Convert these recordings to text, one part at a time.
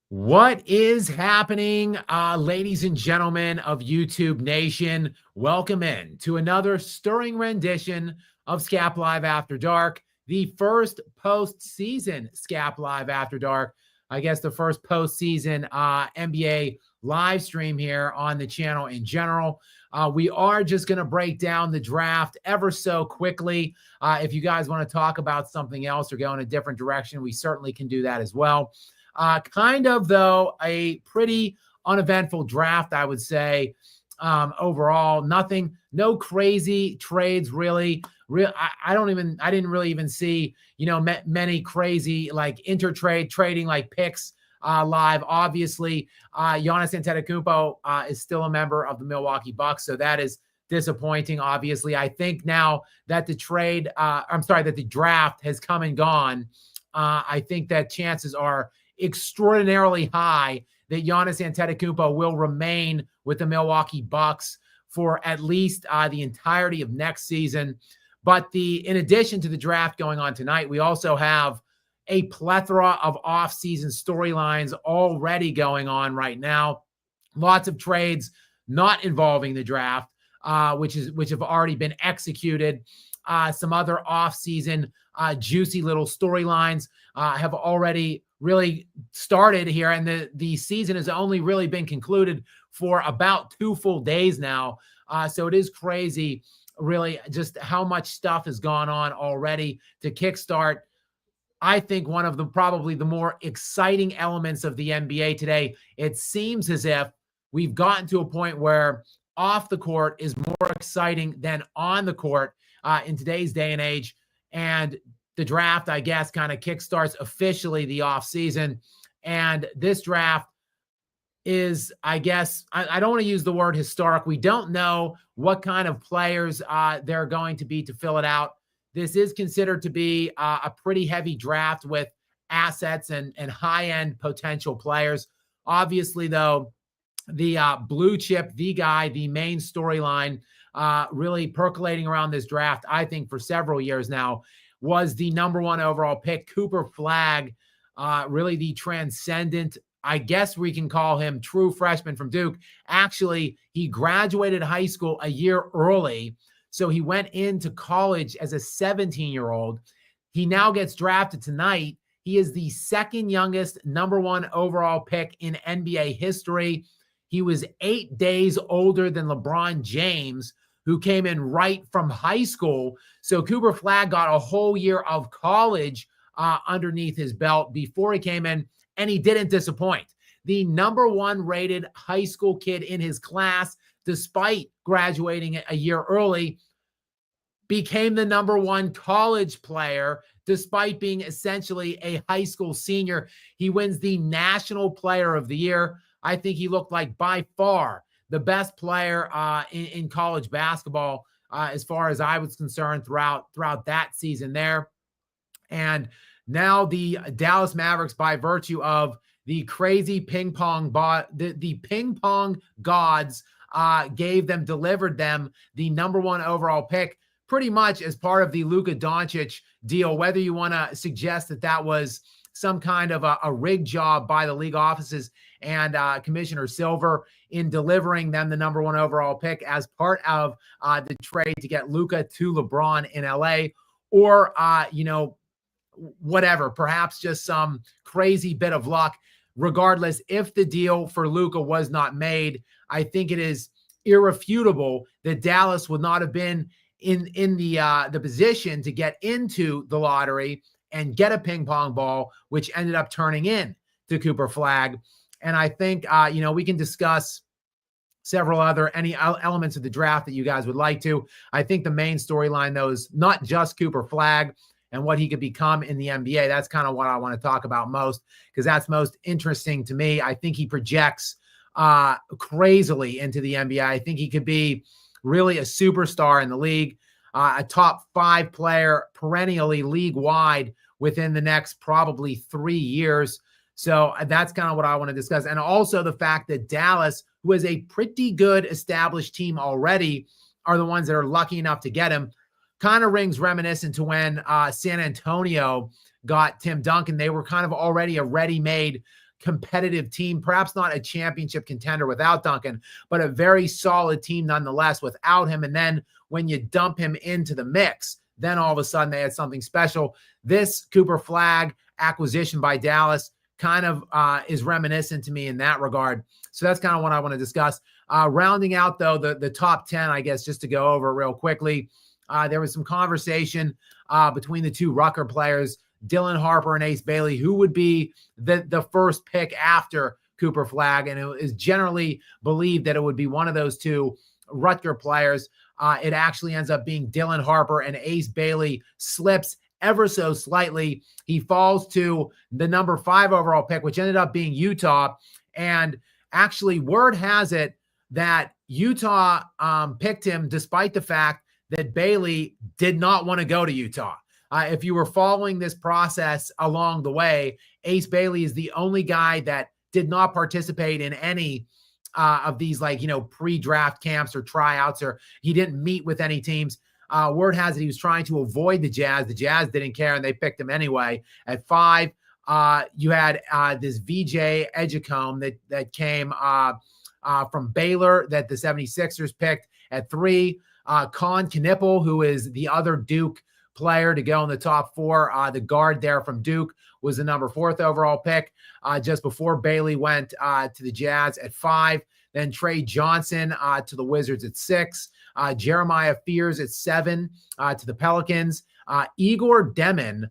What is happening, ladies and gentlemen of YouTube Nation? Welcome in to another stirring rendition of Skap Live After Dark, the first postseason Skap Live After Dark. I guess the first postseason NBA live stream here on the channel in general. We are just going to break down the draft ever so quickly. If you guys want to talk about something else or go in a different direction, we certainly can do that as well. Kind of, though, a pretty uneventful draft, I would say. Overall, no crazy trades really. I didn't really even see, many crazy like trading like picks live. Obviously, Giannis Antetokounmpo is still a member of the Milwaukee Bucks, so that is disappointing. Obviously, I think now that the draft has come and gone, I think that chances are extraordinarily high that Giannis Antetokounmpo will remain with the Milwaukee Bucks for at least the entirety of next season. But in addition to the draft going on tonight, we also have a plethora of off-season storylines already going on right now. Lots of trades not involving the draft, which have already been executed. Some other off-season juicy little storylines have already really started here, and the season has only really been concluded for about 2 full days now. So it is crazy, really, just how much stuff has gone on already to kickstart, I think, one of probably the more exciting elements of the NBA today. It seems as if we've gotten to a point where off the court is more exciting than on the court in today's day and age. And the draft, I guess, kind of kickstarts officially the offseason. And this draft is, I guess, I don't want to use the word historic. We don't know what kind of players they're going to be to fill it out. This is considered to be a pretty heavy draft with assets and high-end potential players. Obviously, though, the blue chip, the main storyline really percolating around this draft, I think, for several years now, was the number 1 overall pick, Cooper Flagg, really the transcendent, I guess we can call him, true freshman from Duke. Actually, he graduated high school a year early, so he went into college as a 17-year-old. He now gets drafted tonight. He is the second youngest number 1 overall pick in NBA history. He was 8 days older than LeBron James, who came in right from high school. So Cooper Flagg got a whole year of college underneath his belt before he came in, and he didn't disappoint. The number 1 rated high school kid in his class, despite graduating a year early, became the number 1 college player despite being essentially a high school senior. He wins the National Player of the Year. I think he looked like by far the best player in college basketball as far as I was concerned throughout that season there. And now the Dallas Mavericks, by virtue of the crazy ping pong the ping pong gods delivered them the number 1 overall pick, pretty much as part of the Luka Doncic deal. Whether you want to suggest that was some kind of a rig job by the league offices and Commissioner Silver in delivering them the number 1 overall pick as part of the trade to get Luka to LeBron in LA, or, whatever, perhaps just some crazy bit of luck. Regardless, if the deal for Luka was not made, I think it is irrefutable that Dallas would not have been in the position to get into the lottery and get a ping pong ball, which ended up turning in to Cooper Flagg. And I think, we can discuss several any elements of the draft that you guys would like to. I think the main storyline, though, is not just Cooper Flagg and what he could become in the NBA. That's kind of what I want to talk about most, because that's most interesting to me. I think he projects crazily into the NBA. I think he could be really a superstar in the league, a top 5 player perennially league-wide within the next probably 3 years. So that's kind of what I want to discuss. And also the fact that Dallas, who is a pretty good established team already, are the ones that are lucky enough to get him. Kind of rings reminiscent to when San Antonio got Tim Duncan. They were kind of already a ready-made competitive team, perhaps not a championship contender without Duncan, but a very solid team nonetheless without him. And then when you dump him into the mix, then all of a sudden they had something special. This Cooper Flagg acquisition by Dallas kind of is reminiscent to me in that regard. So that's kind of what I want to discuss. Rounding out, though, the top 10, I guess, just to go over real quickly, there was some conversation between the two Rucker players, Dylan Harper and Ace Bailey, who would be the first pick after Cooper Flagg, and it is generally believed that it would be one of those two Rutger players. It actually ends up being Dylan Harper, and Ace Bailey slips ever so slightly. He falls to the number 5 overall pick, which ended up being Utah. And actually, word has it that Utah picked him despite the fact that Bailey did not want to go to Utah. If you were following this process along the way, Ace Bailey is the only guy that did not participate in any of these, pre-draft camps or tryouts, or he didn't meet with any teams. Word has it he was trying to avoid the Jazz. The Jazz didn't care, and they picked him anyway. At 5, you had this VJ Edgecombe that came from Baylor that the 76ers picked. At 3, Con Knipple, who is the other Duke player to go in the top 4. The guard there from Duke was the number 4th overall pick just before Bailey went to the Jazz at 5. Then Trey Johnson to the Wizards at 6. Jeremiah Fears at 7 to the Pelicans. Igor Demin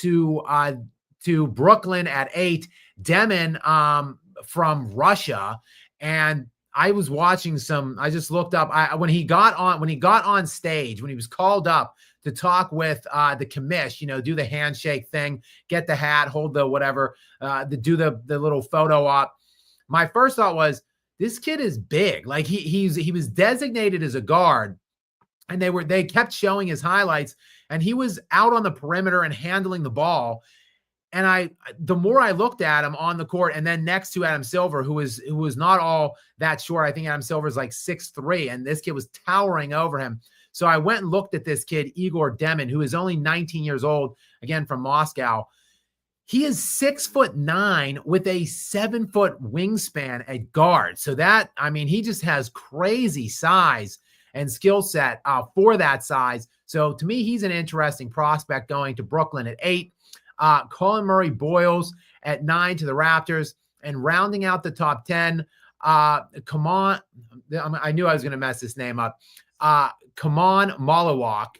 to Brooklyn at 8. Demin from Russia. And I was watching I just looked up when he got on stage, when he was called up to talk with the commish, do the handshake thing, get the hat, hold the whatever, do the little photo op. My first thought was, this kid is big. Like he was designated as a guard, and they kept showing his highlights, and he was out on the perimeter and handling the ball. And the more I looked at him on the court, and then next to Adam Silver, who was not all that short. I think Adam Silver's like 6'3", and this kid was towering over him. So I went and looked at this kid, Igor Demin, who is only 19 years old, again from Moscow. He is 6'9" with a 7-foot wingspan at guard. So he just has crazy size and skill set for that size. So to me, he's an interesting prospect going to Brooklyn at 8. Colin Murray Boyles at 9 to the Raptors. And rounding out the top 10, I knew I was going to mess this name up. Kaman Malawak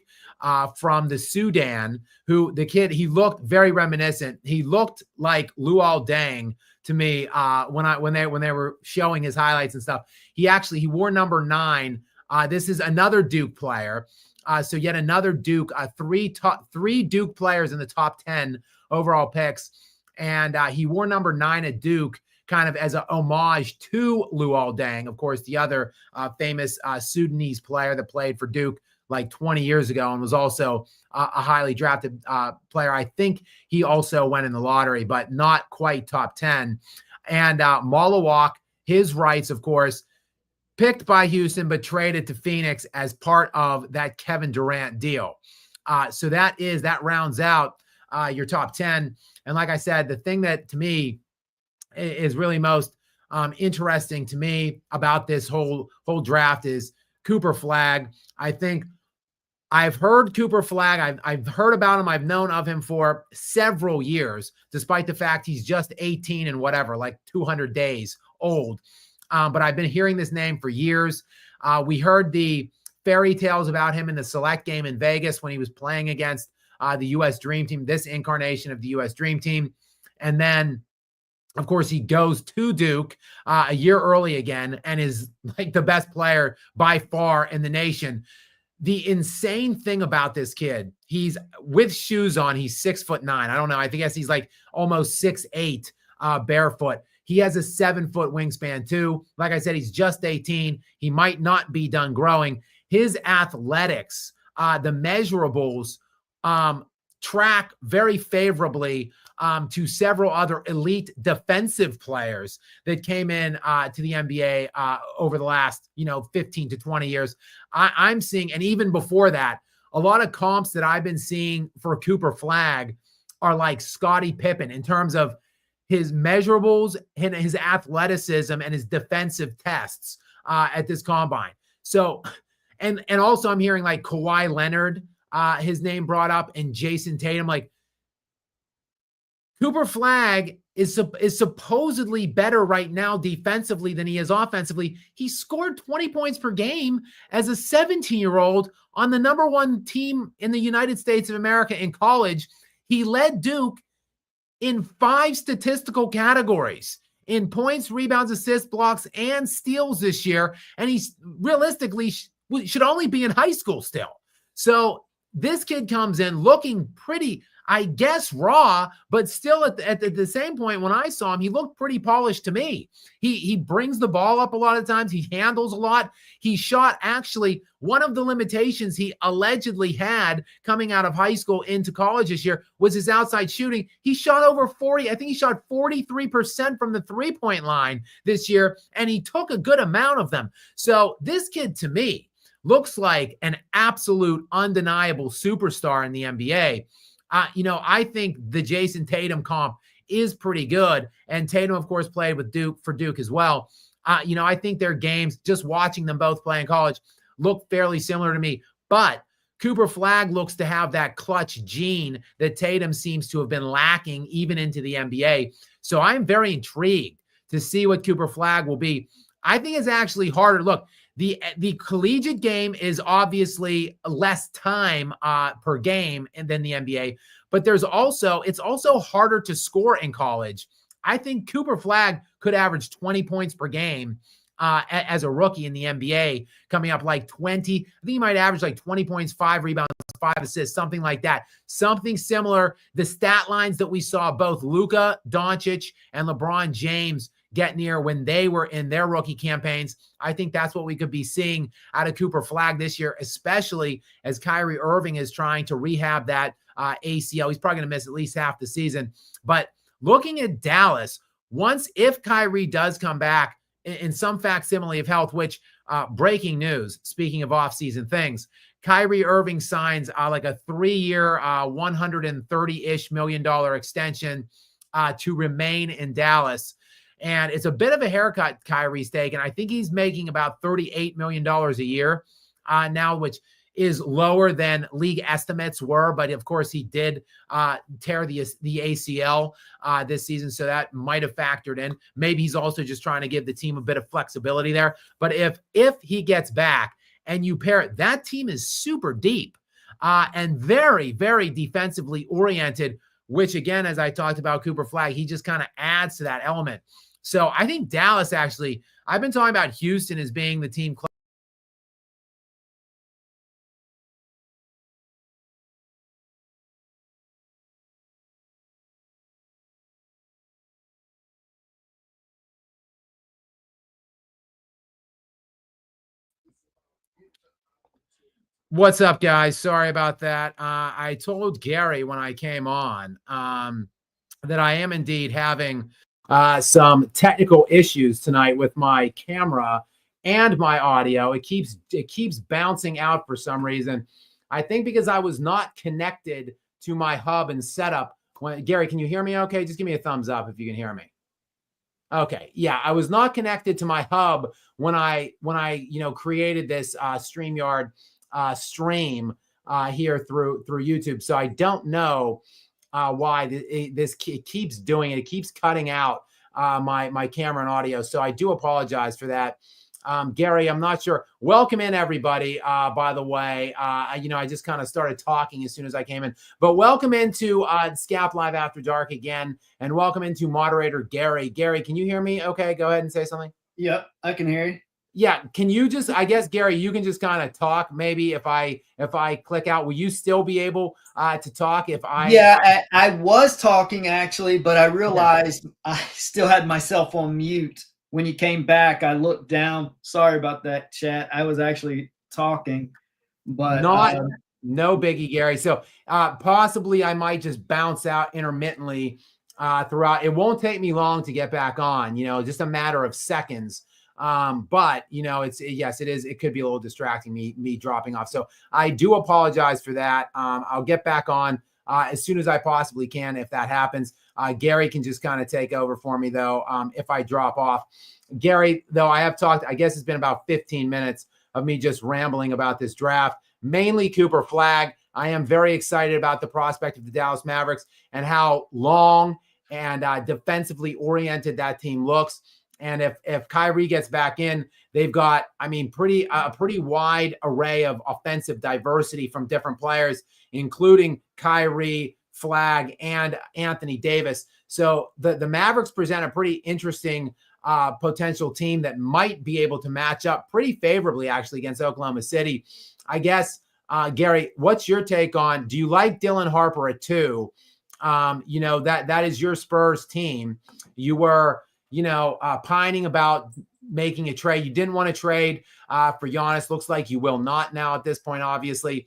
from the Sudan, who the kid, he looked very reminiscent. He looked like Luol Deng to me when they were showing his highlights and stuff. He wore number 9. This is another Duke player. So yet another Duke, three Duke players in the top 10 overall picks. And he wore number 9 at Duke, kind of as a homage to Luol Deng, of course, the other famous Sudanese player that played for Duke like 20 years ago and was also a highly drafted player. I think he also went in the lottery, but not quite top 10. And Malawak, his rights, of course, picked by Houston, but traded to Phoenix as part of that Kevin Durant deal. So that rounds out your top 10. And like I said, the thing that to me is really most interesting to me about this whole draft is Cooper Flagg. I think I've heard Cooper Flagg. I've heard about him. I've known of him for several years, despite the fact he's just 18 and whatever, like 200 days old. But I've been hearing this name for years. We heard the fairy tales about him in the select game in Vegas when he was playing against the U.S. Dream Team, this incarnation of the U.S. Dream Team. And then, of course, he goes to Duke a year early again and is like the best player by far in the nation. The insane thing about this kid, he's with shoes on, he's 6'9". I don't know. I guess he's like almost 6'8", barefoot. He has a 7-foot wingspan too. Like I said, he's just 18. He might not be done growing. His athletics, the measurables, track very favorably to several other elite defensive players that came in to the NBA over the last 15 to 20 years. I'm seeing, and even before that, a lot of comps that I've been seeing for Cooper Flagg are like Scottie Pippen in terms of his measurables and his athleticism and his defensive tests at this combine. So, and also I'm hearing like Kawhi Leonard, his name brought up, and Jason Tatum. Like, Cooper Flagg is supposedly better right now defensively than he is offensively. He scored 20 points per game as a 17-year-old on the number one team in the United States of America in college. He led Duke in 5 statistical categories: in points, rebounds, assists, blocks, and steals this year. And he's realistically should only be in high school still. So this kid comes in looking pretty, I guess, raw, but still at the same point, when I saw him, he looked pretty polished to me. He brings the ball up a lot of times. He handles a lot. He shot, actually, one of the limitations he allegedly had coming out of high school into college this year was his outside shooting. He shot over 40. I think he shot 43% from the three-point line this year, and he took a good amount of them. So this kid, to me, looks like an absolute undeniable superstar in the NBA. I think the Jason Tatum comp is pretty good. And Tatum, of course, played with Duke as well. I think their games, just watching them both play in college, look fairly similar to me. But Cooper Flagg looks to have that clutch gene that Tatum seems to have been lacking even into the NBA. So I'm very intrigued to see what Cooper Flagg will be. I think it's actually harder. Look, the collegiate game is obviously less time per game than the NBA, but it's also harder to score in college. I think Cooper Flagg could average 20 points per game as a rookie in the NBA, coming up like 20. I think he might average like 20 points, 5 rebounds, 5 assists, something like that. Something similar. The stat lines that we saw both Luka Doncic and LeBron James get near when they were in their rookie campaigns. I think that's what we could be seeing out of Cooper Flagg this year, especially as Kyrie Irving is trying to rehab that ACL. He's probably going to miss at least half the season. But looking at Dallas, if Kyrie does come back in some facsimile of health, which breaking news, speaking of offseason things, Kyrie Irving signs like a 3-year, $130-ish million extension to remain in Dallas. And it's a bit of a haircut Kyrie's taken. I think he's making about $38 million a year now, which is lower than league estimates were. But of course, he did tear the ACL this season, so that might have factored in. Maybe he's also just trying to give the team a bit of flexibility there. But if he gets back and you pair it, that team is super deep and very, very defensively oriented, which again, as I talked about Cooper Flagg, he just kind of adds to that element. So I think Dallas, actually, I've been talking about Houston as being the team. What's up, guys? Sorry about that. I told Gary when I came on that I am indeed having some technical issues tonight with my camera and my audio. It keeps bouncing out for some reason. I think because I was not connected to my hub and setup. Gary, can you hear me okay? Just give me a thumbs up if you can hear me. Okay. Yeah, I was not connected to my hub when I created this StreamYard stream here through YouTube. So I don't know why this keeps doing it. It keeps cutting out my camera and audio. So I do apologize for that. Gary, I'm not sure. Welcome in, everybody, by the way. I just kind of started talking as soon as I came in. But welcome into Skap Live After Dark again. And welcome into moderator Gary. Gary, can you hear me? Okay, go ahead and say something. Yep, I can hear you. Yeah, can you just, I guess, Gary, you can just kind of talk. Maybe if I click out, will you still be able to talk if I? Yeah, I was talking actually, but I realized I still had myself on mute. When you came back, I looked down. Sorry about that, chat. I was actually talking, but no biggie, Gary. So possibly I might just bounce out intermittently throughout. It won't take me long to get back on, just a matter of seconds. But it could be a little distracting, me dropping off. So I do apologize for that. I'll get back on as soon as I possibly can if that happens. Gary can just kind of take over for me, though, if I drop off. Gary, though, I have talked, I guess it's been about 15 minutes of me just rambling about this draft, mainly Cooper Flagg. I am very excited about the prospect of the Dallas Mavericks and how long and defensively oriented that team looks. And if Kyrie gets back in, they've got, I mean, a pretty wide array of offensive diversity from different players, including Kyrie, Flagg, and Anthony Davis. So the Mavericks present a pretty interesting potential team that might be able to match up pretty favorably, actually, against Oklahoma City. I guess, Gary, what's your take on, do you like Dylan Harper at 2? That is your Spurs team. You were, pining about making a trade. You didn't want to trade for Giannis. Looks like you will not now at this point, obviously.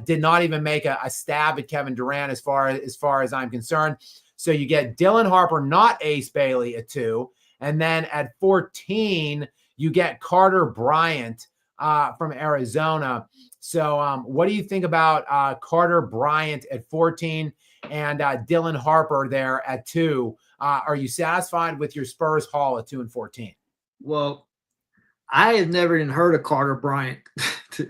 Did not even make a stab at Kevin Durant as far as I'm concerned. So you get Dylan Harper, not Ace Bailey, at 2. And then at 14, you get Carter Bryant from Arizona. So what do you think about Carter Bryant at 14 and Dylan Harper there at 2? Are you satisfied with your Spurs haul at 2 and 14? Well, I have never even heard of Carter Bryant,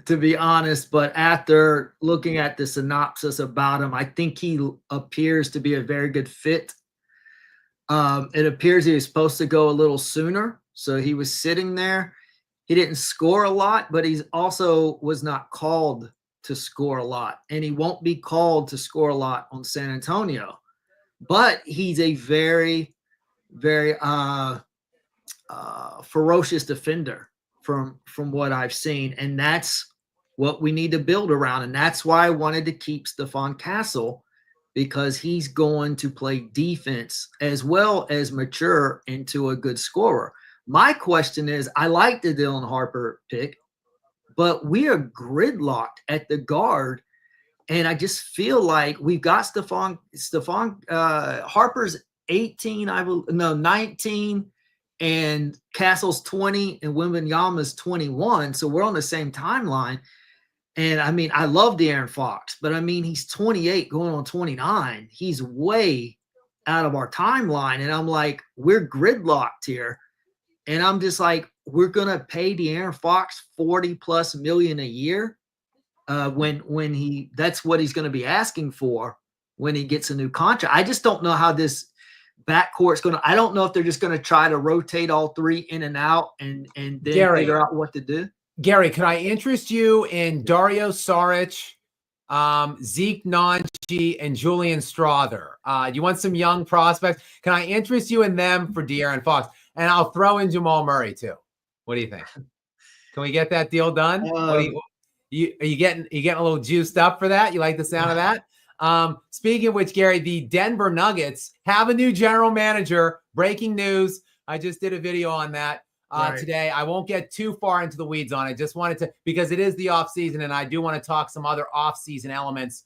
to be honest. But after looking at the synopsis about him, I think he appears to be a very good fit. It appears he was supposed to go a little sooner. So he was sitting there. He didn't score a lot, but he's also was not called to score a lot. And he won't be called to score a lot on San Antonio. But he's a very, very ferocious defender from what I've seen. And that's what we need to build around. And that's why I wanted to keep Stephon Castle, because he's going to play defense as well as mature into a good scorer. My question is, I like the Dylan Harper pick, but we are gridlocked at the guard. And I just feel like we've got Stephon Harper's 19, and Castle's 20, and Wembanyama's 21. So we're on the same timeline. And I mean, I love De'Aaron Fox, but I mean, he's 28 going on 29. He's way out of our timeline. And I'm like, we're gridlocked here. And I'm just like, we're going to pay De'Aaron Fox $40+ million a year when that's what he's going to be asking for when he gets a new contract. I just don't know how this backcourt's going to, I don't know if they're just going to try to rotate all three in and out and then figure out what to do. Gary, can I interest you in Dario Saric, Zeke Nnaji, and Julian Strother? You want some young prospects? Can I interest you in them for De'Aaron Fox? And I'll throw in Jamal Murray too. What do you think? Can we get that deal done? Are you getting a little juiced up for that? You like the sound of that? Speaking of which, Gary, the Denver Nuggets have a new general manager. Breaking news. I just did a video on that today. I won't get too far into the weeds on it. Just wanted to, because it is the off season, and I do want to talk some other off season elements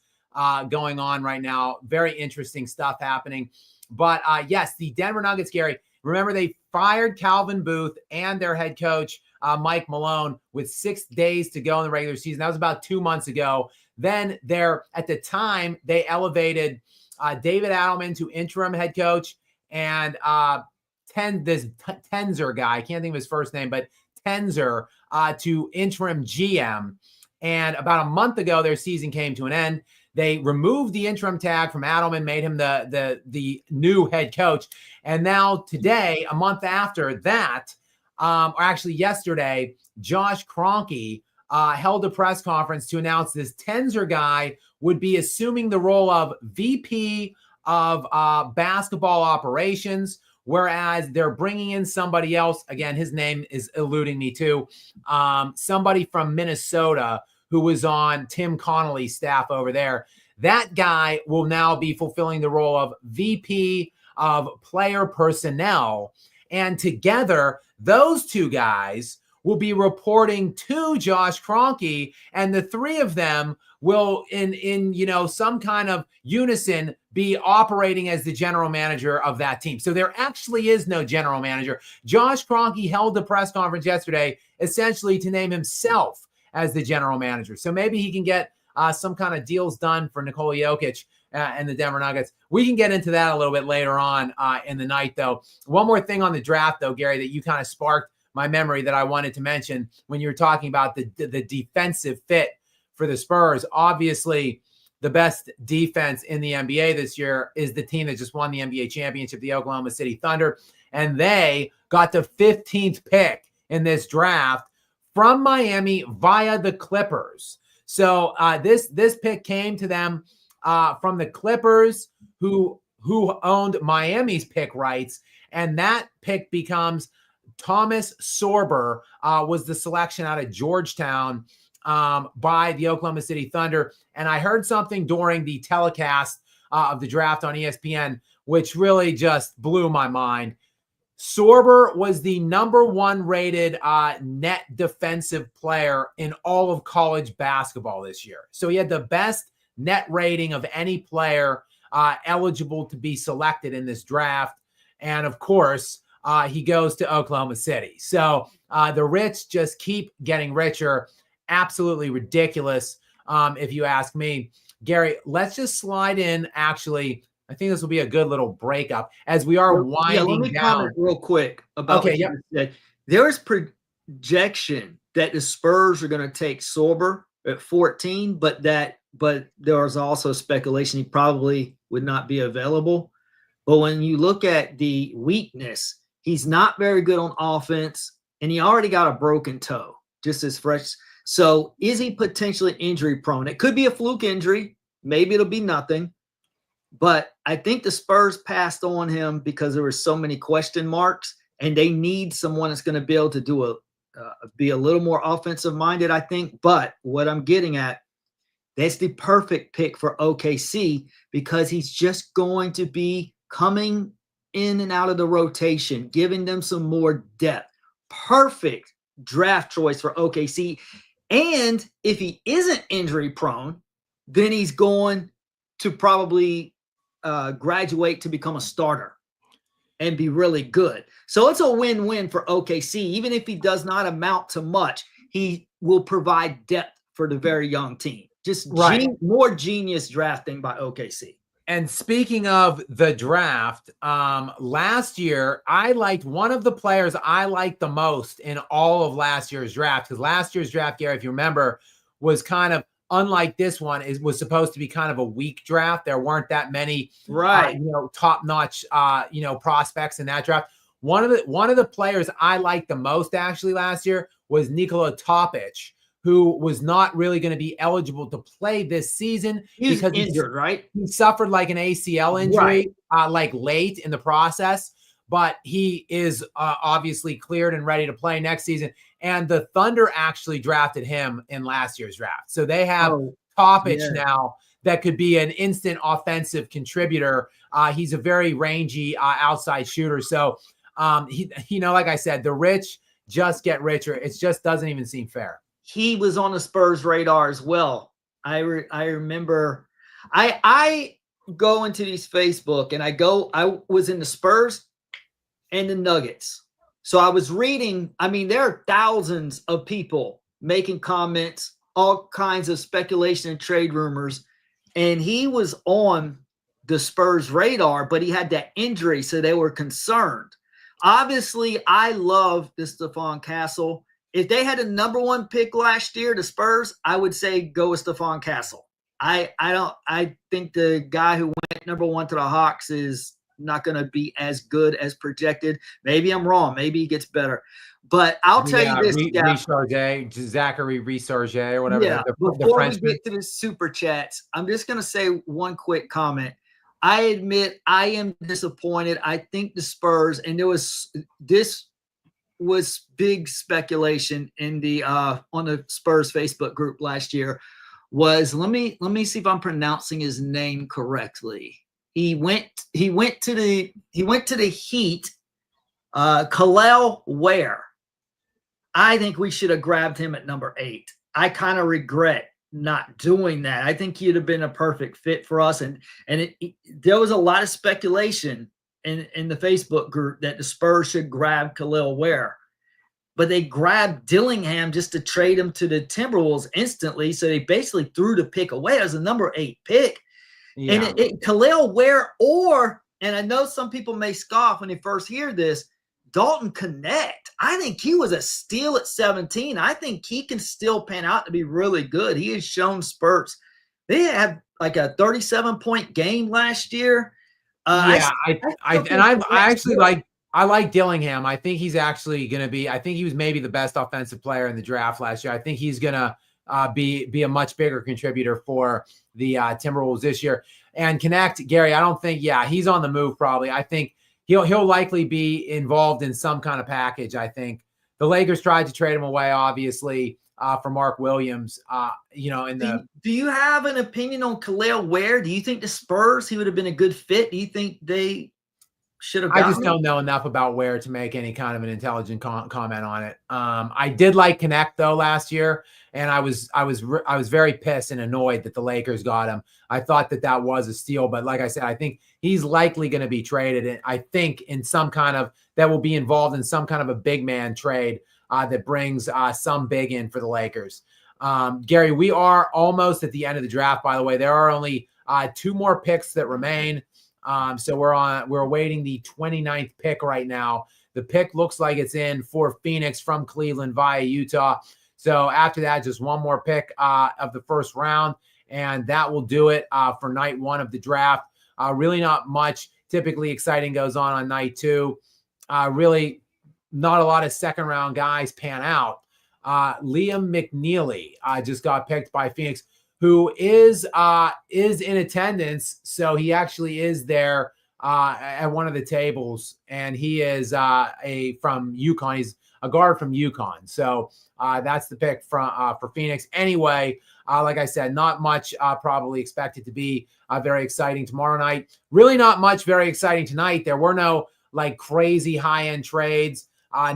going on right now. Very interesting stuff happening. But yes, the Denver Nuggets, Gary, remember they fired Calvin Booth and their head coach, Mike Malone, with 6 days to go in the regular season. That was about 2 months ago. Then at the time, they elevated David Adelman to interim head coach, and this Tenzer guy, I can't think of his first name, but Tenzer to interim GM. And about a month ago, their season came to an end. They removed the interim tag from Adelman, made him the new head coach. And now today, a month after that, or actually yesterday, Josh Kroenke held a press conference to announce this Tenzer guy would be assuming the role of VP of basketball operations, whereas they're bringing in somebody else. Again, his name is eluding me too. Somebody from Minnesota who was on Tim Connolly's staff over there. That guy will now be fulfilling the role of VP of player personnel. And together, those two guys will be reporting to Josh Kroenke, and the three of them will, in some kind of unison, be operating as the general manager of that team. So there actually is no general manager. Josh Kroenke held the press conference yesterday, essentially to name himself as the general manager. So maybe he can get some kind of deals done for Nikola Jokic and the Denver Nuggets. We can get into that a little bit later on in the night, though. One more thing on the draft, though, Gary, that you kind of sparked my memory that I wanted to mention when you were talking about the defensive fit for the Spurs. Obviously, the best defense in the NBA this year is the team that just won the NBA championship, the Oklahoma City Thunder, and they got the 15th pick in this draft from Miami via the Clippers. So this pick came to them from the Clippers, who owned Miami's pick rights, and that pick becomes Thomas Sorber, was the selection out of Georgetown by the Oklahoma City Thunder. And I heard something during the telecast of the draft on ESPN, which really just blew my mind. Sorber was the number 1 rated net defensive player in all of college basketball this year. So he had the best net rating of any player eligible to be selected in this draft. And of course, he goes to Oklahoma City. So the rich just keep getting richer. Absolutely ridiculous, if you ask me. Gary, let's just slide in. Actually, I think this will be a good little breakup as we are winding let me down. comment real quick about what you said. There is projection that the Spurs are going to take Sorber at 14, but there was also speculation he probably would not be available. But when you look at the weakness, he's not very good on offense, and he already got a broken toe, just as fresh. So is he potentially injury prone? It could be a fluke injury. Maybe it'll be nothing. But I think the Spurs passed on him because there were so many question marks, and they need someone that's going to be able to be a little more offensive minded, I think. But what I'm getting at, that's the perfect pick for OKC because he's just going to be coming in and out of the rotation, giving them some more depth. Perfect draft choice for OKC. And if he isn't injury prone, then he's going to probably graduate to become a starter and be really good. So it's a win-win for OKC. Even if he does not amount to much, he will provide depth for the very young team. Just more genius drafting by OKC. And speaking of the draft, last year, I liked one of the players I liked the most in all of last year's draft. Because last year's draft, Gary, if you remember, was kind of unlike this one. It was supposed to be kind of a weak draft. There weren't that many, top-notch, prospects in that draft. One of the players I liked the most actually last year was Nikola Topic, who was not really going to be eligible to play this season because he's injured, right? He suffered like an ACL injury, like late in the process, but he is obviously cleared and ready to play next season. And the Thunder actually drafted him in last year's draft. So they have Topic now that could be an instant offensive contributor. He's a very rangy outside shooter. So, like I said, the rich just get richer. It just doesn't even seem fair. He was on the Spurs radar as well. I remember I go into these Facebook and I was in the Spurs and the Nuggets. So I was reading, there are thousands of people making comments, all kinds of speculation and trade rumors. And he was on the Spurs radar, but he had that injury. So they were concerned. Obviously, I love the Stephon Castle. If they had a number 1 pick last year, the Spurs, I would say go with Stephon Castle. I think the guy who went number 1 to the Hawks is not going to be as good as projected. Maybe I'm wrong. Maybe he gets better. But I'll tell you this, Zachary Risarge or whatever. Yeah, before we get to the super chats, I'm just going to say one quick comment. I admit I am disappointed. I think the Spurs, and this was big speculation in the on the Spurs Facebook group last year. Was let me see if I'm pronouncing his name correctly. He went to the Heat. Kel'el Ware. I think we should have grabbed him at number 8. I kind of regret not doing that. I think he'd have been a perfect fit for us. And there was a lot of speculation in the Facebook group that the Spurs should grab Kel'el Ware. But they grabbed Dillingham just to trade him to the Timberwolves instantly. So they basically threw the pick away as a number 8 pick. And Yeah. Khalil Ware and I know some people may scoff when they first hear this, Dalton Connect. I think he was a steal at 17. I think he can still pan out to be really good. He has shown spurts. They had like a 37-point game last year. Yeah, I like Dillingham. I think he's actually going to be. I think he was maybe the best offensive player in the draft last year. I think he's going to be a much bigger contributor for the Timberwolves this year. And Connect, Gary, I don't think. Yeah, he's on the move probably. I think he'll likely be involved in some kind of package. I think the Lakers tried to trade him away, obviously, for Mark Williams. Do you have an opinion on Khalil Ware? Do you think the Spurs, he would have been a good fit? Do you think they should have? I just don't know enough about Ware to make any kind of an intelligent comment on it. I did like Connect though last year, and I was very pissed and annoyed that the Lakers got him. I thought that was a steal, but like I said, I think he's likely going to be traded. And I think that will be involved in some kind of a big man trade that brings some big in for the Lakers. Gary, we are almost at the end of the draft. By the way, there are only 2 more picks that remain. So we're awaiting the 29th pick right now. The pick looks like it's in for Phoenix from Cleveland via Utah. So after that, just one more pick of the first round, and that will do it for night 1 of the draft. Really not much typically exciting goes on night 2. Really not a lot of second round guys pan out. Liam McNeely just got picked by Phoenix, who is in attendance. So he actually is there at one of the tables, and he is from UConn. He's a guard from UConn. So that's the pick for Phoenix. Anyway, like I said, not much probably expected to be very exciting tomorrow night. Really not much very exciting tonight. There were no like crazy high-end trades.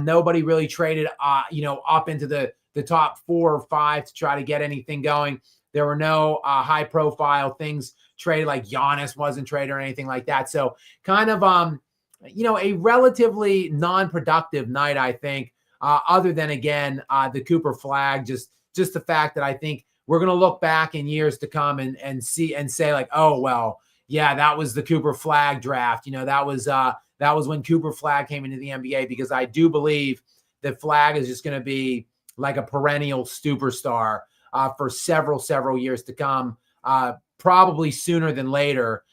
Nobody really traded up into the top 4 or 5 to try to get anything going. There were no high-profile things traded, like Giannis wasn't traded or anything like that. So kind of, a relatively non-productive night, I think, other than, again, the Cooper Flagg, just the fact that I think we're going to look back in years to come and see and say like, oh, well, yeah, that was the Cooper Flagg draft. That was when Cooper Flagg came into the NBA, because I do believe that Flagg is just going to be like a perennial superstar for several years to come, probably sooner than later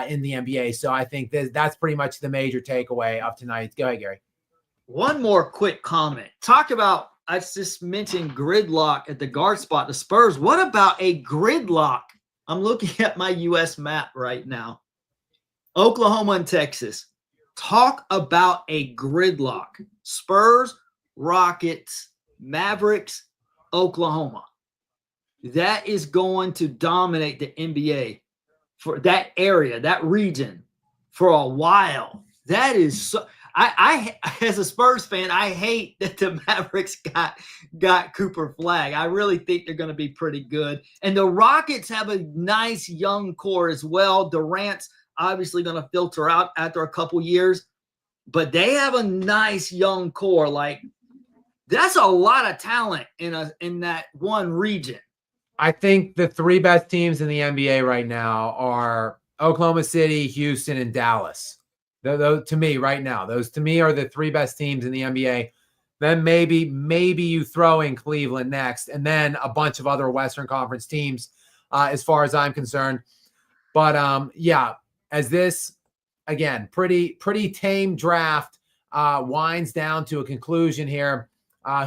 in the NBA. So I think that's pretty much the major takeaway of tonight. Go ahead, Gary. One more quick comment. I just mentioned gridlock at the guard spot, the Spurs. What about a gridlock? I'm looking at my U.S. map right now. Oklahoma and Texas. Talk about a gridlock. Spurs, Rockets, Mavericks, Oklahoma. That is going to dominate the NBA for that area, that region, for a while. That is so. I as a Spurs fan, I hate that the Mavericks got Cooper Flagg. I really think they're going to be pretty good. And the Rockets have a nice young core as well. Durant's obviously going to filter out after a couple years, but they have a nice young core. Like, that's a lot of talent in that one region. I think the 3 best teams in the NBA right now are Oklahoma City, Houston, and Dallas. Those to me right now, those to me are the 3 best teams in the NBA. Then maybe you throw in Cleveland next, and then a bunch of other Western Conference teams, as far as I'm concerned. But yeah, as this again pretty tame draft winds down to a conclusion here.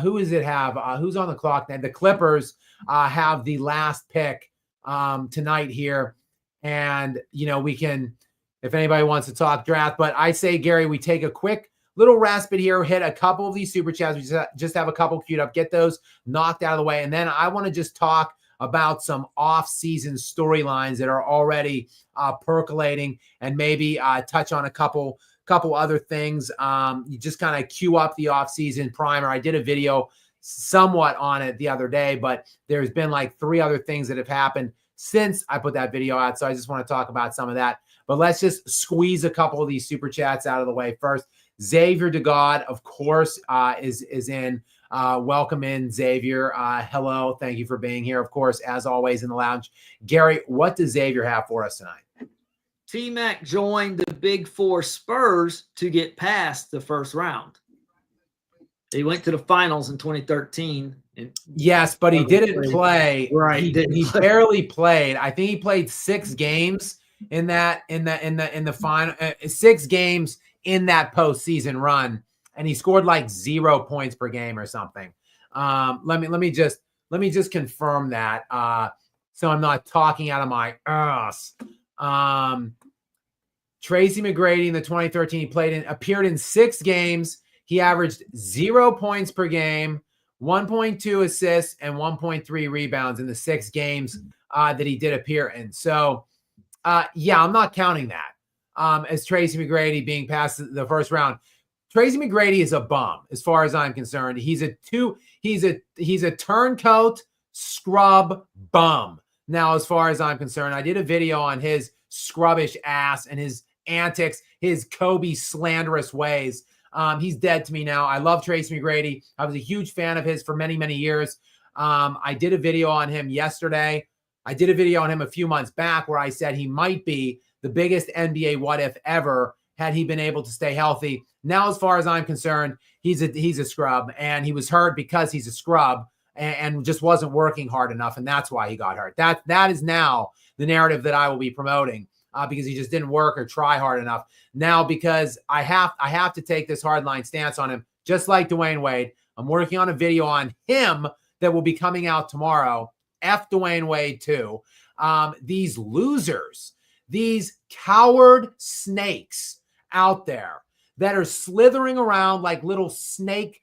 Who does it have? Who's on the clock now? The Clippers have the last pick tonight here, and we can. If anybody wants to talk draft, but I say, Gary, we take a quick little respite here, hit a couple of these super chats. We just have a couple queued up, get those knocked out of the way. And then I want to just talk about some off-season storylines that are already percolating, and maybe touch on a couple other things. You just kind of queue up the off-season primer. I did a video somewhat on it the other day, but there's been like 3 other things that have happened since I put that video out. So I just want to talk about some of that. But let's just squeeze a couple of these super chats out of the way first. Xavier DeGod, of course, is in. Welcome in, Xavier. Hello. Thank you for being here, of course, as always, in the lounge. Gary, what does Xavier have for us tonight? T-Mac joined the Big Four Spurs to get past the first round. He went to the finals in 2013. Yes, but he didn't play. Right, He barely played. I think he played 6 games in the final 6 games in that postseason run, and he scored like 0 points per game or something. Let me just confirm that. So I'm not talking out of my ass. Tracy McGrady in the 2013, he appeared in 6 games. He averaged 0 points per game, 1.2 assists, and 1.3 rebounds in the 6 games that he did appear in. So, yeah, I'm not counting that as Tracy McGrady being past the first round. Tracy McGrady is a bum, as far as I'm concerned. He's a turncoat scrub bum. Now, as far as I'm concerned, I did a video on his scrubbish ass and his antics, his Kobe slanderous ways. He's dead to me now. I love Tracy McGrady. I was a huge fan of his for many, many years. I did a video on him yesterday. I did a video on him a few months back where I said he might be the biggest NBA what if ever had he been able to stay healthy. Now, as far as I'm concerned, he's a scrub, and he was hurt because he's a scrub and just wasn't working hard enough, and that's why he got hurt. That is now the narrative that I will be promoting. Because he just didn't work or try hard enough. Now, because I have to take this hardline stance on him, just like Dwayne Wade. I'm working on a video on him that will be coming out tomorrow. F Dwayne Wade too. These losers, these coward snakes out there that are slithering around like little snake.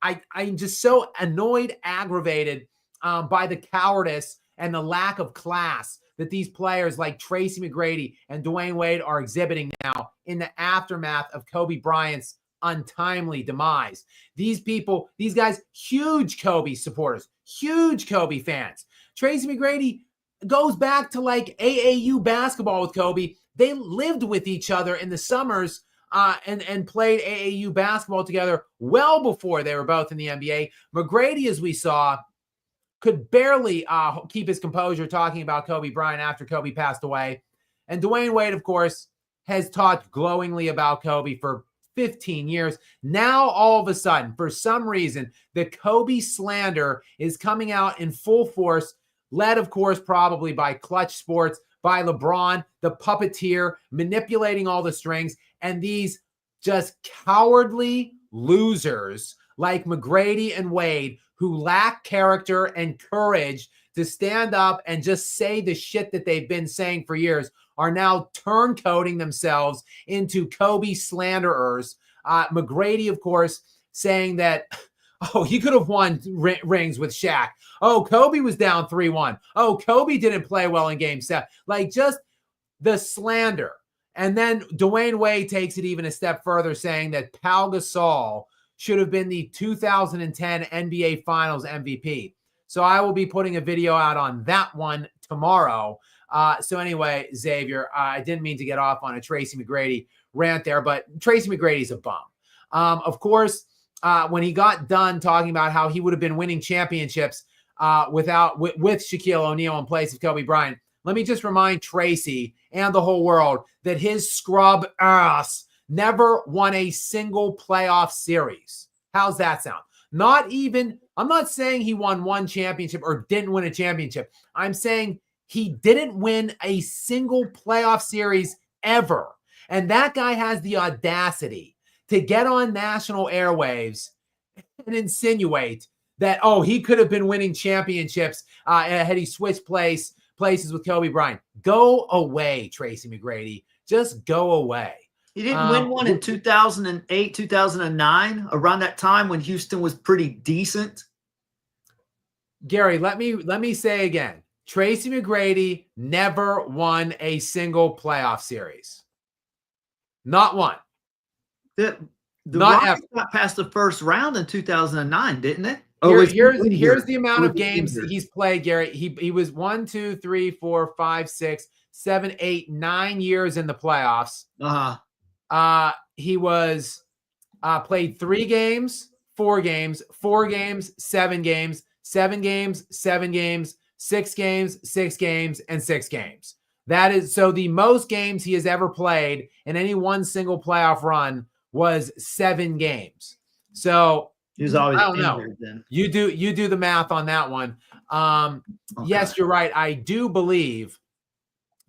I'm just so annoyed, aggravated by the cowardice and the lack of class that these players like Tracy McGrady and Dwayne Wade are exhibiting now in the aftermath of Kobe Bryant's untimely demise. These guys, huge Kobe supporters, huge Kobe fans. Tracy McGrady goes back to like AAU basketball with Kobe. They lived with each other in the summers and played AAU basketball together well before they were both in the NBA. McGrady, as we saw, could barely keep his composure talking about Kobe Bryant after Kobe passed away. And Dwayne Wade, of course, has talked glowingly about Kobe for 15 years. Now, all of a sudden, for some reason, the Kobe slander is coming out in full force, led, of course, probably by Clutch Sports, by LeBron, the puppeteer, manipulating all the strings, and these just cowardly losers like McGrady and Wade who lack character and courage to stand up and just say the shit that they've been saying for years are now turncoating themselves into Kobe slanderers. McGrady, of course, saying that, oh, he could have won rings with Shaq. Oh, Kobe was down 3-1. Oh, Kobe didn't play well in Game 7. Like, just the slander. And then Dwayne Wade takes it even a step further, saying that Pau Gasol should have been the 2010 NBA Finals MVP. So I will be putting a video out on that one tomorrow. So anyway, Xavier, I didn't mean to get off on a Tracy McGrady rant there, but Tracy McGrady's a bum. Of course, when he got done talking about how he would have been winning championships with Shaquille O'Neal in place of Kobe Bryant, let me just remind Tracy and the whole world that his scrub ass never won a single playoff series. How's that sound? I'm not saying he won one championship or didn't win a championship. I'm saying he didn't win a single playoff series ever. And that guy has the audacity to get on national airwaves and insinuate that, oh, he could have been winning championships had he switched places with Kobe Bryant. Go away, Tracy McGrady. Just go away. He didn't win one in 2008, 2009, around that time when Houston was pretty decent. Gary, let me say again. Tracy McGrady never won a single playoff series. Not one. The Rockets got past the first round in 2009, didn't it? Here's the amount of games he's played, Gary. He was 1, 2, 3, 4, 5, 6, 7, 8, 9 years in the playoffs. He was played 3 games, 4 games, 4 games, 7 games, 7 games, 7 games, 6 games, 6 games, and 6 games. That is so the most games he has ever played in any one single playoff run was 7 games. So He was always I don't know. injured then. You do the math on that one. Okay. Yes, you're right. I do believe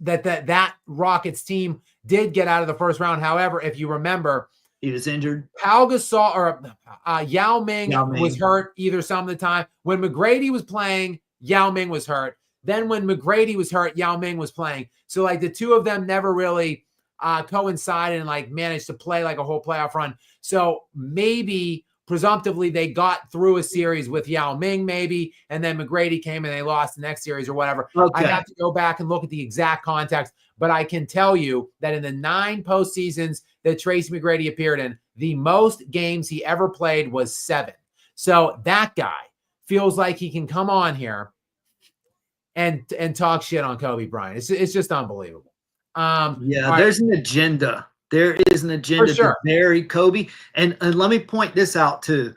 that Rockets team did get out of the first round. However, if you remember, he was injured. Pau Gasol or Yao Ming was hurt either some of the time. When McGrady was playing, Yao Ming was hurt. Then when McGrady was hurt, Yao Ming was playing. So like the two of them never really coincided and like managed to play like a whole playoff run. So maybe presumptively they got through a series with Yao Ming maybe, and then McGrady came and they lost the next series or whatever. Okay. I have to go back and look at the exact context, but I can tell you that in the 9 postseasons that Tracy McGrady appeared in, the most games he ever played was 7. So that guy feels like he can come on here and talk shit on Kobe Bryant. It's just unbelievable. There's an agenda. There is an agenda to bury Kobe. And let me point this out too.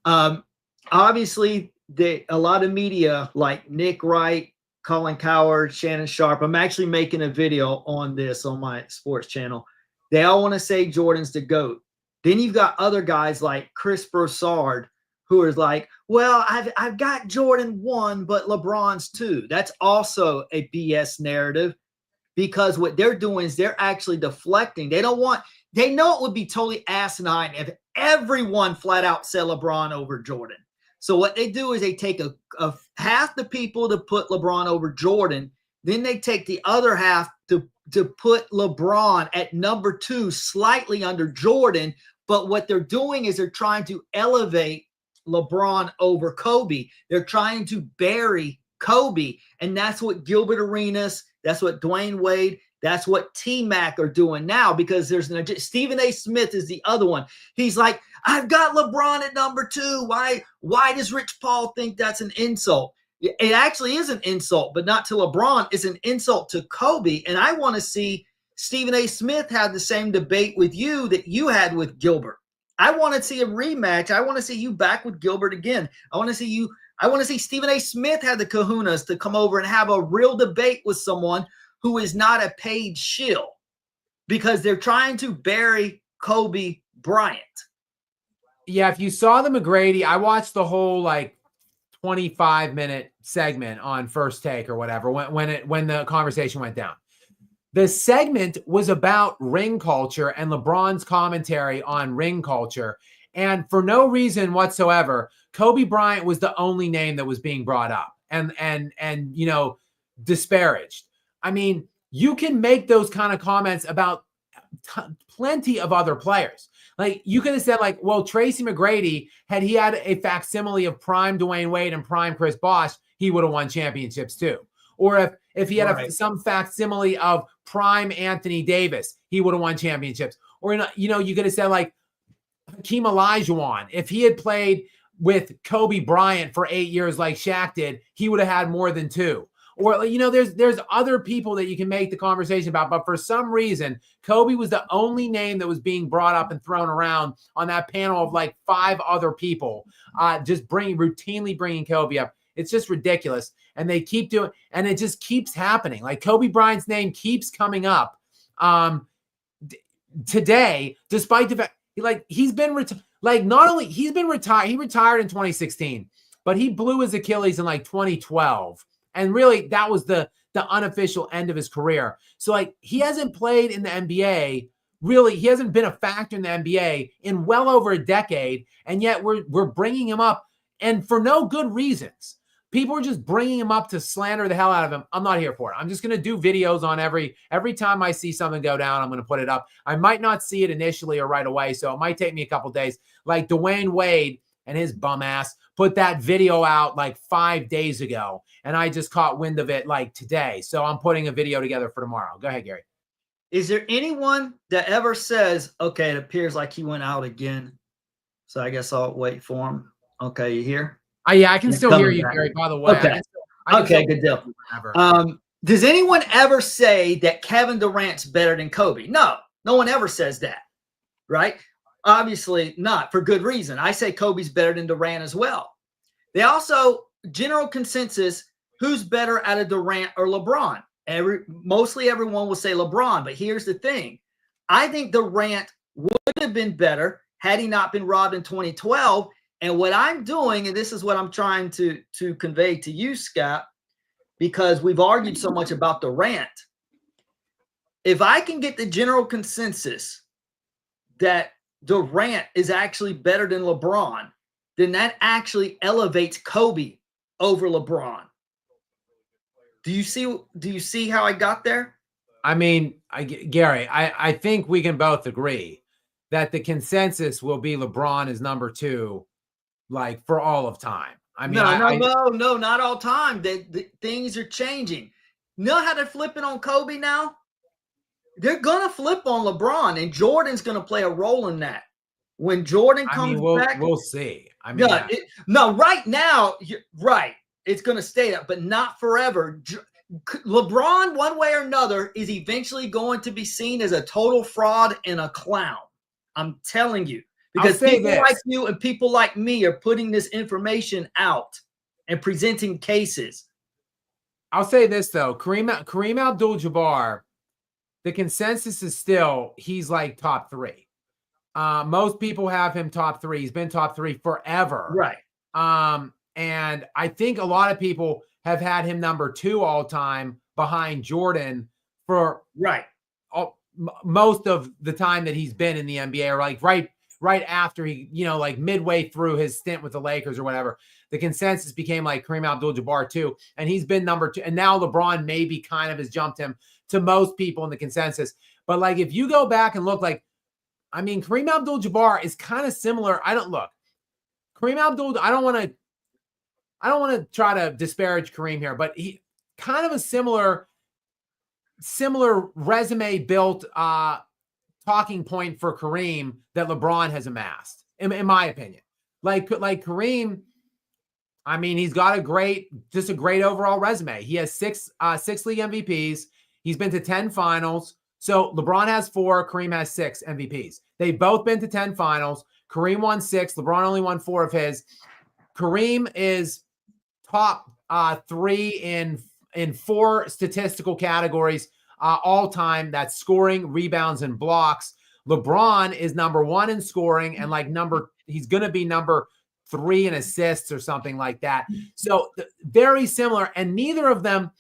Obviously, a lot of media like Nick Wright, Colin Cowherd, Shannon Sharp. I'm actually making a video on this on my sports channel. They all want to say Jordan's the GOAT. Then you've got other guys like Chris Broussard who is like, well, I've got Jordan 1, but LeBron's 2. That's also a BS narrative. Because what they're doing is they're actually deflecting. They know it would be totally asinine if everyone flat out said LeBron over Jordan. So what they do is they take a half the people to put LeBron over Jordan. Then they take the other half to put LeBron at number 2, slightly under Jordan. But what they're doing is they're trying to elevate LeBron over Kobe. They're trying to bury Kobe. And that's what Gilbert Arenas, that's what Dwayne Wade, that's what T-Mac are doing now, because there's Stephen A. Smith is the other one. He's like, I've got LeBron at number 2. Why does Rich Paul think that's an insult? It actually is an insult, but not to LeBron. It's an insult to Kobe. And I want to see Stephen A. Smith have the same debate with you that you had with Gilbert. I want to see a rematch. I want to see you back with Gilbert again. I want to see Stephen A. Smith have the kahunas to come over and have a real debate with someone who is not a paid shill, because they're trying to bury Kobe Bryant. Yeah, if you saw the McGrady, I watched the whole 25-minute segment on First Take or whatever when the conversation went down. The segment was about ring culture and LeBron's commentary on ring culture. And for no reason whatsoever, Kobe Bryant was the only name that was being brought up and disparaged. I mean, you can make those kind of comments about plenty of other players. Like you could have said well, Tracy McGrady, had he had a facsimile of prime Dwayne Wade and prime Chris Bosh, he would have won championships too. Or if he had some facsimile of prime Anthony Davis, he would have won championships. Or, you could have said Hakeem Olajuwon, if he had played with Kobe Bryant for 8 years like Shaq did, he would have had more than 2. Or, there's other people that you can make the conversation about. But for some reason, Kobe was the only name that was being brought up and thrown around on that panel of 5 other people, just routinely bringing Kobe up. It's just ridiculous. And they keep doing, and it just keeps happening. Kobe Bryant's name keeps coming up today, despite the fact, he's been he's been retired. He retired in 2016, but he blew his Achilles in 2012. And really, that was the unofficial end of his career. So he hasn't played in the NBA. Really, he hasn't been a factor in the NBA in well over a decade. And yet we're bringing him up, and for no good reasons. People are just bringing him up to slander the hell out of him. I'm not here for it. I'm just going to do videos on every time I see something go down, I'm going to put it up. I might not see it initially or right away, so it might take me a couple days. Like Dwayne Wade and his bum ass put that video out 5 days ago, and I just caught wind of it today. So I'm putting a video together for tomorrow. Go ahead, Gary. Is there anyone that ever says, okay, it appears like he went out again, so I guess I'll wait for him? Okay, you here? Yeah, I can still hear you, Gary, by the way. Okay, okay, good deal. Does anyone ever say that Kevin Durant's better than Kobe? No one ever says that, right? Obviously not, for good reason. I say Kobe's better than Durant as well. They also, general consensus, who's better out of Durant or LeBron? Mostly everyone will say LeBron, but here's the thing. I think Durant would have been better had he not been robbed in 2012. And what I'm doing, and this is what I'm trying to convey to you, Skap, because we've argued so much about Durant. If I can get the general consensus that Durant is actually better than LeBron, then that actually elevates Kobe over LeBron. Do you see how I got there? I mean, Gary, I think we can both agree that the consensus will be LeBron is number 2, like for all of time. I mean, no, not all time. The things are changing. You know how they're flipping on Kobe now? They're gonna flip on LeBron, and Jordan's gonna play a role in that. When Jordan comes back, we'll see. I mean, no, right now, right, it's gonna stay up, but not forever. LeBron, one way or another, is eventually going to be seen as a total fraud and a clown. I'm telling you, because people like you and people like me are putting this information out and presenting cases. I'll say this though, Kareem Abdul-Jabbar, the consensus is still he's like top 3. Most people have him top 3. He's been top 3 forever. Right. And I think a lot of people have had him number 2 all time behind Jordan for most of the time that he's been in the NBA, or like right after he, like midway through his stint with the Lakers or whatever. The consensus became like Kareem Abdul-Jabbar 2, and he's been number 2. And now LeBron maybe kind of has jumped him to most people in the consensus. But like, if you go back and look, like, I mean, Kareem Abdul-Jabbar is kind of similar. I don't want to try to disparage Kareem here, but he kind of a similar resume built talking point for Kareem that LeBron has amassed, in my opinion. Like Kareem, I mean, he's got a great overall resume. He has 6 league MVPs. He's been to 10 finals. So LeBron has 4, Kareem has 6 MVPs. They've both been to 10 finals. Kareem won 6. LeBron only won 4 of his. Kareem is top 3 in 4 statistical categories all time. That's scoring, rebounds, and blocks. LeBron is number 1 in scoring, and he's going to be number 3 in assists or something like that. So very similar, and neither of them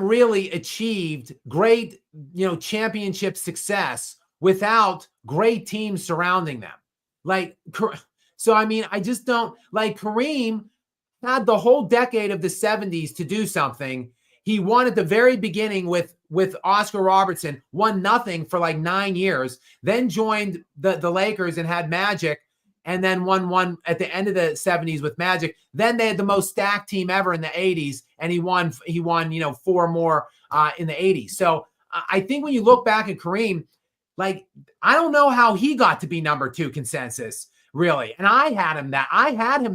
really achieved great, championship success without great teams surrounding them. So, I mean, I just don't like Kareem had the whole decade of the 70s to do something. He won at the very beginning with Oscar Robertson, won nothing for like 9 years, then joined the Lakers and had Magic, and then won one at the end of the 70s with Magic. Then they had the most stacked team ever in the 80s, and he won 4 more in the 80s. So I think when you look back at Kareem, like, I don't know how he got to be number 2 consensus, really. And I had him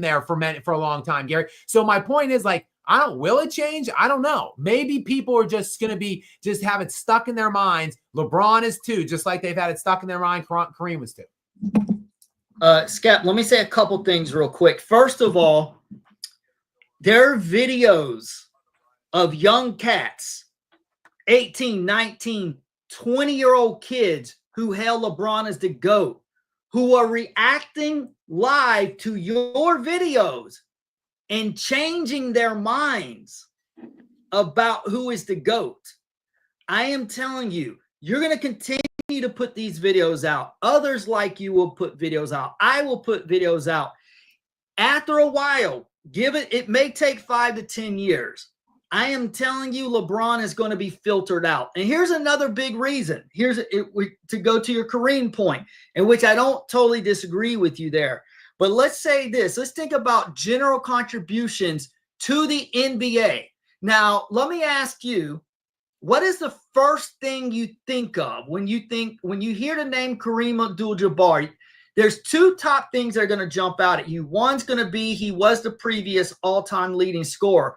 there for a long time, Gary. So my point is, like, will it change? I don't know. Maybe people are just going to just have it stuck in their minds. LeBron is 2, just like they've had it stuck in their mind. Kareem was 2. Skap, let me say a couple things real quick. First of all, there are videos of young cats, 18, 19, 20-year-old kids who hail LeBron as the GOAT, who are reacting live to your videos and changing their minds about who is the GOAT. I am telling you, you're going to continue to put these videos out. Others like you will put videos out. I will put videos out. After a while, it may take 5 to 10 years. I am telling you, LeBron is going to be filtered out. And here's another big reason. To go to your Kareem point, in which I don't totally disagree with you there. But let's say this. Let's think about general contributions to the NBA. Now, let me ask you, what is the first thing you think of when you hear the name Kareem Abdul-Jabbar? There's 2 top things that are going to jump out at you. One's going to be he was the previous all-time leading scorer.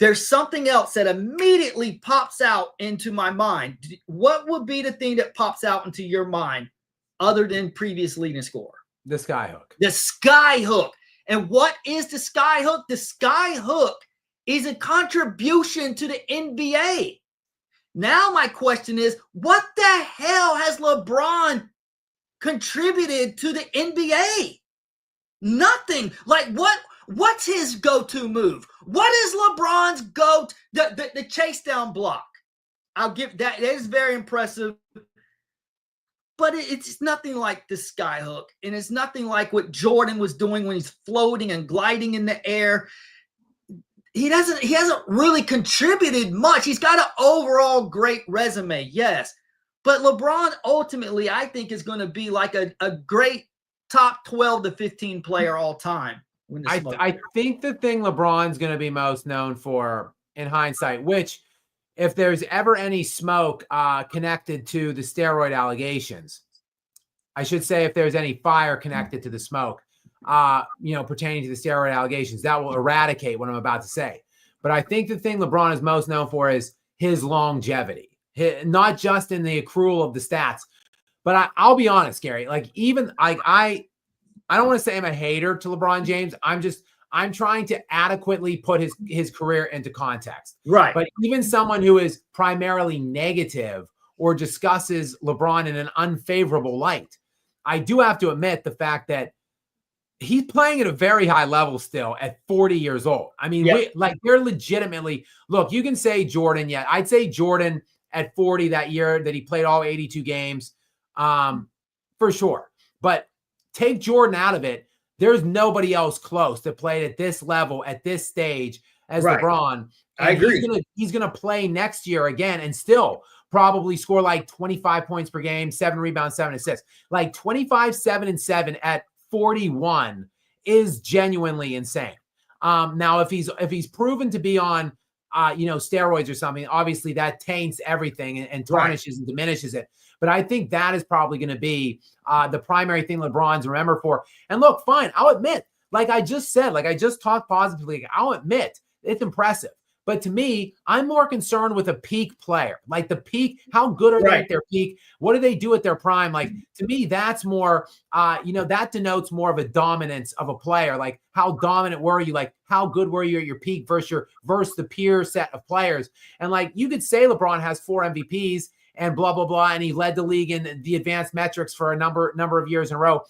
There's something else that immediately pops out into my mind. What would be the thing that pops out into your mind other than previous leading scorer? The sky hook. The sky hook. And what is the sky hook? The sky hook is a contribution to the NBA. Now my question is, what the hell has LeBron contributed to the NBA? Nothing. Like what's his go-to move? What is LeBron's the chase down block? I'll give that. That is very impressive. But it's nothing like the sky hook, and it's nothing like what Jordan was doing when he's floating and gliding in the air. He hasn't really contributed much. He's got an overall great resume, yes. But LeBron ultimately, I think, is going to be like a great top 12 to 15 player all time. I think the thing LeBron's going to be most known for in hindsight, which if there's ever any smoke connected to the steroid allegations, I should say if there's any fire connected to the smoke, pertaining to the steroid allegations, that will eradicate what I'm about to say. But I think the thing LeBron is most known for is his longevity, not just in the accrual of the stats, but I'll be honest, Gary, like even I don't want to say I'm a hater to LeBron James. I'm trying to adequately put his career into context. Right. But even someone who is primarily negative or discusses LeBron in an unfavorable light, I do have to admit the fact that he's playing at a very high level still at 40 years old. I mean, they're legitimately, look, you can say Jordan, I'd say Jordan at 40 that year that he played all 82 games, for sure. But take Jordan out of it, there's nobody else close to play at this level, at this stage as LeBron. And I agree. He's gonna play next year again and still probably score like 25 points per game, 7 rebounds, 7 assists. Like 25, 7, and 7 at 41 is genuinely insane. Now, if he's proven to be on steroids or something, obviously that taints everything and tarnishes and diminishes it. But I think that is probably going to be the primary thing LeBron's remembered for. And look, fine, I'll admit, like I just said, like I just talked positively, I'll admit it's impressive. But to me, I'm more concerned with a peak player, like the peak. How good are they at their peak? What do they do at their prime? Like to me, that's more, that denotes more of a dominance of a player. Like how dominant were you? Like how good were you at your peak versus the peer set of players? And like you could say LeBron has 4 MVPs and blah blah blah, and he led the league in the advanced metrics for a number of years in a row.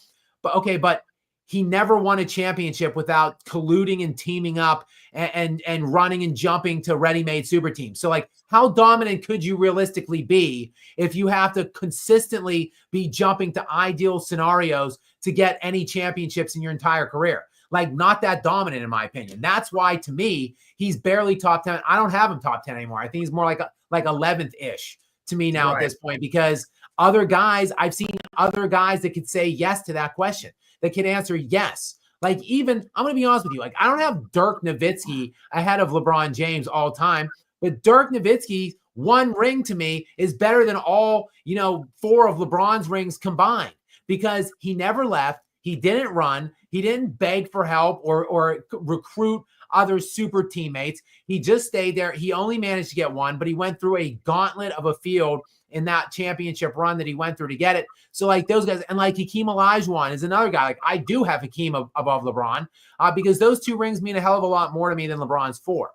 But he never won a championship without colluding and teaming up and running and jumping to ready-made super teams. So like how dominant could you realistically be if you have to consistently be jumping to ideal scenarios to get any championships in your entire career? Like not that dominant in my opinion. That's why to me, he's barely top 10. I don't have him top 10 anymore. I think he's more like 11th-ish to me now at this point, because I've seen other guys that could say yes to that question, that could answer yes. Like even, I'm going to be honest with you, like I don't have Dirk Nowitzki ahead of LeBron James all time, but Dirk Nowitzki's 1 ring to me is better than all, 4 of LeBron's rings combined, because he never left. He didn't run. He didn't beg for help or recruit other super teammates. He just stayed there. He only managed to get 1, but he went through a gauntlet of a field in that championship run that he went through to get it. So like those guys, and like Hakeem Olajuwon is another guy. Like I do have Hakeem above LeBron because those 2 rings mean a hell of a lot more to me than LeBron's 4.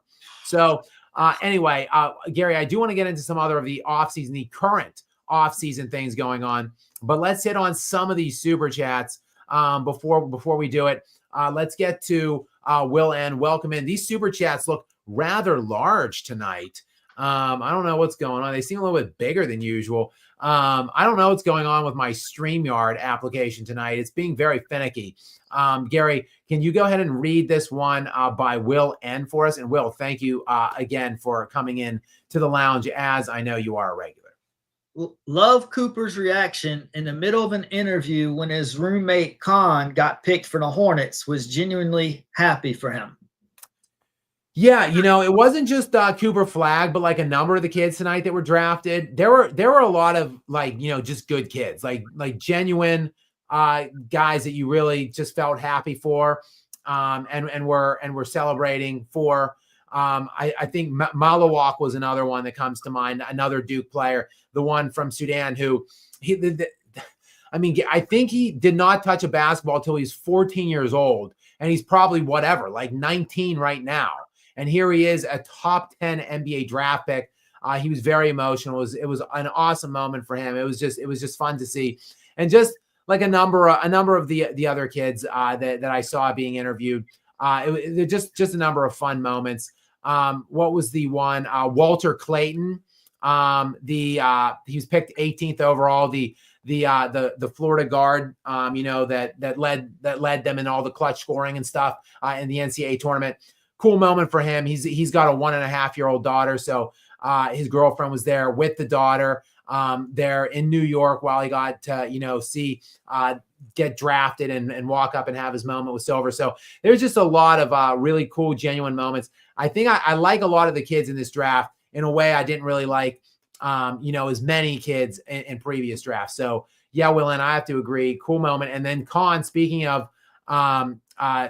So anyway, Gary, I do want to get into some other of the offseason, the current offseason things going on, but let's hit on some of these super chats before we do it. Let's get to Will N. Welcome in. These super chats look rather large tonight. I don't know what's going on. They seem a little bit bigger than usual. I don't know what's going on with my StreamYard application tonight. It's being very finicky. Gary, can you go ahead and read this one by Will N for us? And Will, thank you again for coming in to the lounge, as I know you are a regular. Love Cooper's reaction in the middle of an interview when his roommate Khan got picked for the Hornets. Was genuinely happy for him. Yeah, it wasn't just Cooper Flagg, but like a number of the kids tonight that were drafted. There were a lot of just good kids, like genuine guys that you really just felt happy for, and were celebrating for. I think Malawak was another one that comes to mind, another Duke player, the one from Sudan who I think he did not touch a basketball until he's 14 years old, and he's probably like 19 right now. And here he is, a top 10 NBA draft pick. He was very emotional. It was an awesome moment for him. It was just fun to see. And just like a number of the other kids that I saw being interviewed, they're just a number of fun moments. What was the one? Walter Clayton. He was picked 18th overall. The Florida guard, that led them in all the clutch scoring and stuff in the NCAA tournament. Cool moment for him. He's got a 1.5-year-old daughter, so his girlfriend was there with the daughter. There in New York while he got to see get drafted and walk up and have his moment with Silver. So there's just a lot of really cool, genuine moments. I think I like a lot of the kids in this draft in a way I didn't really like, as many kids in previous drafts. So yeah, Will, and I have to agree. Cool moment. And then Con, speaking of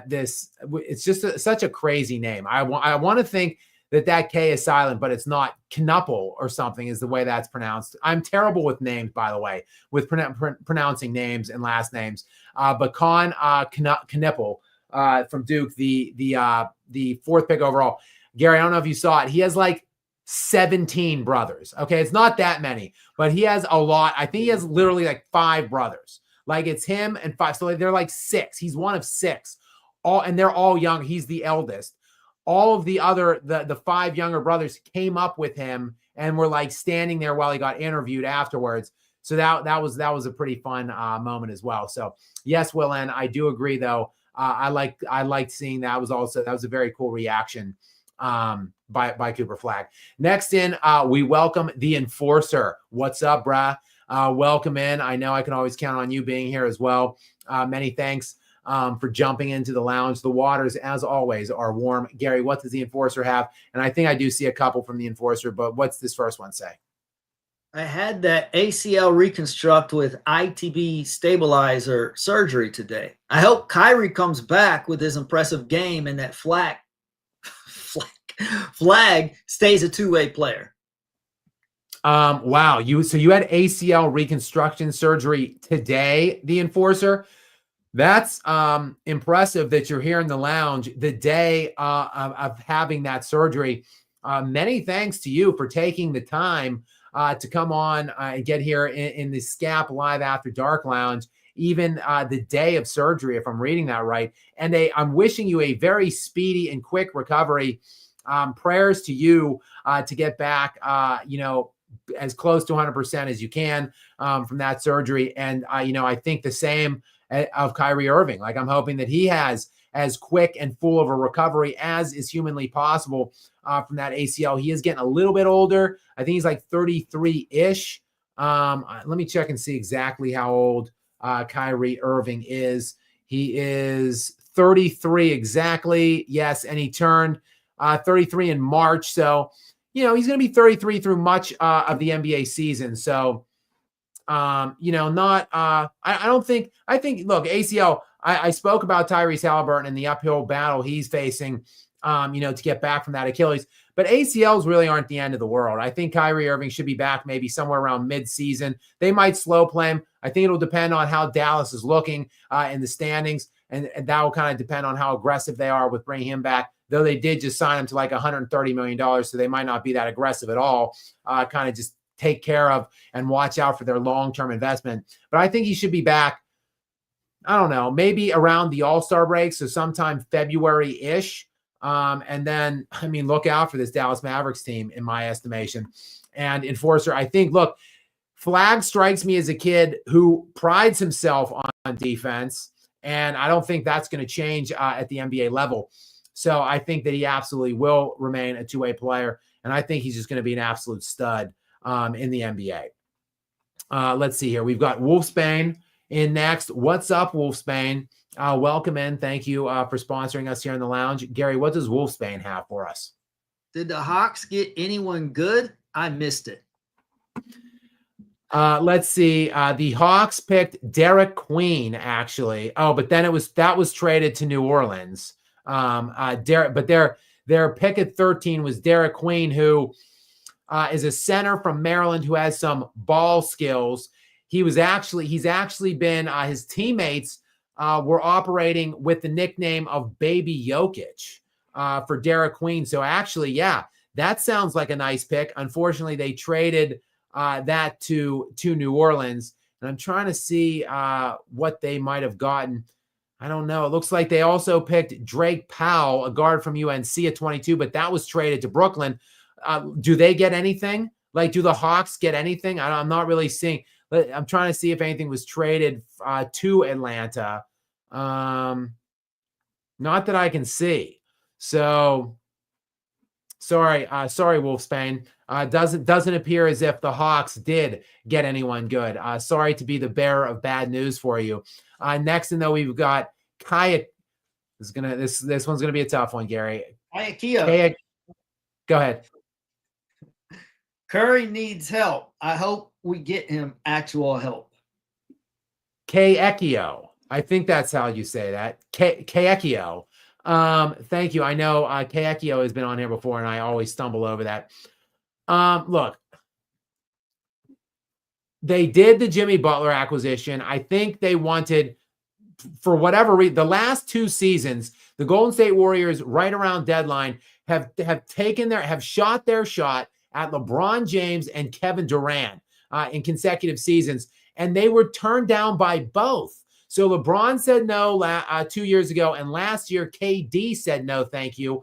this, it's just such a crazy name. I want to think that K is silent, but it's not. Knuppel or something is the way that's pronounced. I'm terrible with names, by the way, with pronouncing names and last names. But Con Knuppel from Duke, the fourth pick overall. Gary, I don't know if you saw it. He has like 17 brothers. Okay, it's not that many, but he has a lot. I think he has literally like 5 brothers. Like it's him and 5. So they're like 6. He's one of 6. And they're all young. He's the eldest. All of the 5 younger brothers came up with him and were like standing there while he got interviewed afterwards. So that was a pretty fun moment as well. So yes, Will, and I do agree though. I liked seeing that. That was a very cool reaction by Cooper Flagg. Next in, we welcome the Enforcer. What's up, brah? Welcome in. I know I can always count on you being here as well. Many thanks for jumping into the lounge. The waters, as always, are warm. Gary, what does the Enforcer have? And I think I do see a couple from the Enforcer, but what's this first one say? I had that ACL reconstruct with ITB stabilizer surgery today. I hope Kyrie comes back with his impressive game and that Flagg stays a two-way player. Wow. So you had ACL reconstruction surgery today, the Enforcer. That's impressive that you're here in the lounge the day of having that surgery. Many thanks to you for taking the time to come on and get here in the Skap Live After Dark lounge, even the day of surgery, if I'm reading that right. And I'm wishing you a very speedy and quick recovery. Prayers to you to get back, as close to 100% as you can from that surgery. And, I think the same of Kyrie Irving. Like I'm hoping that he has as quick and full of a recovery as is humanly possible from that ACL. He is getting a little bit older. I think he's like 33-ish. Let me check and see exactly how old Kyrie Irving is. He is 33 exactly. Yes, and he turned 33 in March. So, he's going to be 33 through much of the NBA season. So, I think, look, ACL, I spoke about Tyrese Halliburton and the uphill battle he's facing, to get back from that Achilles, but ACLs really aren't the end of the world. I think Kyrie Irving should be back maybe somewhere around mid-season. They might slow play him. I think it'll depend on how Dallas is looking in the standings, and that will kind of depend on how aggressive they are with bringing him back, though they did just sign him to like $130 million, so they might not be that aggressive at all, kind of just take care of and watch out for their long-term investment. But I think he should be back, I don't know, maybe around the All-Star break, so sometime February-ish. And then, look out for this Dallas Mavericks team, in my estimation. And Enforcer, I think, look, Flagg strikes me as a kid who prides himself on defense, and I don't think that's going to change at the NBA level. So I think that he absolutely will remain a two-way player, and I think he's just going to be an absolute stud in the NBA. Let's see here. We've got Wolfsbane in next. What's up, Wolfsbane? Welcome in. Thank you for sponsoring us here in the lounge. Gary, what does Wolfsbane have for us? Did the Hawks get anyone good? I missed it. Let's see. The Hawks picked Derek Queen, actually. Oh, but then that was traded to New Orleans. But their pick at 13 was Derek Queen, who is a center from Maryland who has some ball skills. He's actually been his teammates were operating with the nickname of Baby Jokic. for Derek Queen. So actually, yeah, that sounds like a nice pick. Unfortunately, they traded that to New Orleans, and I'm trying to see what they might have gotten. I don't know. It looks like they also picked Drake Powell, a guard from UNC at 22, but that was traded to Brooklyn. Do they get anything? Like, do the Hawks get anything? I'm not really seeing. I'm trying to see if anything was traded to Atlanta. Not that I can see. So sorry, Wolfsbane. Doesn't appear as if the Hawks did get anyone good. Sorry to be the bearer of bad news for you. Next, and though we've got Kaya. This one's gonna be a tough one, Gary. Kaya. Go ahead. Curry needs help. I hope we get him actual help. Kayekio. I think that's how you say that. Kayekio. Thank you. I know Kayekio has been on here before, and I always stumble over that. Look, they did the Jimmy Butler acquisition. I think they wanted, for whatever reason, the last 2 seasons, the Golden State Warriors, right around deadline, have shot their shot at LeBron James and Kevin Durant in consecutive seasons, and they were turned down by both. So LeBron said no 2 years ago, and last year KD said no, thank you.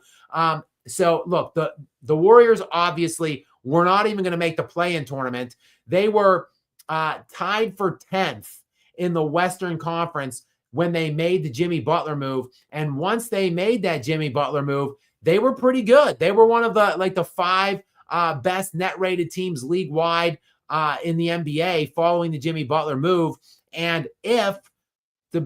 So look, the Warriors obviously were not even going to make the play-in tournament. They were tied for 10th in the Western Conference when they made the Jimmy Butler move. And once they made that Jimmy Butler move, they were pretty good. They were one of the 5 best net rated teams league wide in the NBA following the Jimmy Butler move. And if they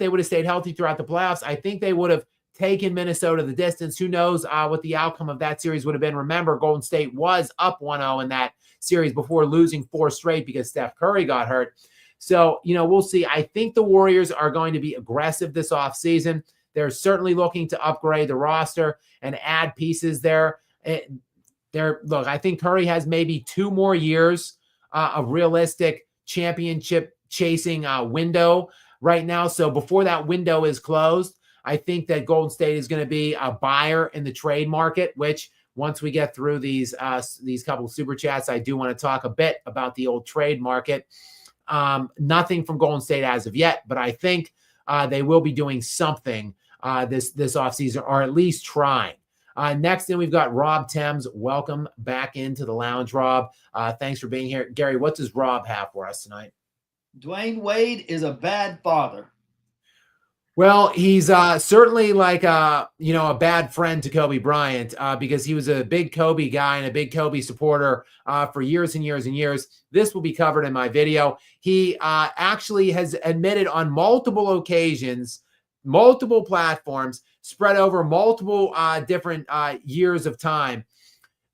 would have stayed healthy throughout the playoffs, I think they would have taken Minnesota the distance. Who knows what the outcome of that series would have been. Remember, Golden State was up 1-0 in that series before losing 4 straight because Steph Curry got hurt. So, we'll see. I think the Warriors are going to be aggressive this offseason. They're certainly looking to upgrade the roster and add pieces there. Look, I think Curry has maybe 2 more years of realistic championship chasing window right now. So before that window is closed, I think that Golden State is going to be a buyer in the trade market, which once we get through these couple of super chats, I do want to talk a bit about the old trade market. Nothing from Golden State as of yet, but I think they will be doing something this offseason, or at least trying. Next in, we've got Rob Thames. Welcome back into the lounge, Rob. Thanks for being here. Gary, what does Rob have for us tonight? Dwayne Wade is a bad father. Well, he's certainly like a bad friend to Kobe Bryant because he was a big Kobe guy and a big Kobe supporter for years and years and years. This will be covered in my video. He actually has admitted on multiple occasions, multiple platforms, spread over multiple different years of time,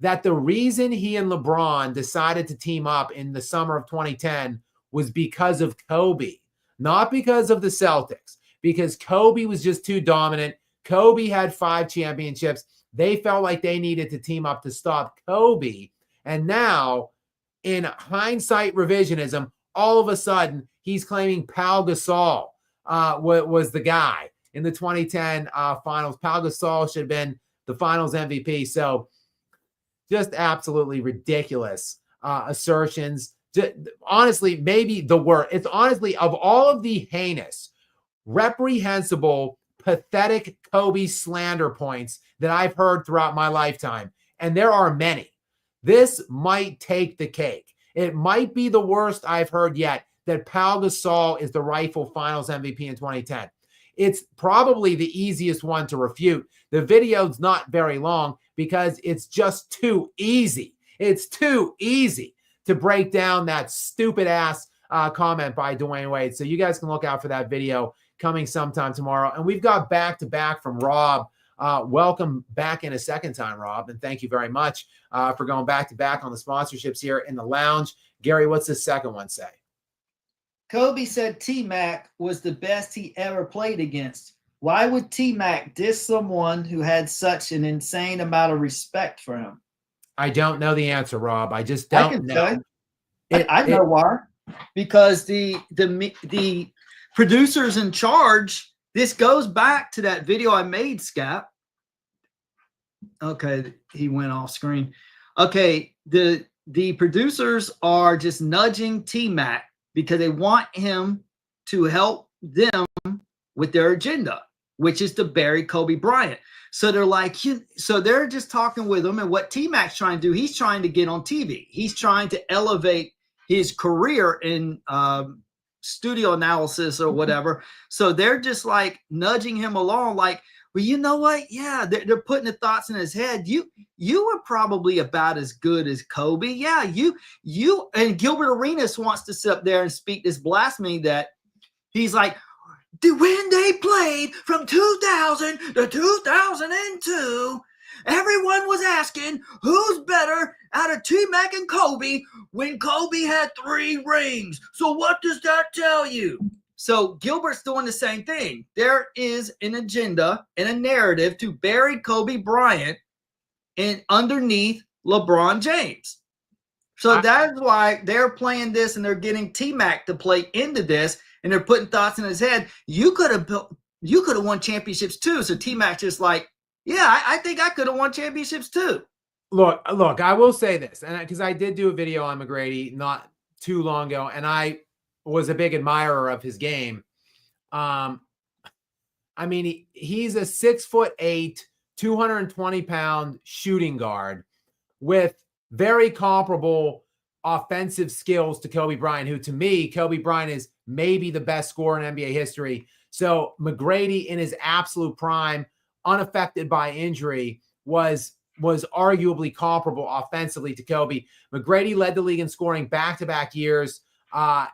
that the reason he and LeBron decided to team up in the summer of 2010 was because of Kobe, not because of the Celtics. Because Kobe was just too dominant. Kobe had 5 championships. They felt like they needed to team up to stop Kobe. And now, in hindsight revisionism, all of a sudden, he's claiming Pau Gasol was the guy in the 2010 finals. Pau Gasol should have been the finals MVP. So just absolutely ridiculous assertions. Honestly, maybe the word. It's honestly, of all of the heinous, reprehensible, pathetic Kobe slander points that I've heard throughout my lifetime, and there are many, this might take the cake. It might be the worst I've heard yet, that Pau Gasol is the rightful finals MVP in 2010. It's probably the easiest one to refute. The video's not very long because it's just too easy. It's too easy to break down that stupid ass comment by Dwayne Wade. So you guys can look out for that video coming sometime tomorrow. And we've got back-to-back from Rob. Welcome back in a second time, Rob. And thank you very much for going back-to-back on the sponsorships here in the lounge. Gary, what's the second one say? Kobe said T-Mac was the best he ever played against. Why would T-Mac diss someone who had such an insane amount of respect for him? I don't know the answer, Rob. I just don't know. I know why. Because the producers in charge, this goes back to that video I made, Skap. Okay, he went off screen. Okay, the producers are just nudging T-Mac because they want him to help them with their agenda, which is to bury Kobe Bryant. So they're like, so they're just talking with him, and what T-Mac's trying to do, he's trying to get on TV. He's trying to elevate his career in studio analysis or whatever. So they're just like nudging him along, like, well, you know what? Yeah, they're putting the thoughts in his head. You were probably about as good as Kobe. Yeah, you and Gilbert Arenas wants to sit up there and speak this blasphemy that he's like, when they played from 2000 to 2002, everyone was asking who's better out of T-Mac and Kobe when Kobe had 3 rings. So what does that tell you? So Gilbert's doing the same thing. There is an agenda and a narrative to bury Kobe Bryant and underneath LeBron James. So that's why they're playing this, and they're getting T-Mac to play into this, and they're putting thoughts in his head. You could have won championships too. So T-Mac just like, yeah, I think I could have won championships too. Look, I will say this, and because I did do a video on McGrady not too long ago, and I was a big admirer of his game. I mean, he's a 6'8", 220-pound shooting guard with very comparable offensive skills to Kobe Bryant, who to me, Kobe Bryant is maybe the best scorer in NBA history. So McGrady in his absolute prime, unaffected by injury, was arguably comparable offensively to Kobe. McGrady led the league in scoring back-to-back years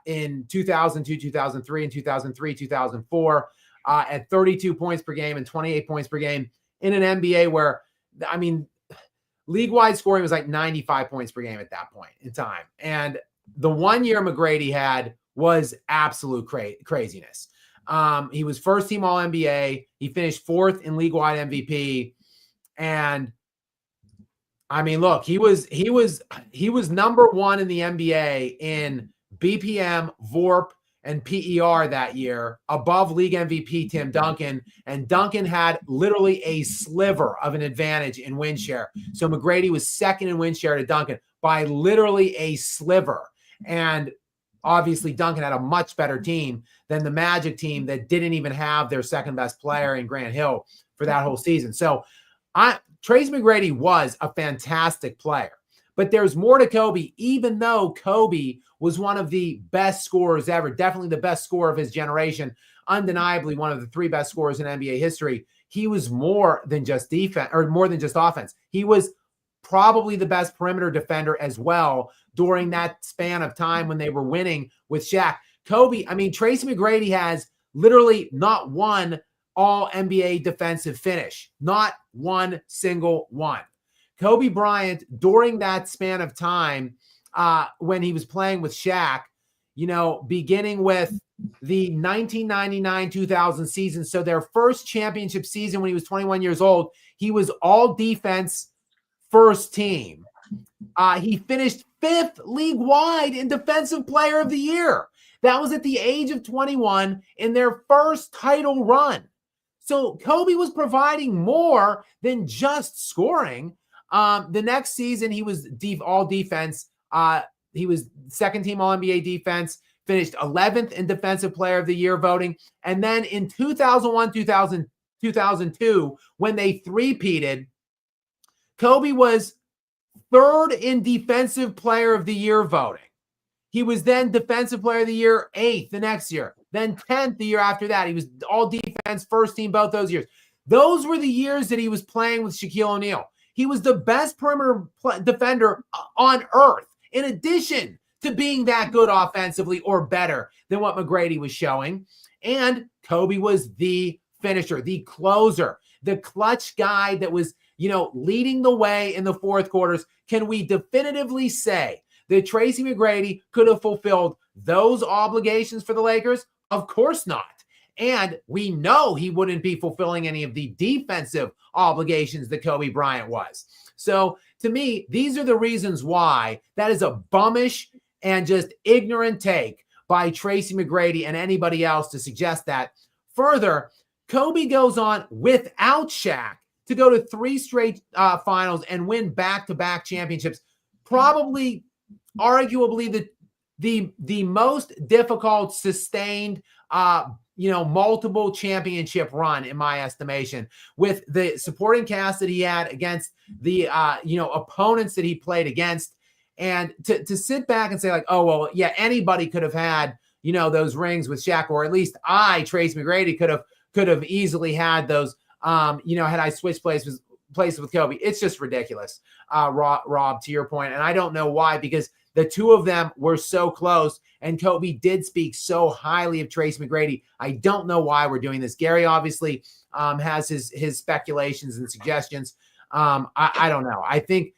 in 2002, 2003, and 2003, 2004 at 32 points per game and 28 points per game in an NBA where, I mean, league-wide scoring was like 95 points per game at that point in time. And the 1 year McGrady had was absolute craziness. He was first-team All-NBA. He finished 4th in league-wide MVP. And I mean, look, he was number 1 in the NBA in BPM, VORP, and PER that year, above league MVP Tim Duncan. And Duncan had literally a sliver of an advantage in win share. So McGrady was second in win share to Duncan by literally a sliver. And obviously Duncan had a much better team than the Magic team that didn't even have their second best player in Grant Hill for that whole season. So Tracy McGrady was a fantastic player. But there's more to Kobe, even though Kobe was one of the best scorers ever, definitely the best scorer of his generation, undeniably one of the 3 best scorers in NBA history. He was more than just defense, or more than just offense. He was probably the best perimeter defender as well during that span of time when they were winning with Shaq. Kobe, I mean, Tracy McGrady has literally not one All-NBA defensive finish, not one single one. Kobe Bryant, during that span of time when he was playing with Shaq, you know, beginning with the 1999-2000 season, so their first championship season when he was 21 years old, he was all defense first team. He finished 5th league-wide in Defensive Player of the Year. That was at the age of 21 in their first title run. So Kobe was providing more than just scoring. The next season, he was all defense. He was second team All-NBA defense, finished 11th in Defensive Player of the Year voting. And then in 2001, 2002, when they three-peated, Kobe was 3rd in Defensive Player of the Year voting. He was then Defensive Player of the Year 8th the next year, then 10th the year after that. He was all defense, first team both those years. Those were the years that he was playing with Shaquille O'Neal. He was the best perimeter defender on earth, in addition to being that good offensively or better than what McGrady was showing. And Kobe was the finisher, the closer, the clutch guy that was, you know, leading the way in the fourth quarters. Can we definitively say that Tracy McGrady could have fulfilled those obligations for the Lakers? Of course not. And we know he wouldn't be fulfilling any of the defensive obligations that Kobe Bryant was. So to me, these are the reasons why that is a bummish and just ignorant take by Tracy McGrady and anybody else to suggest that. Further, Kobe goes on without Shaq to go to 3 straight finals and win back-to-back championships. Probably, arguably, the most difficult, sustained, multiple championship run, in my estimation, with the supporting cast that he had against the, opponents that he played against. And to sit back and say like, oh, well, yeah, anybody could have had, those rings with Shaq, or at least Trace McGrady, could have easily had those, had I switched places with Kobe. It's just ridiculous, Rob, to your point. And I don't know why, because the two of them were so close, and Kobe did speak so highly of Trace McGrady. I don't know why we're doing this. Gary obviously has his speculations and suggestions. I don't know. I think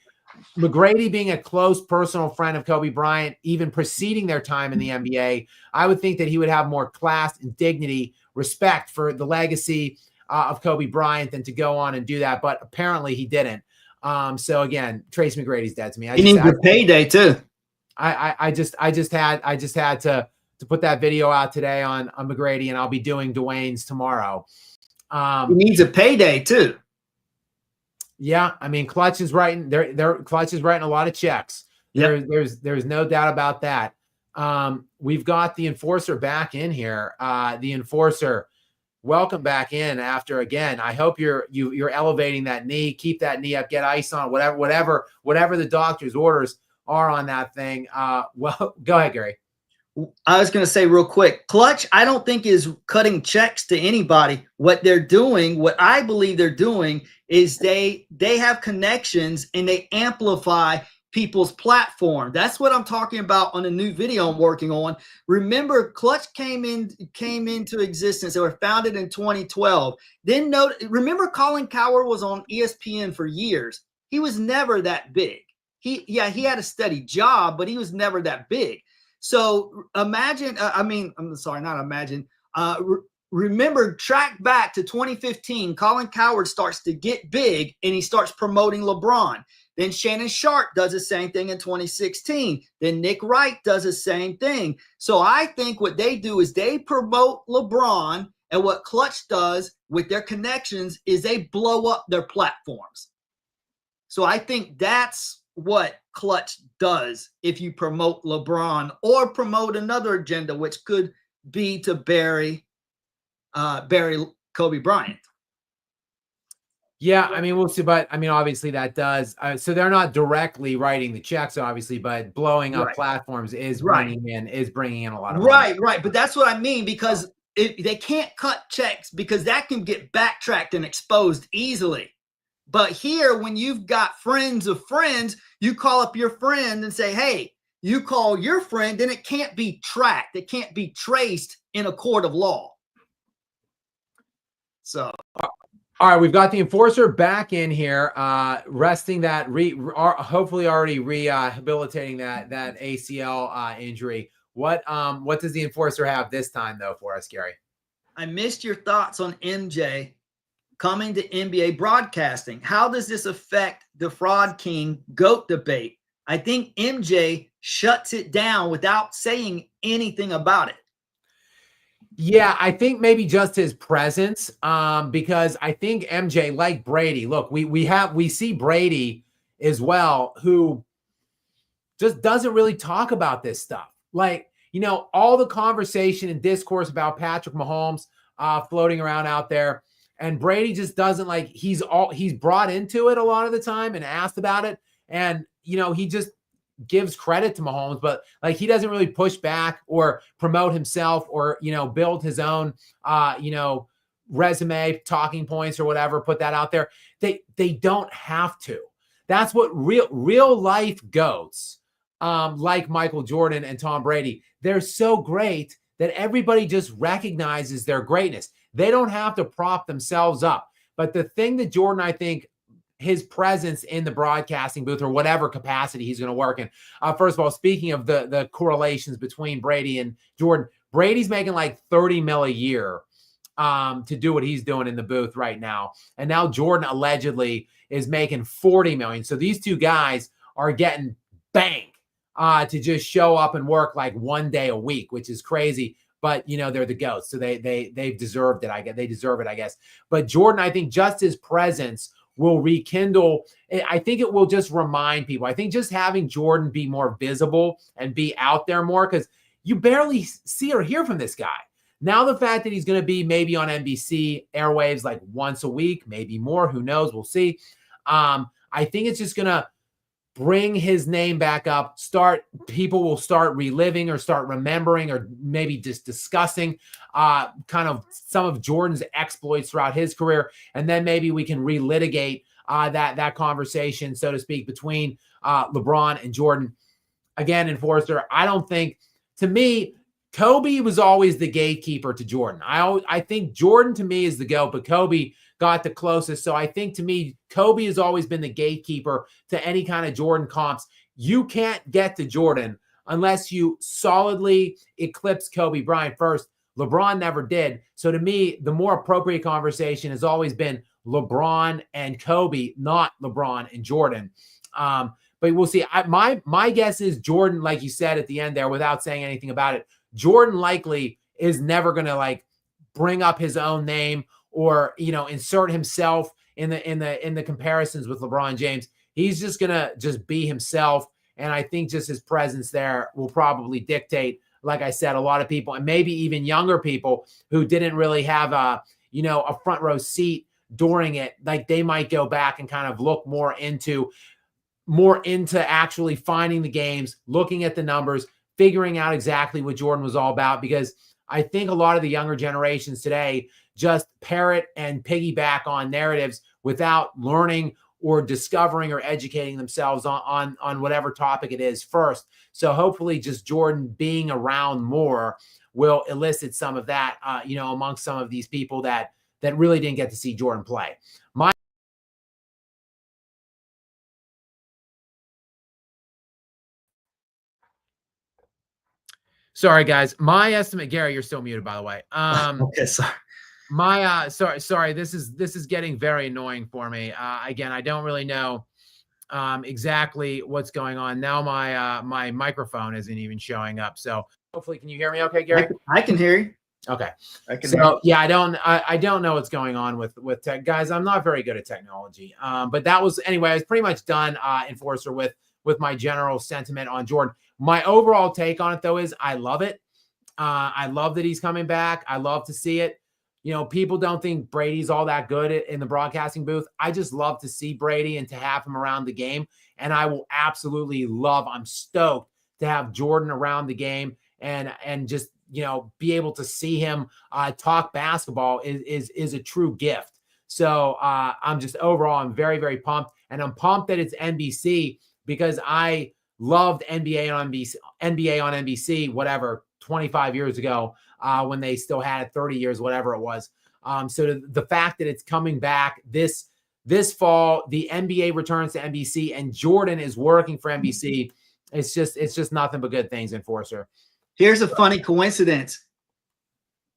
McGrady, being a close personal friend of Kobe Bryant, even preceding their time in the NBA, I would think that he would have more class and dignity, respect for the legacy of Kobe Bryant than to go on and do that. But apparently he didn't. So again, Trace McGrady's dead to me. He needs a payday too. I just had to put that video out today on McGrady, and I'll be doing Dwayne's tomorrow. He needs a payday too. Yeah, I mean, Clutch is writing. Clutch is writing a lot of checks. Yep. There's no doubt about that. We've got the Enforcer back in here. The Enforcer, welcome back in after again. I hope you're elevating that knee. Keep that knee up. Get ice on whatever the doctor's orders are on that thing. Well, go ahead, Gary. I was going to say real quick, Clutch, I don't think is cutting checks to anybody. What I believe they're doing is they have connections and they amplify people's platform. That's what I'm talking about on a new video I'm working on. Remember, Clutch came into existence. They were founded in 2012. Then remember, Colin Cowherd was on ESPN for years. He was never that big. He had a steady job, but he was never that big. So remember, track back to 2015, Colin Cowherd starts to get big and he starts promoting LeBron. Then Shannon Sharp does the same thing in 2016. Then Nick Wright does the same thing. So I think what they do is they promote LeBron, and what Clutch does with their connections is they blow up their platforms. So I think that's what Clutch does if you promote LeBron or promote another agenda, which could be to bury Kobe Bryant. Yeah, I mean, we'll see, but I mean, obviously that does. So they're not directly writing the checks, obviously, but blowing up platforms is bringing in a lot of money. Right. But that's what I mean, because they can't cut checks because that can get backtracked and exposed easily. But here, when you've got friends of friends, you call up your friend and say, hey, you call your friend, then it can't be tracked. It can't be traced in a court of law. So. All right, we've got the Enforcer back in here, resting that, hopefully already rehabilitating that ACL injury. What does the Enforcer have this time, though, for us, Gary? I missed your thoughts on MJ coming to NBA broadcasting. How does this affect the Fraud King GOAT debate? I think MJ shuts it down without saying anything about it. Yeah, I think maybe just his presence, because I think MJ, like Brady, look, we see Brady as well, who just doesn't really talk about this stuff. Like, all the conversation and discourse about Patrick Mahomes floating around out there, and Brady just doesn't, like, he's brought into it a lot of the time and asked about it, and he just gives credit to Mahomes, but like he doesn't really push back or promote himself or build his own resume, talking points or whatever, put that out there. They don't have to. That's what real life GOATs, like Michael Jordan and Tom Brady, they're so great that everybody just recognizes their greatness. They don't have to prop themselves up. But the thing that Jordan, I think, his presence in the broadcasting booth or whatever capacity he's going to work in. First of all, speaking of the correlations between Brady and Jordan, Brady's making like $30 million a year to do what he's doing in the booth right now. And now Jordan allegedly is making $40 million. So these two guys are getting bank to just show up and work like one day a week, which is crazy. but they're the GOATs, so they've deserved it. They deserve it, I guess. But Jordan, I think just his presence will rekindle. I think it will just remind people. I think just having Jordan be more visible and be out there more, because you barely see or hear from this guy. Now the fact that he's going to be maybe on NBC airwaves like once a week, maybe more, who knows? We'll see. I think it's just going to bring his name back up. People will start reliving or start remembering or maybe just discussing kind of some of Jordan's exploits throughout his career. And then maybe we can relitigate that conversation, so to speak, between LeBron and Jordan. Again, Enforcer, I don't think, to me, Kobe was always the gatekeeper to Jordan. I think Jordan to me is the GOAT, but Kobe got the closest. So I think to me, Kobe has always been the gatekeeper to any kind of Jordan comps. You can't get to Jordan unless you solidly eclipse Kobe Bryant first. LeBron never did. So to me, the more appropriate conversation has always been LeBron and Kobe, not LeBron and Jordan. But we'll see. My guess is Jordan, like you said at the end there, without saying anything about it, Jordan likely is never going to bring up his own name or, insert himself in the comparisons with LeBron James. He's just going to just be himself. And I think just his presence there will probably dictate, like I said, a lot of people, and maybe even younger people who didn't really have a front row seat during it. Like, they might go back and kind of look more into actually finding the games, looking at the numbers, figuring out exactly what Jordan was all about, because I think a lot of the younger generations today just parrot and piggyback on narratives without learning or discovering or educating themselves on whatever topic it is first. So hopefully just Jordan being around more will elicit some of that, amongst some of these people that really didn't get to see Jordan play. Sorry, guys. My estimate, Gary, you're still muted, by the way. Okay, sorry. Sorry. This is getting very annoying for me. Again, I don't really know exactly what's going on now. My microphone isn't even showing up. So hopefully, can you hear me? Okay, Gary. I can hear you. Okay. I can hear you. Yeah, I don't know what's going on with tech, guys. I'm not very good at technology. But that was anyway. I was pretty much done, Enforcer, with my general sentiment on Jordan. My overall take on it, though, is I love it. I love that he's coming back. I love to see it. People don't think Brady's all that good in the broadcasting booth. I just love to see Brady and to have him around the game. And I will absolutely I'm stoked to have Jordan around the game and just, be able to see him talk basketball is a true gift. So I'm very, very pumped. And I'm pumped that it's NBC, because I loved NBA on NBC, whatever, 25 years ago, when they still had it, 30 years, whatever it was. So the fact that it's coming back this fall, the NBA returns to NBC, and Jordan is working for NBC. It's just nothing but good things, Enforcer. Here's a funny coincidence.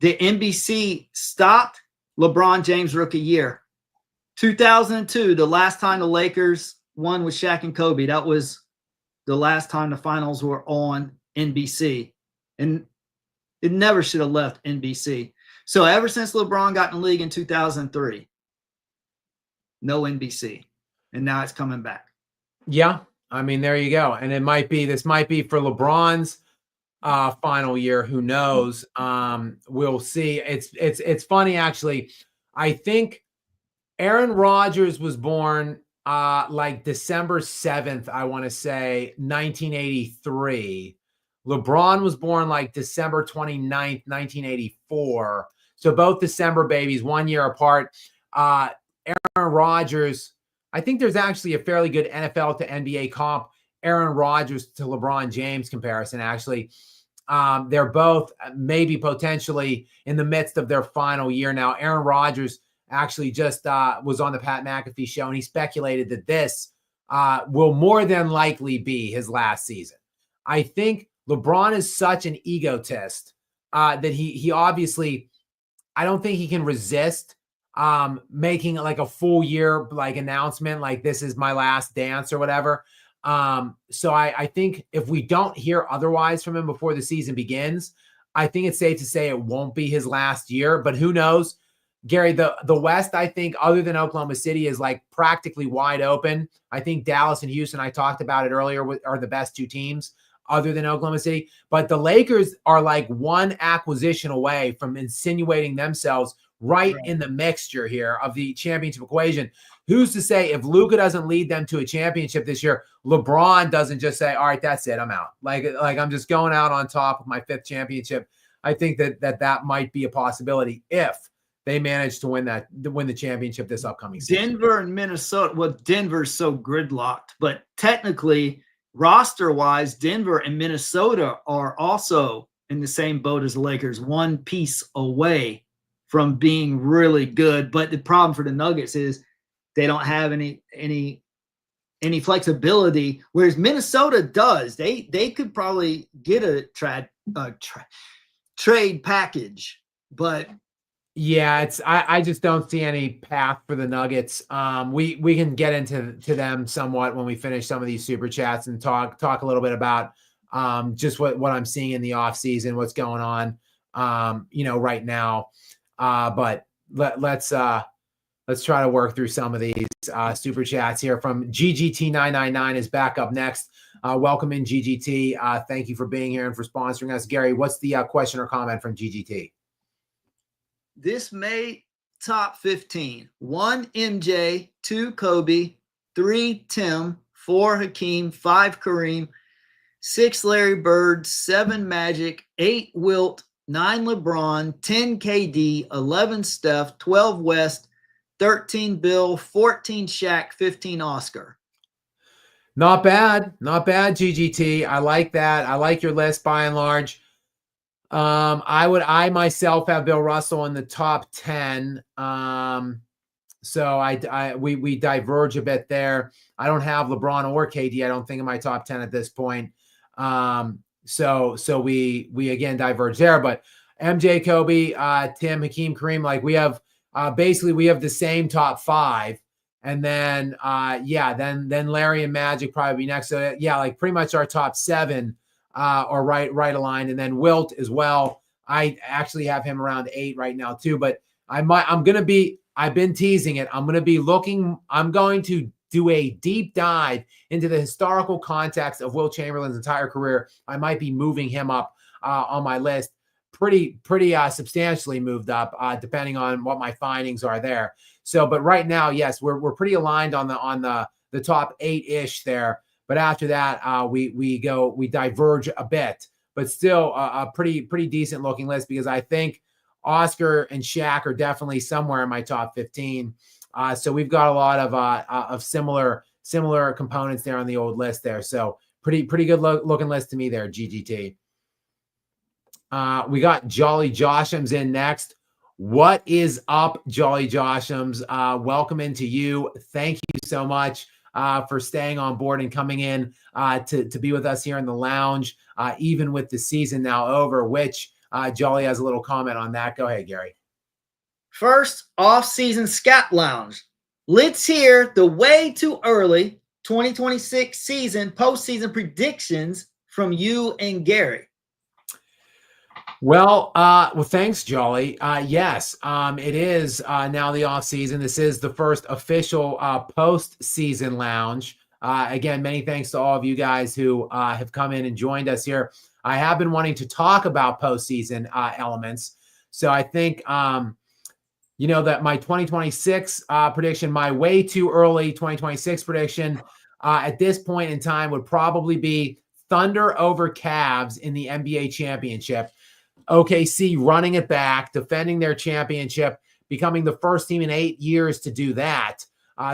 The NBC stopped LeBron James rookie year. 2002, the last time the Lakers won with Shaq and Kobe. That was the last time the finals were on NBC. And it never should have left NBC. So ever since LeBron got in the league in 2003, no NBC. And now it's coming back. Yeah. I mean, there you go. And this might be for LeBron's final year. Who knows? We'll see. It's funny, actually. I think Aaron Rodgers was born December 7th, I want to say, 1983. LeBron was born December 29th, 1984. So both December babies, 1 year apart. Aaron Rodgers, I think there's actually a fairly good NFL to NBA comp, Aaron Rodgers to LeBron James comparison, actually. They're both maybe potentially in the midst of their final year now. Aaron Rodgers actually just was on the Pat McAfee show, and he speculated that this will more than likely be his last season. I think LeBron is such an egotist that he obviously, I don't think he can resist making a full year announcement, this is my last dance or whatever. So I think if we don't hear otherwise from him before the season begins, I think it's safe to say it won't be his last year, but who knows? Gary, the West, I think, other than Oklahoma City, is like practically wide open. I think Dallas and Houston, I talked about it earlier, are the best 2 teams other than Oklahoma City. But the Lakers are like one acquisition away from insinuating themselves right in the mixture here of the championship equation. Who's to say if Luka doesn't lead them to a championship this year, LeBron doesn't just say, all right, that's it, I'm out. Like I'm just going out on top of my 5th championship. I think that might be a possibility if they manage to win the championship this upcoming season. Denver and Minnesota. Well, Denver's so gridlocked, but technically, roster-wise, Denver and Minnesota are also in the same boat as the Lakers, one piece away from being really good. But the problem for the Nuggets is they don't have any flexibility, whereas Minnesota does. They could probably get a trade package, but. Yeah, I just don't see any path for the Nuggets. We can get into them somewhat when we finish some of these super chats and talk a little bit about just what I'm seeing in the offseason, what's going on right now. But let's try to work through some of these super chats here. From GGT999 is back up next. Welcome in, GGT. Thank you for being here and for sponsoring us. Gary, what's the question or comment from GGT? This May top 15: 1 MJ, 2 Kobe, 3 Tim, 4 Hakeem, 5 Kareem, 6 Larry Bird, 7 Magic, 8 Wilt, 9 LeBron, 10 KD, 11 Steph, 12 West, 13 Bill, 14 Shaq, 15 Oscar. Not bad, GGT. I like that. I like your list by and large. I myself have Bill Russell in the top 10. So we diverge a bit there. I don't have LeBron or KD. I don't think in my top 10 at this point. So we again diverge there, but MJ, Kobe, Tim, Hakeem, Kareem, like we have, basically we have the same top 5. And then, then Larry and Magic probably be next. So yeah, like pretty much our top 7 are right aligned, and then Wilt as well. I actually have him around 8 right now too, but I've been teasing it. I'm going to do a deep dive into the historical context of Wilt Chamberlain's entire career. I might be moving him up on my list pretty substantially moved up, depending on what my findings are there. So, but right now, yes, we're pretty aligned on the top 8-ish there. But after that, we diverge a bit, but still a pretty decent looking list, because I think Oscar and Shaq are definitely somewhere in my top 15. So we've got a lot of similar components there on the old list there. So pretty good looking list to me there, GGT. We got Jolly Joshams in next. What is up, Jolly Joshams? Welcome into you. Thank you so much for staying on board and coming in to be with us here in the lounge, even with the season now over, which Jolly has a little comment on that. Go ahead, Gary. First, off-season Skap Lounge. Let's hear the way too early 2026 season postseason predictions from you and Gary. Well, thanks, Jolly. Yes, it is now the off season. This is the first official postseason lounge. Again, many thanks to all of you guys who have come in and joined us here. I have been wanting to talk about postseason elements. So I think, that my 2026 prediction, my way too early 2026 prediction at this point in time would probably be Thunder over Cavs in the NBA championship. OKC running it back, defending their championship, becoming the first team in 8 years to do that,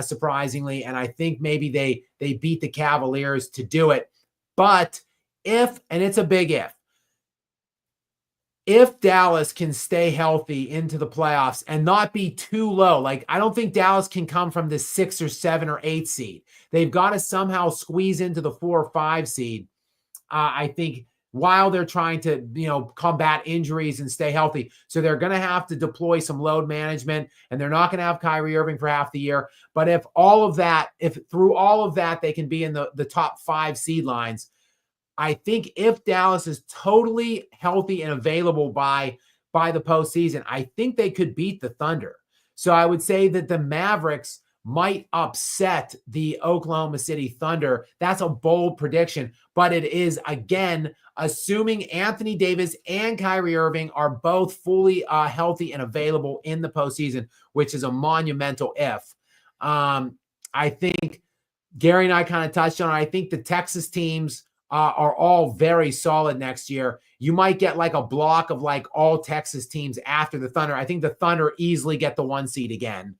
surprisingly. And I think maybe they beat the Cavaliers to do it. But and it's a big if Dallas can stay healthy into the playoffs and not be too low, like I don't think Dallas can come from the 6 or 7 or 8 seed. They've got to somehow squeeze into the 4 or 5 seed. I think, while they're trying to, combat injuries and stay healthy. So they're going to have to deploy some load management, and they're not going to have Kyrie Irving for half the year. But if through all of that, they can be in the top 5 seed lines, I think if Dallas is totally healthy and available by the postseason, I think they could beat the Thunder. So I would say that the Mavericks might upset the Oklahoma City Thunder. That's a bold prediction, but it is, again, assuming Anthony Davis and Kyrie Irving are both fully healthy and available in the postseason, which is a monumental if. I think Gary and I kind of touched on it. I think the Texas teams are all very solid next year. You might get like a block of like all Texas teams after the Thunder. I think the Thunder easily get the 1 seed again,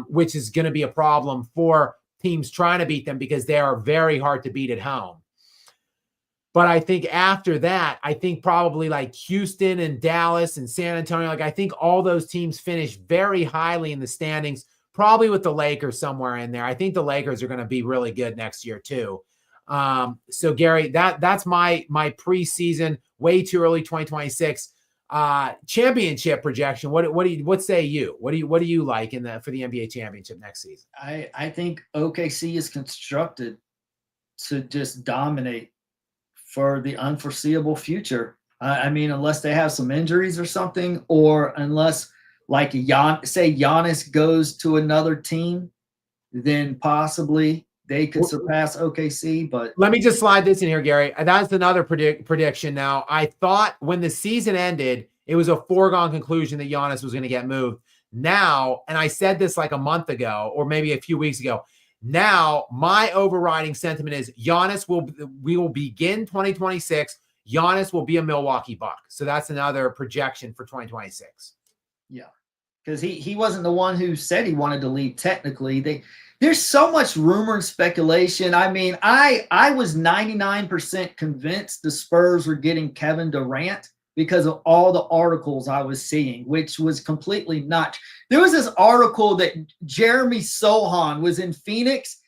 which is going to be a problem for teams trying to beat them because they are very hard to beat at home. But I think after that, I think probably like Houston and Dallas and San Antonio, like I think all those teams finish very highly in the standings, probably with the Lakers somewhere in there. I think the Lakers are going to be really good next year too. So Gary, that's my preseason, way too early 2026 championship projection. What say you? What do you like for the NBA championship next season? I think OKC is constructed to just dominate for the unforeseeable future. I mean, unless they have some injuries or something, or unless like Giannis goes to another team, then possibly they could surpass OKC. But let me just slide this in here, Gary. That's another prediction. Now, I thought when the season ended, it was a foregone conclusion that Giannis was going to get moved. Now, and I said this like a month ago, or maybe a few weeks ago. Now, my overriding sentiment is we will begin 2026. Giannis will be a Milwaukee Buck. So that's another projection for 2026. Yeah, because he wasn't the one who said he wanted to leave. Technically, there's so much rumor and speculation. I mean, I was 99% convinced the Spurs were getting Kevin Durant because of all the articles I was seeing, which was completely not. There was this article that Jeremy Sohan was in Phoenix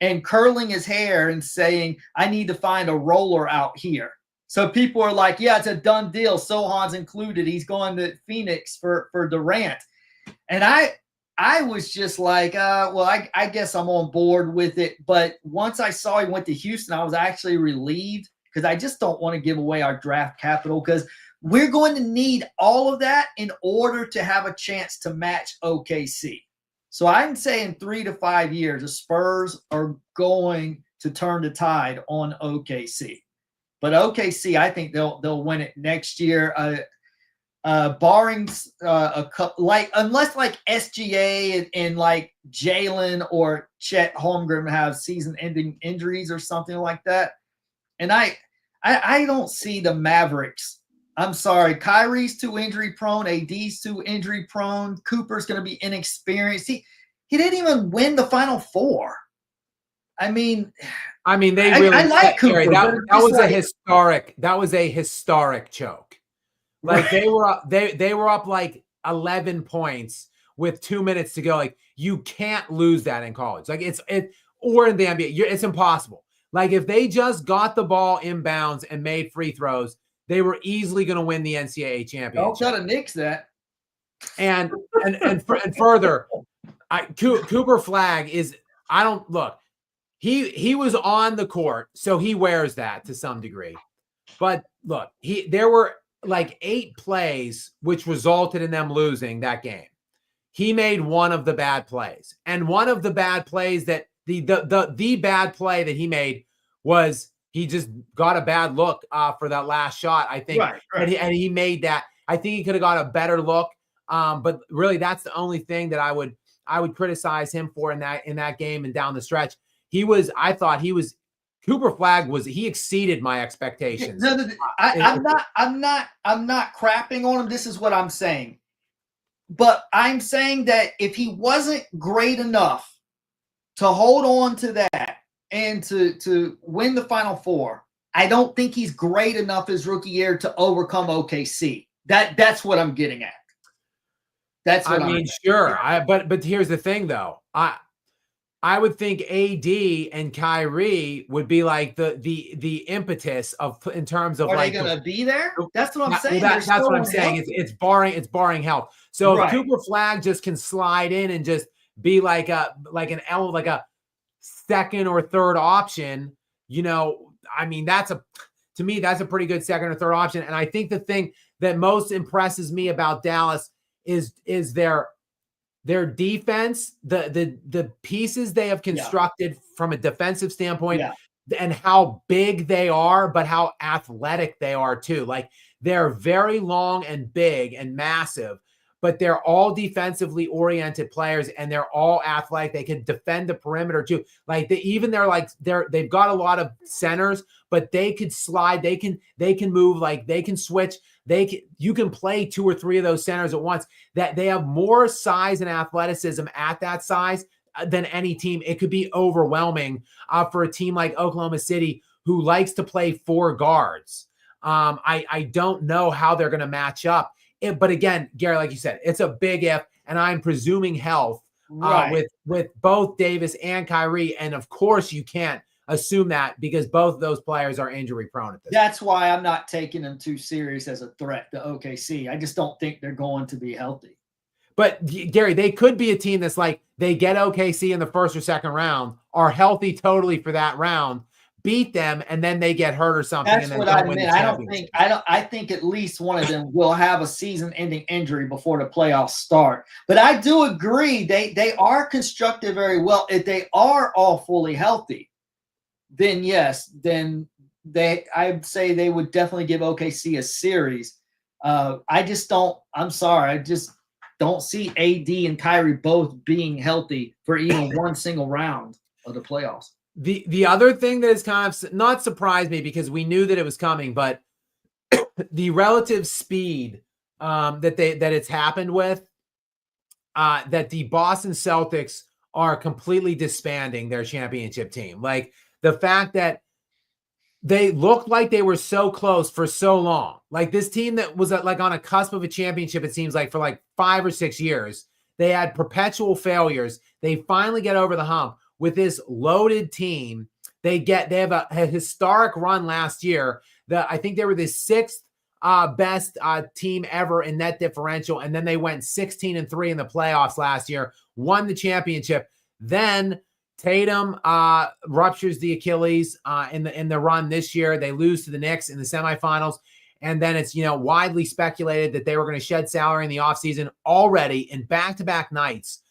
and curling his hair and saying, I need to find a roller out here. So people are like, yeah, it's a done deal. Sohan's included. He's going to Phoenix for Durant. And I was just like, well, I guess I'm on board with it. But once I saw he went to Houston, I was actually relieved because I just don't want to give away our draft capital because we're going to need all of that in order to have a chance to match OKC. So I'm saying 3 to 5 years, the Spurs are going to turn the tide on OKC. But OKC, I think they'll win it next year. Barring a couple, like unless like SGA and like Jalen or Chet Holmgren have season-ending injuries or something like that. And I don't see the Mavericks. I'm sorry, Kyrie's too injury prone, AD's too injury prone. Cooper's going to be inexperienced. He didn't even win the Final Four. I mean, they really. I like Cooper. That was a historic choke. Like they were up like 11 points with 2 minutes to go. Like you can't lose that in college. Like or in the NBA, it's impossible. Like if they just got the ball inbounds and made free throws, they were easily going to win the NCAA championship. Don't try to nix that. And further, Cooper Flagg is. I don't look. He was on the court, so he wears that to some degree. But look, there were like 8 plays which resulted in them losing that game. He made one of the bad plays, and one of the bad plays that the bad play that he made was he just got a bad look for that last shot. I think, right. And he made that. I think he could have got a better look, but really that's the only thing that I would criticize him for in that game and down the stretch. I thought Cooper Flagg he exceeded my expectations. No, I'm not crapping on him. This is what I'm saying. But I'm saying that if he wasn't great enough to hold on to that and to win the Final Four, I don't think he's great enough his rookie year to overcome OKC. That's what I'm getting at. That's what I mean. Sure. But here's the thing, though. I would think AD and Kyrie would be like the impetus in terms of are like. Are they going to be there? That's what I'm saying. That's what I'm saying. It's barring health. So if Cooper Flagg just can slide in and just be like a second or third option, I mean, to me, that's a pretty good second or third option. And I think the thing that most impresses me about Dallas is their defense, the pieces they have constructed from a defensive standpoint, and how big they are, but how athletic they are too. Like, they're very long and big and massive, but they're all defensively oriented players, and they're all athletic. They can defend the perimeter too. Like, they've got a lot of centers, but they could slide. They can move. Like, they can switch. You can play 2 or 3 of those centers at once. That they have more size and athleticism at that size than any team. It could be overwhelming for a team like Oklahoma City, who likes to play 4 guards. I don't know how they're going to match up. But again, Gary, like you said, it's a big if, and I'm presuming health with both Davis and Kyrie. And of course, you can't assume that, because both of those players are injury prone at this That's why I'm not taking them too serious as a threat to OKC. I just don't think they're going to be healthy. But Gary, they could be a team that's like, they get OKC in the first or second round, are healthy totally for that round, beat them, and then they get hurt or something. That's and then what I meant. I think at least one of them will have a season-ending injury before the playoffs start. But I do agree they are constructed very well. If they are all fully healthy, then yes, I'd say they would definitely give OKC a series. I just don't see AD and Kyrie both being healthy for even one single round of the playoffs. The other thing that has kind of not surprised me, because we knew that it was coming, but the relative speed that it's happened with, that the Boston Celtics are completely disbanding their championship team. Like, the fact that they looked like they were so close for so long, like this team that was like on a cusp of a championship, it seems like, for like 5 or 6 years, they had perpetual failures. They finally get over the hump with this loaded team. They have a historic run last year. I think they were the 6th best team ever in net differential. And then they went 16-3 in the playoffs last year, won the championship. Then Tatum ruptures the Achilles in the run this year. They lose to the Knicks in the semifinals. And then it's, widely speculated that they were going to shed salary in the offseason. Already in back-to-back nights,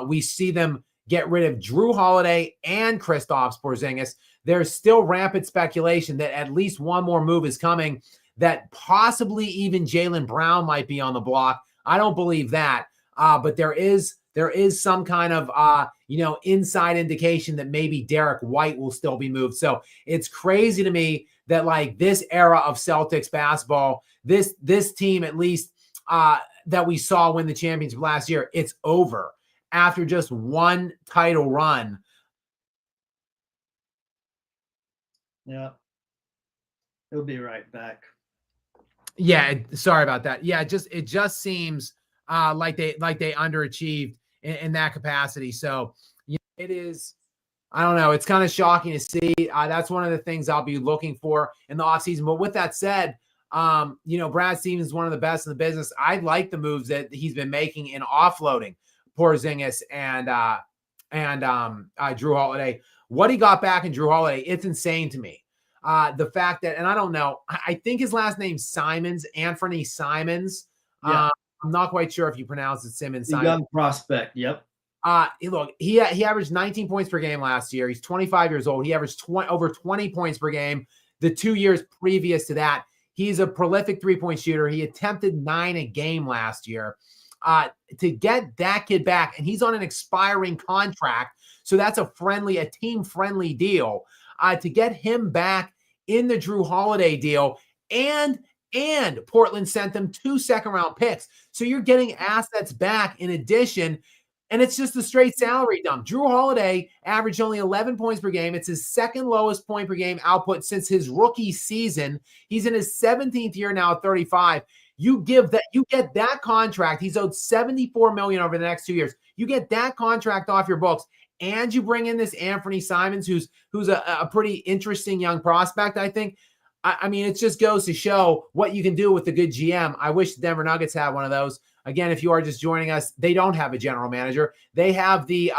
we see them get rid of Drew Holiday and Kristaps Porzingis. There's still rampant speculation that at least one more move is coming, that possibly even Jaylen Brown might be on the block. I don't believe that, but there is some kind of inside indication that maybe Derek White will still be moved. So it's crazy to me that, like, this era of Celtics basketball, this team, at least that we saw win the championship last year, it's over after just one title run. Yeah. He'll be right back. Yeah, sorry about that. Yeah, it just seems like they underachieved in that capacity. So it is, I don't know, it's kind of shocking to see. That's one of the things I'll be looking for in the offseason. But with that said, Brad Stevens is one of the best in the business. I like the moves that he's been making in offloading Porzingis and Drew Holiday. What he got back in Drew Holiday, it's insane to me. The fact that, and I don't know, I think his last name's Simons, Anthony Simons. Yeah. I'm not quite sure if you pronounce it Simmons. The young prospect. Yep. Look, he averaged 19 points per game last year. He's 25 years old. He averaged over 20 points per game the 2 years previous to that. He's a prolific three-point shooter. He attempted 9 a game last year. To get that kid back, and he's on an expiring contract, so that's a team-friendly deal. To get him back in the Drew Holiday deal, and Portland sent them 2 second-round picks. So you're getting assets back in addition, and it's just a straight salary dump. Drew Holiday averaged only 11 points per game. It's his second lowest point per game output since his rookie season. He's in his 17th year now at 35. You get that contract. He's owed $74 million over the next 2 years. You get that contract off your books, and you bring in this Anthony Simons, who's a pretty interesting young prospect, I think. I mean, it just goes to show what you can do with a good GM. I wish the Denver Nuggets had one of those. Again, if you are just joining us, they don't have a general manager. They have the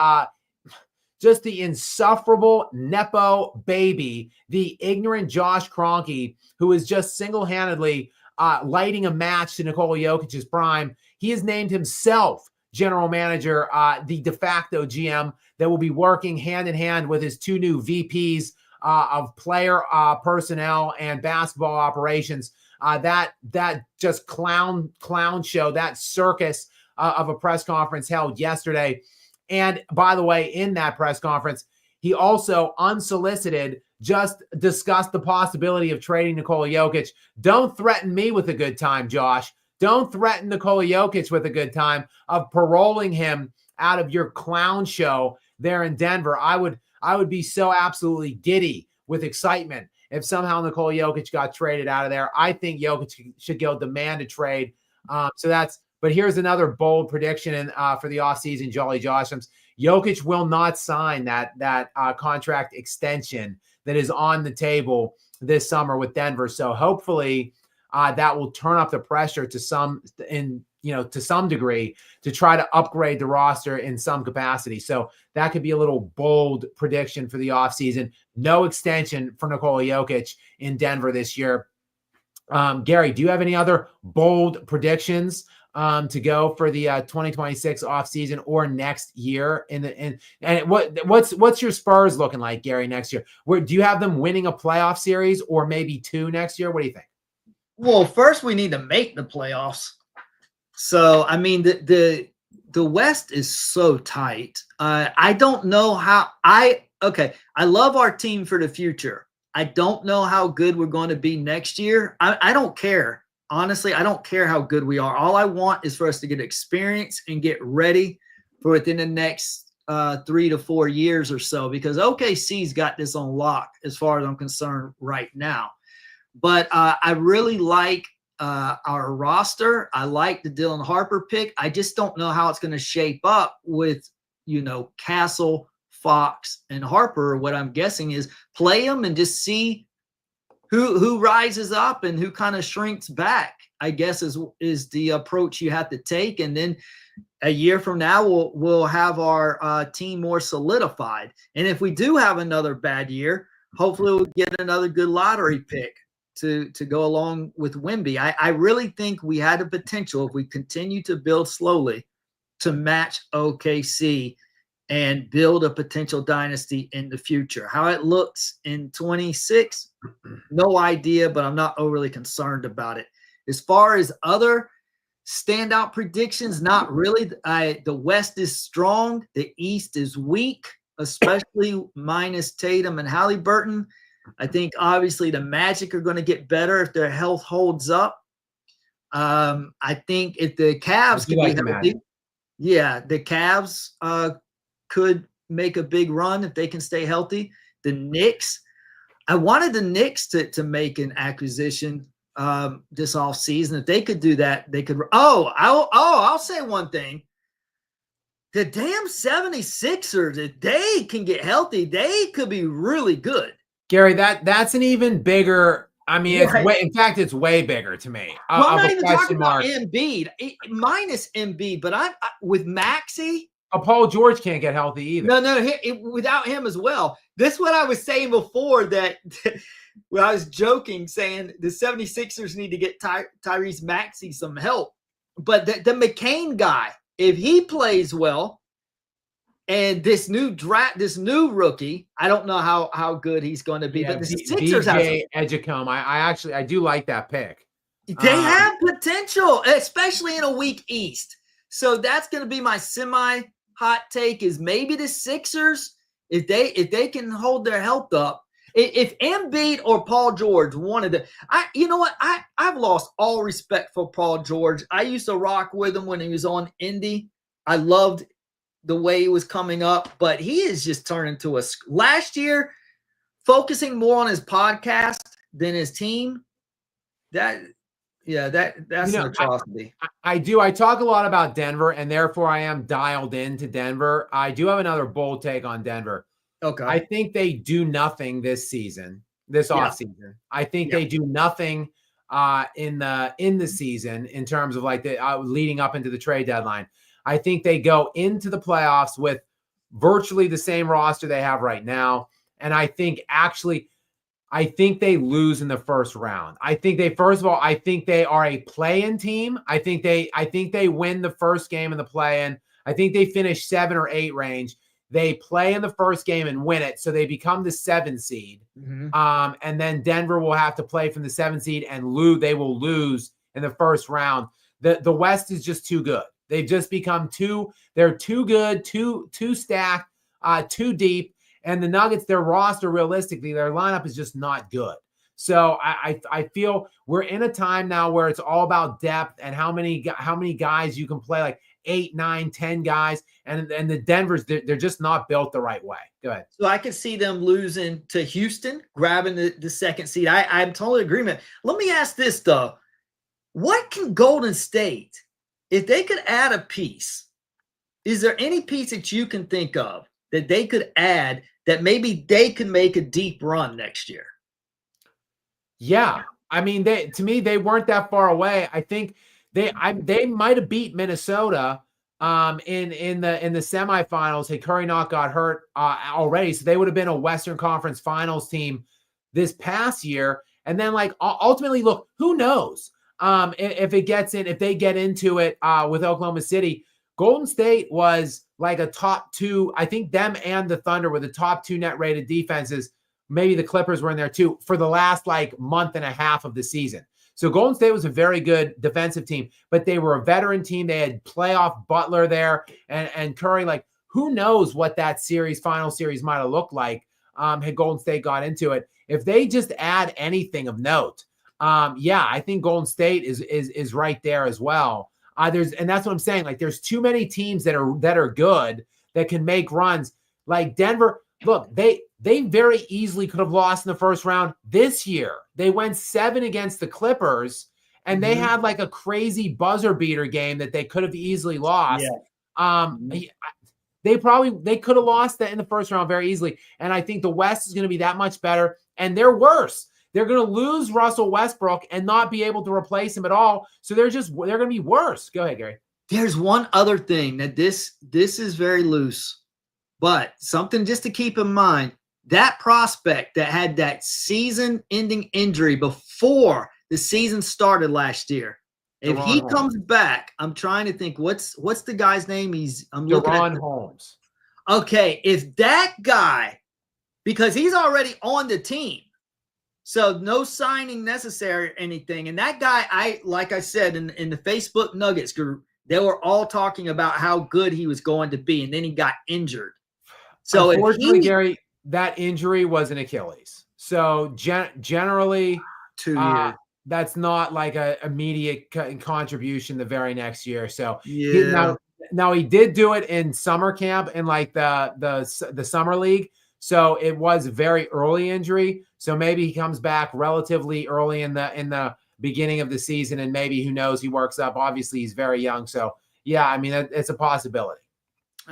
just the insufferable Nepo baby, the ignorant Josh Kroenke, who is just single-handedly lighting a match to Nikola Jokic's prime. He has named himself general manager, the de facto GM that will be working hand in hand with his two new VPs of player personnel and basketball operations. That just clown show, that circus of a press conference held yesterday. And by the way, in that press conference, he also unsolicited just discussed the possibility of trading Nikola Jokic. Don't threaten me with a good time, Josh. Don't threaten Nikola Jokic with a good time of paroling him out of your clown show there in Denver. I would be so absolutely giddy with excitement if somehow Nikola Jokic got traded out of there. I think Jokic should go demand a trade. But here's another bold prediction for the offseason, Jolly Joshams. Jokic will not sign that contract extension that is on the table this summer with Denver. So hopefully that will turn up the pressure to some degree to try to upgrade the roster in some capacity. So that could be a little bold prediction for the offseason. No extension for Nikola Jokic in Denver this year. Gary, do you have any other bold predictions to go for the 2026 offseason or next year? What's your Spurs looking like, Gary, next year? Do you have them winning a playoff series or maybe two next year? What do you think? Well, first we need to make the playoffs. So, I mean, the West is so tight. I don't know how I love our team for the future. I don't know how good we're going to be next year. I don't care. Honestly, I don't care how good we are. All I want is for us to get experience and get ready for within the next 3 to 4 years or so, because OKC's got this on lock as far as I'm concerned right now. But I really like our roster. I like the Dylan Harper pick. I just don't know how it's going to shape up with, Castle, Fox, and Harper. What I'm guessing is play them and just see who rises up and who kind of shrinks back, I guess is the approach you have to take. And then a year from now, we'll have our team more solidified. And if we do have another bad year, hopefully we'll get another good lottery pick to go along with Wemby. I really think we had the potential, if we continue to build slowly, to match OKC and build a potential dynasty in the future. How it looks in 26, no idea, but I'm not overly concerned about it. As far as other standout predictions, not really. The West is strong. The East is weak, especially minus Tatum and Halliburton. I think obviously the Magic are going to get better if their health holds up. I think if the Cavs can be healthy, the Cavs could make a big run if they can stay healthy. The Knicks, I wanted the Knicks to make an acquisition this offseason. If they could do that, they could. I'll say one thing. The damn 76ers, if they can get healthy, they could be really good. Gary, that's an even bigger. I mean, it's way bigger to me. I'm not even talking about Embiid, minus Embiid, but I'm with Maxey. Paul George can't get healthy either. No, without him as well. This is what I was saying before, that when I was joking, saying the 76ers need to get Tyrese Maxey some help. But the McCain guy, if he plays well, and this new rookie, I don't know how good he's going to be. But the Sixers have Edgecombe. I do like that pick. They have potential, especially in a weak East. So that's going to be my semi-hot take, is maybe the Sixers, if they can hold their health up. If Embiid or Paul George wanted to, I've lost all respect for Paul George. I used to rock with him when he was on Indy. I loved the way he was coming up, but he is just turned into last year, focusing more on his podcast than his team. That's an atrocity. I talk a lot about Denver, and therefore I am dialed into Denver. I do have another bold take on Denver. Okay. I think they do nothing this offseason. I think they do nothing in the season in terms of like the leading up into the trade deadline. I think they go into the playoffs with virtually the same roster they have right now. And I think they lose in the first round. I think they are a play-in team. I think they win the first game in the play-in. I think they finish 7 or 8 range. They play in the first game and win it, so they become the 7 seed. Mm-hmm. And then Denver will have to play from the 7 seed and they will lose in the first round. The West is just too good. They've just become they're too good, too stacked, too deep. And the Nuggets, their roster, realistically, their lineup is just not good. So I feel we're in a time now where it's all about depth and how many guys you can play, like 8, 9, 10 guys. And the Denvers, they're just not built the right way. Go ahead. So I could see them losing to Houston, grabbing the second seed. I'm totally in agreement. Let me ask this, though. What can Golden State, if they could add a piece, is there any piece that you can think of that they could add that maybe they can make a deep run next year? Yeah. I mean, to me, they weren't that far away. I think they might have beat Minnesota in the semifinals had Curry not got hurt already. So they would have been a Western Conference Finals team this past year. And then, like, ultimately, look, who knows if they get into it with Oklahoma City. Golden State was like a top 2. I think them and the Thunder were the top 2 net rated defenses. Maybe the Clippers were in there too for the last like month and a half of the season. So Golden State was a very good defensive team, but they were a veteran team. They had playoff Butler there and Curry. Like, who knows what that final series might have looked like had Golden State got into it. If they just add anything of note, I think Golden State is right there as well. And that's what I'm saying. Like, there's too many teams that are good that can make runs. Like Denver, look, they very easily could have lost in the first round this year. They went 7 against the Clippers, and they had like a crazy buzzer beater game that they could have easily lost. Yeah. They could have lost that in the first round very easily. And I think the West is going to be that much better, and they're worse. They're going to lose Russell Westbrook and not be able to replace him at all. So they're going to be worse. Go ahead, Gary. There's one other thing that this is very loose, but something just to keep in mind. That prospect that had that season-ending injury before the season started last year, if he comes back, I'm trying to think what's the guy's name? I'm looking at Holmes. Okay, if that guy, because he's already on the team, so no signing necessary or anything. And that guy, like I said in the Facebook Nuggets group, they were all talking about how good he was going to be, and then he got injured. So unfortunately, Gary, that injury was an Achilles. So generally, 2 years. That's not like an immediate contribution the very next year. So yeah. Now he did do it in summer camp in like the summer league. So it was a very early injury. So maybe he comes back relatively early in the beginning of the season, and maybe, who knows, he works up. Obviously, he's very young. So yeah, I mean, it's a possibility.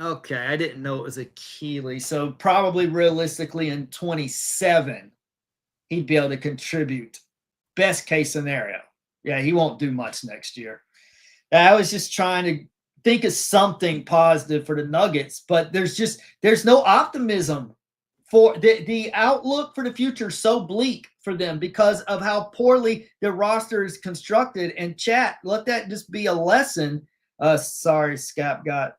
Okay, I didn't know it was Achilles. So probably realistically in 27, he'd be able to contribute. Best case scenario. Yeah, he won't do much next year. I was just trying to think of something positive for the Nuggets, but there's no optimism for the outlook for the future. So bleak for them because of how poorly their roster is constructed. And chat, let that just be a lesson. Sorry, Skap got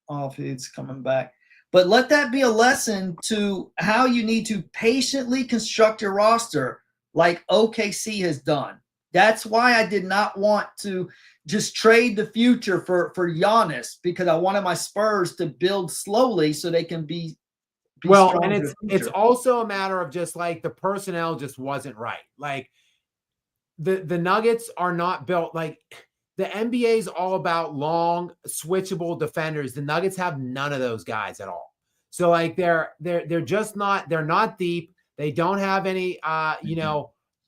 off. It's coming back. But let that be a lesson to how you need to patiently construct your roster like OKC has done. That's why I did not want to just trade the future for Giannis, because I wanted my Spurs to build slowly so they can be well, and it's also a matter of just like the personnel just wasn't right. Like the Nuggets are not built like the NBA is all about long switchable defenders. The Nuggets have none of those guys at all. So like they're just not, they're not deep. They don't have any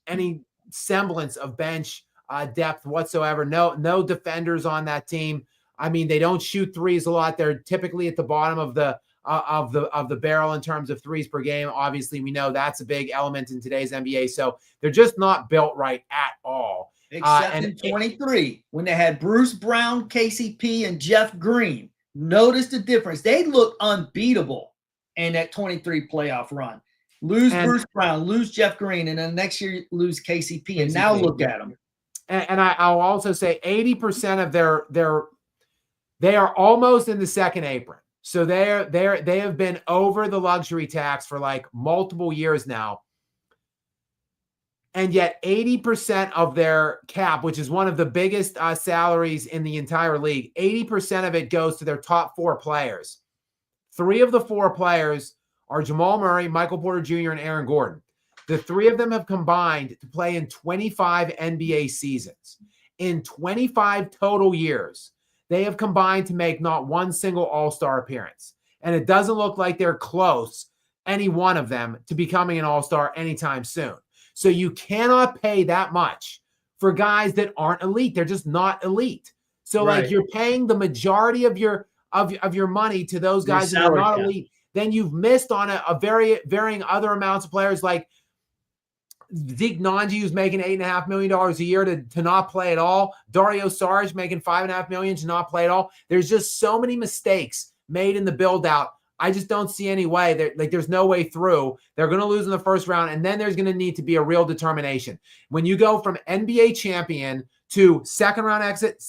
any semblance of bench depth whatsoever. No defenders on that team. I mean, they don't shoot threes a lot. They're typically at the bottom of the barrel in terms of threes per game. Obviously, we know that's a big element in today's NBA. So they're just not built right at all. Except in 23, when they had Bruce Brown, KCP, and Jeff Green. Notice the difference. They look unbeatable in that 23 playoff run. Lose Bruce Brown, lose Jeff Green, and then next year lose KCP. And now look at them. And I'll also say 80% of they are almost in the second apron. So they have been over the luxury tax for like multiple years now. And yet 80% of their cap, which is one of the biggest salaries in the entire league, 80% of it goes to their top 4 players. 3 of the 4 players are Jamal Murray, Michael Porter Jr., and Aaron Gordon. The 3 of them have combined to play in 25 NBA seasons. In 25 total years, they have combined to make not one single All-Star appearance. And it doesn't look like they're close, any one of them, to becoming an All-Star anytime soon. So you cannot pay that much for guys that aren't elite. They're just not elite. So like you're paying the majority of your money to those guys that are not elite. Then you've missed on a very varying other amounts of players like Zeke Nnaji, who's making $8.5 million a year to not play at all. Dario Saric making $5.5 million to not play at all. There's just so many mistakes made in the build out. I just don't see any way. There's no way through. They're going to lose in the first round, and then there's going to need to be a real determination. When you go from NBA champion to second round exit,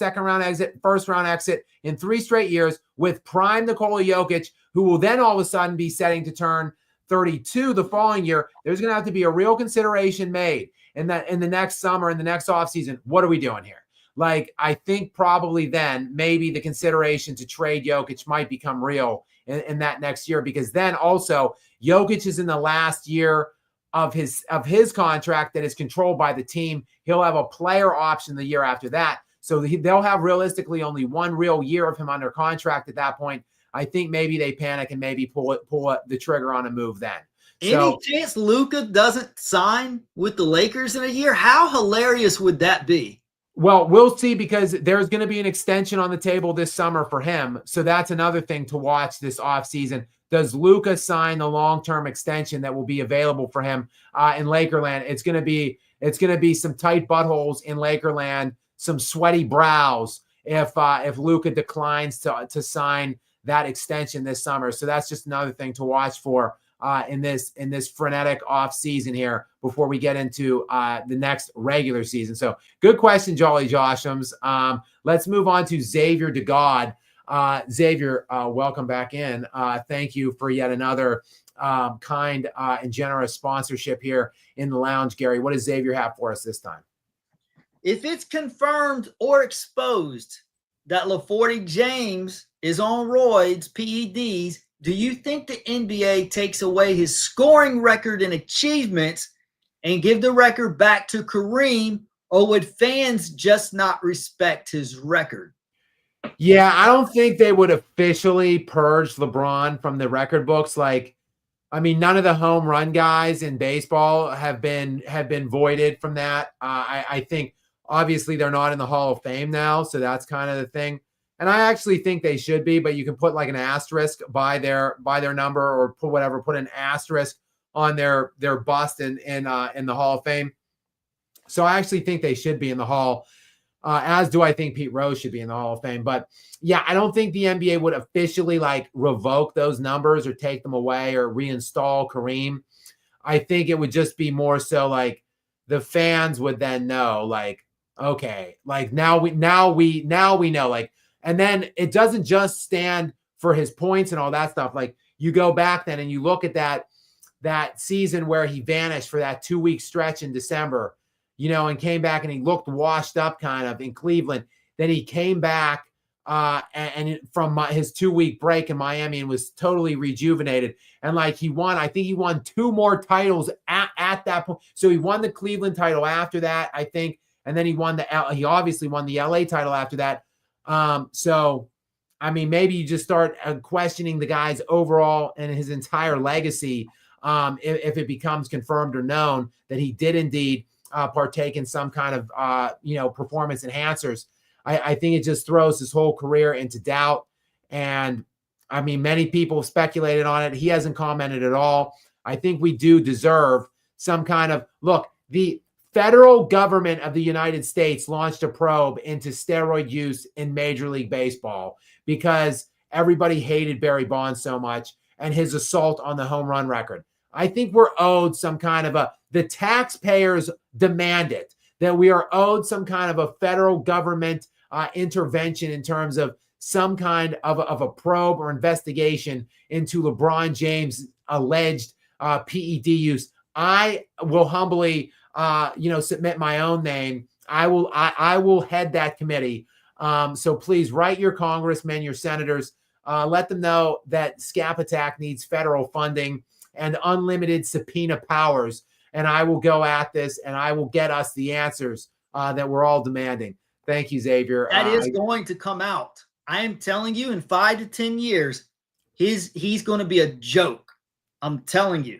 first round exit in 3 straight years with prime Nikola Jokic, who will then all of a sudden be setting to turn 32 the following year, there's going to have to be a real consideration made in the next summer, in the next offseason. What are we doing here? Like, I think probably then maybe the consideration to trade Jokic might become real in that next year, because then also Jokic is in the last year of his contract that is controlled by the team. He'll have a player option the year after that. So they'll have realistically only one real year of him under contract at that point. I think maybe they panic and maybe pull the trigger on a move then. Any chance Luka doesn't sign with the Lakers in a year? How hilarious would that be? Well, we'll see, because there's going to be an extension on the table this summer for him. So that's another thing to watch this offseason. Does Luka sign the long-term extension that will be available for him in Lakerland? It's going to be some tight buttholes in Lakerland, some sweaty brows if Luka declines to sign that extension this summer. So that's just another thing to watch for in this frenetic off season here before we get into the next regular season. So good question, Jolly Joshams. Let's move on to Xavier DeGod. Xavier, welcome back in. Thank you for yet another kind and generous sponsorship here in the lounge. Gary, what does Xavier have for us this time? If it's confirmed or exposed that LaForty James is on roids, PEDs, do you think the NBA takes away his scoring record and achievements and give the record back to Kareem, or would fans just not respect his record? Yeah, I don't think they would officially purge LeBron from the record books. Like, I mean, none of the home run guys in baseball have been voided from that. I think obviously they're not in the Hall of Fame now, so that's kind of the thing. And I actually think they should be, but you can put like an asterisk by their number, or put an asterisk on their bust in the Hall of Fame. So I actually think they should be in the Hall, as do I think Pete Rose should be in the Hall of Fame. But yeah, I don't think the NBA would officially like revoke those numbers or take them away or reinstall Kareem. I think it would just be more so like the fans would then know, like, okay, like now we know, like. And then it doesn't just stand for his points and all that stuff. Like, you go back then and you look at that season where he vanished for that 2-week stretch in December, and came back and he looked washed up kind of in Cleveland. Then he came back and from his 2-week break in Miami and was totally rejuvenated. And like I think he won 2 more titles at that point. So he won the Cleveland title after that, I think. And then he obviously won the LA title after that. So, I mean, maybe you just start questioning the guy's overall and his entire legacy if it becomes confirmed or known that he did indeed partake in some kind of, performance enhancers. I think it just throws his whole career into doubt. And, I mean, many people have speculated on it. He hasn't commented at all. I think we do deserve some kind of – look, the – federal government of the United States launched a probe into steroid use in Major League Baseball because everybody hated Barry Bonds so much and his assault on the home run record. I think we're owed some kind of the taxpayers demand it, that we are owed some kind of a federal government intervention in terms of some kind of a probe or investigation into LeBron James' alleged PED use. I will humbly, submit my own name. I will head that committee. So please write your congressmen, your senators, let them know that Skap Attack needs federal funding and unlimited subpoena powers. And I will go at this and I will get us the answers that we're all demanding. Thank you, Xavier. That is going to come out. I am telling you, in 5 to 10 years, he's going to be a joke. I'm telling you.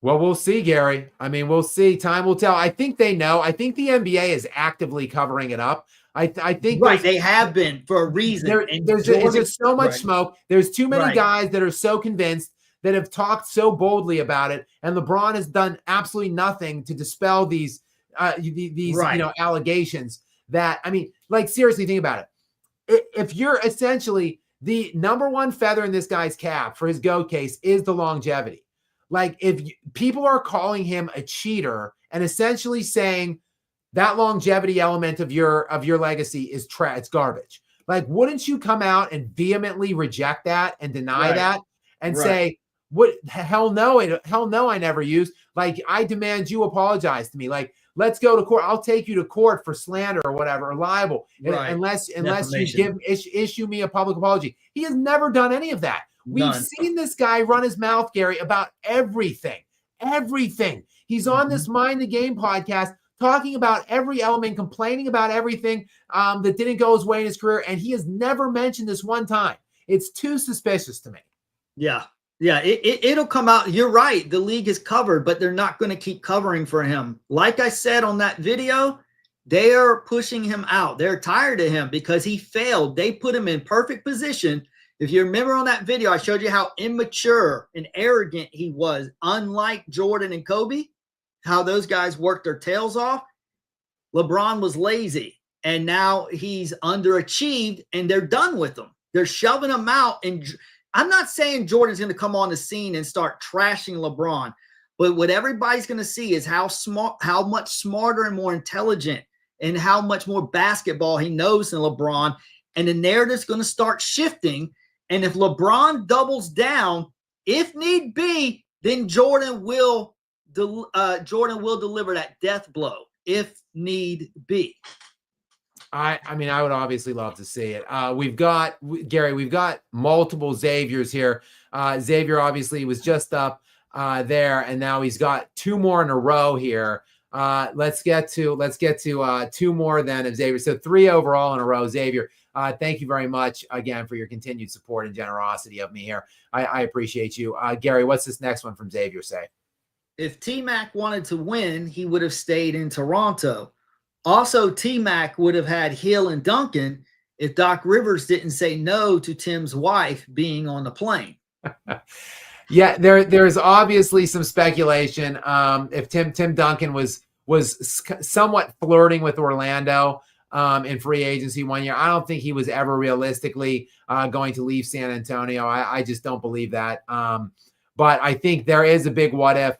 Well, we'll see, Gary. I mean, we'll see. Time will tell. I think they know. I think the NBA is actively covering it up. I think right. They have been for a reason. There's just so much smoke. There's too many guys that are so convinced, that have talked so boldly about it, and LeBron has done absolutely nothing to dispel these allegations. That, I mean, like, seriously, think about it. If you're essentially the number one feather in this guy's cap for his GOAT case is the longevity. Like, if people are calling him a cheater and essentially saying that longevity element of your legacy is it's garbage. Like, wouldn't you come out and vehemently reject that and deny that and say, what? Hell no, I never used. Like, I demand you apologize to me. Like, let's go to court. I'll take you to court for slander or whatever, or libel, unless you issue me a public apology. He has never done any of that. We've seen this guy run his mouth, Gary, about everything. He's on this Mind the Game podcast talking about every element, complaining about everything that didn't go his way in his career, and he has never mentioned this one time. It's too suspicious to me. Yeah, it'll come out. You're right. The league is covered, but they're not going to keep covering for him. Like I said on that video, they are pushing him out. They're tired of him because he failed. They put him in perfect position. If you remember on that video, I showed you how immature and arrogant he was, unlike Jordan and Kobe, how those guys worked their tails off. LeBron was lazy, and now he's underachieved, and they're done with him. They're shoving him out. And I'm not saying Jordan's going to come on the scene and start trashing LeBron, but what everybody's going to see is how much smarter and more intelligent and how much more basketball he knows than LeBron. And the narrative's going to start shifting. And if LeBron doubles down, if need be, then Jordan will deliver that death blow if need be. I mean, I would obviously love to see it. We've got multiple Xaviers here. Xavier obviously was just up there, and now he's got two more in a row here. Let's get to two more then of Xavier. So 3 overall in a row. Xavier, thank you very much again for your continued support and generosity of me here. I appreciate you. Gary, what's this next one from Xavier say? If T-Mac wanted to win, he would have stayed in Toronto. Also, T-Mac would have had Hill and Duncan if Doc Rivers didn't say no to Tim's wife being on the plane. Yeah, there's obviously some speculation. If Tim Duncan was somewhat flirting with Orlando in free agency one year, I don't think he was ever realistically going to leave San Antonio. I just don't believe that. But I think there is a big what if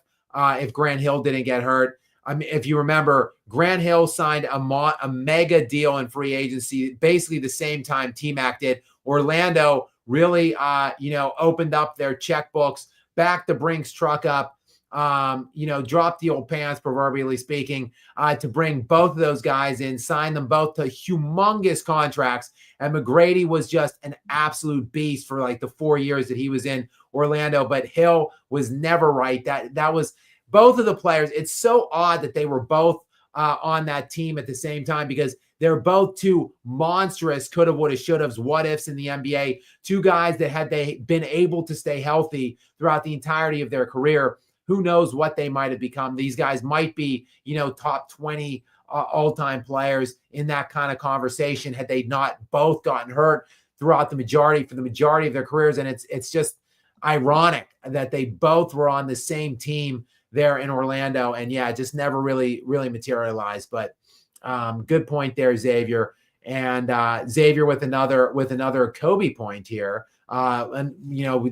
Grant Hill didn't get hurt. I mean, if you remember, Grant Hill signed a mega deal in free agency, basically the same time T-Mac did. Orlando really, opened up their checkbooks, backed the Brinks truck up, dropped the old pants, proverbially speaking, to bring both of those guys in, sign them both to humongous contracts. And McGrady was just an absolute beast for like the 4 years that he was in Orlando, but Hill was never right. That was both of the players. It's so odd that they were both on that team at the same time, because they're both two monstrous coulda, woulda, shoulda, what ifs in the NBA. Two guys that had they been able to stay healthy throughout the entirety of their career, who knows what they might have become. These guys might be, top 20 all-time players in that kind of conversation had they not both gotten hurt throughout the majority of their careers. And it's just ironic that they both were on the same team there in Orlando, and just never really materialized. But good point there, Xavier. And Xavier with another Kobe point here. And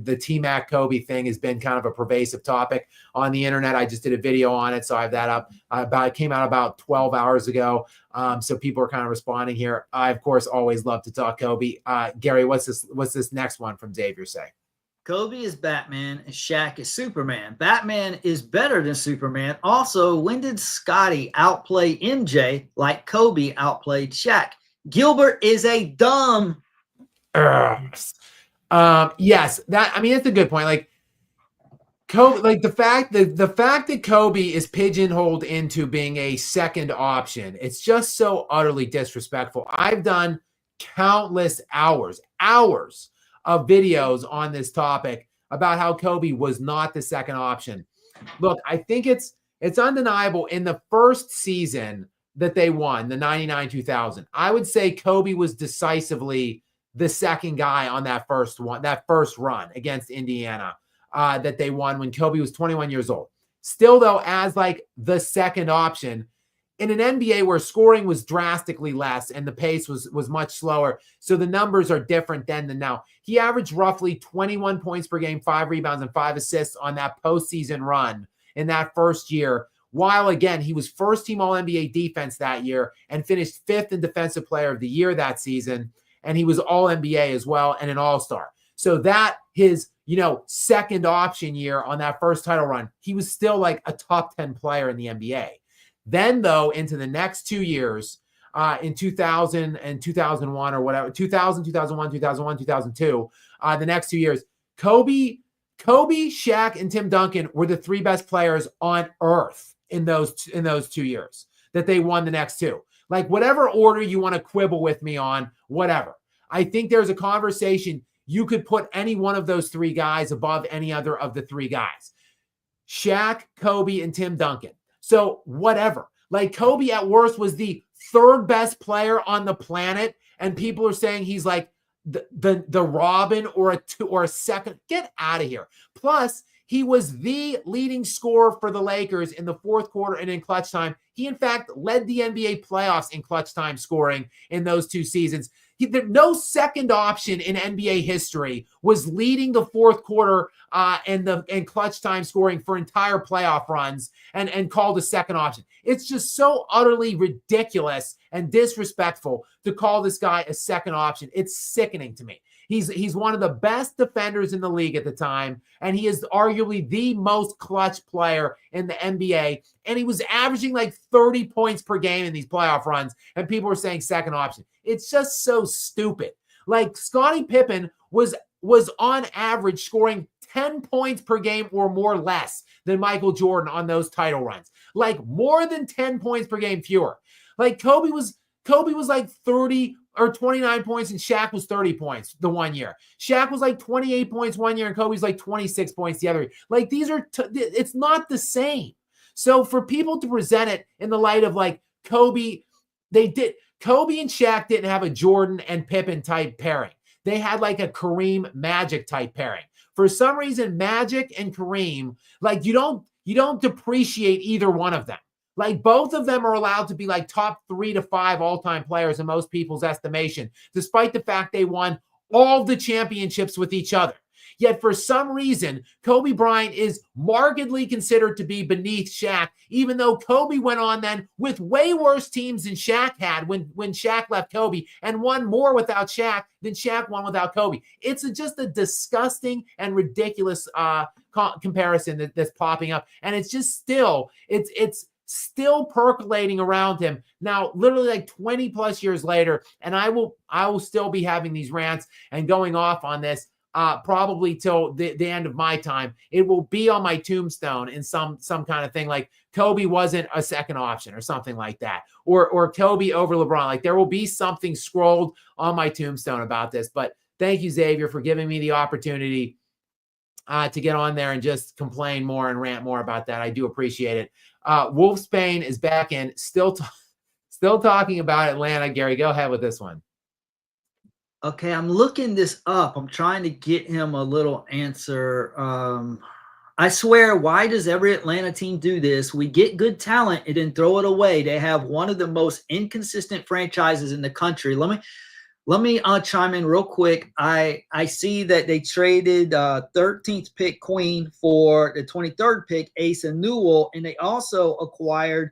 the T-Mac Kobe thing has been kind of a pervasive topic on the internet. I just did a video on it, so I have that up. It came out about 12 hours ago. So people are kind of responding here. I, of course, always love to talk Kobe. Gary, what's this next one from Xavier say? Kobe is Batman and Shaq is Superman. Batman is better than Superman. Also, when did Scottie outplay MJ like Kobe outplayed Shaq? Gilbert is a dumb. Yes, it's a good point. Like Kobe, like the fact that Kobe is pigeonholed into being a second option, it's just so utterly disrespectful. I've done countless hours of videos on this topic about how Kobe was not the second option. Look, I think it's undeniable in the first season that they won, the 99-2000. I would say Kobe was decisively the second guy on that first run against Indiana that they won when Kobe was 21 years old. Still, though, as like the second option in an NBA where scoring was drastically less and the pace was much slower. So the numbers are different then than now. He averaged roughly 21 points per game, 5 rebounds, and 5 assists on that postseason run in that first year. While, again, he was first-team All-NBA defense that year and finished 5th in Defensive Player of the Year that season. And he was All-NBA as well and an All-Star. So that his, second option year on that first title run, he was still like a top 10 player in the NBA. Then, though, into the next 2 years, in 2000 and 2001 or whatever, 2000, 2001, 2001, 2002, the next 2 years, Kobe, Shaq, and Tim Duncan were the 3 best players on earth in those 2 years that they won the next 2. Like, whatever order you want to quibble with me on, whatever. I think there's a conversation. You could put any one of those 3 guys above any other of the 3 guys. Shaq, Kobe, and Tim Duncan. So whatever. Like, Kobe at worst was the 3rd best player on the planet, and people are saying he's like the Robin or a second. Get out of here. Plus, he was the leading scorer for the Lakers in the 4th quarter and in clutch time. He, in fact, led the NBA playoffs in clutch time scoring in those 2 seasons. No second option in NBA history was leading the 4th quarter and clutch time scoring for entire playoff runs and called a second option. It's just so utterly ridiculous and disrespectful to call this guy a second option. It's sickening to me. He's one of the best defenders in the league at the time, and he is arguably the most clutch player in the NBA. And he was averaging like 30 points per game in these playoff runs, and people were saying second option. It's just so stupid. Like, Scottie Pippen was on average scoring 10 points per game or more less than Michael Jordan on those title runs. Like, more than 10 points per game fewer. Like, Kobe was like 30 or 29 points, and Shaq was 30 points the one year. Shaq was like 28 points one year, and Kobe's like 26 points the other. Like, these are it's not the same. So for people to present it in the light of like Kobe and Shaq didn't have a Jordan and Pippen type pairing. They had like a Kareem Magic type pairing. For some reason, Magic and Kareem, like, you don't depreciate either one of them. Like, both of them are allowed to be like top 3 to 5 all-time players in most people's estimation, despite the fact they won all the championships with each other. Yet for some reason, Kobe Bryant is markedly considered to be beneath Shaq, even though Kobe went on then with way worse teams than Shaq had when Shaq left Kobe, and won more without Shaq than Shaq won without Kobe. It's just a disgusting and ridiculous comparison that's popping up. And it's just still percolating around him now, literally like 20 plus years later. And I will still be having these rants and going off on this probably till the end of my time. It will be on my tombstone in some kind of thing, like Kobe wasn't a second option or something like that, or Kobe over LeBron. Like, there will be something scrolled on my tombstone about this. But thank you, Xavier, for giving me the opportunity to get on there and just complain more and rant more about that. I do appreciate it. Wolf Spain is back in, still talking about Atlanta. Gary, go ahead with this one. Okay, I'm looking this up. I'm trying to get him a little answer. I swear, why does every Atlanta team do this? We get good talent and then throw it away. They have one of the most inconsistent franchises in the country. Let me chime in real quick. I see that they traded 13th pick Queen for the 23rd pick Asa Newell, and they also acquired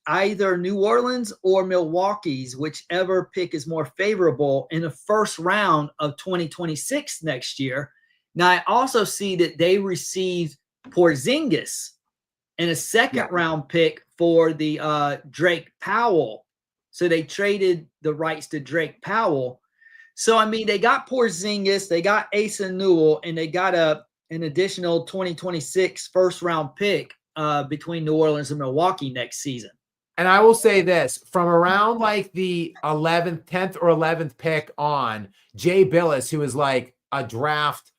either New Orleans or Milwaukee's, whichever pick is more favorable, in the first round of 2026 next year. Now, I also see that they received Porzingis and a second round pick for the Drake Powell. So they traded the rights to Drake Powell. So, I mean, they got Porzingis, they got Asa Newell, and they got an additional 2026 first round pick between New Orleans and Milwaukee next season. And I will say this, from around like the 10th or 11th pick on, Jay Billis, who is like a draft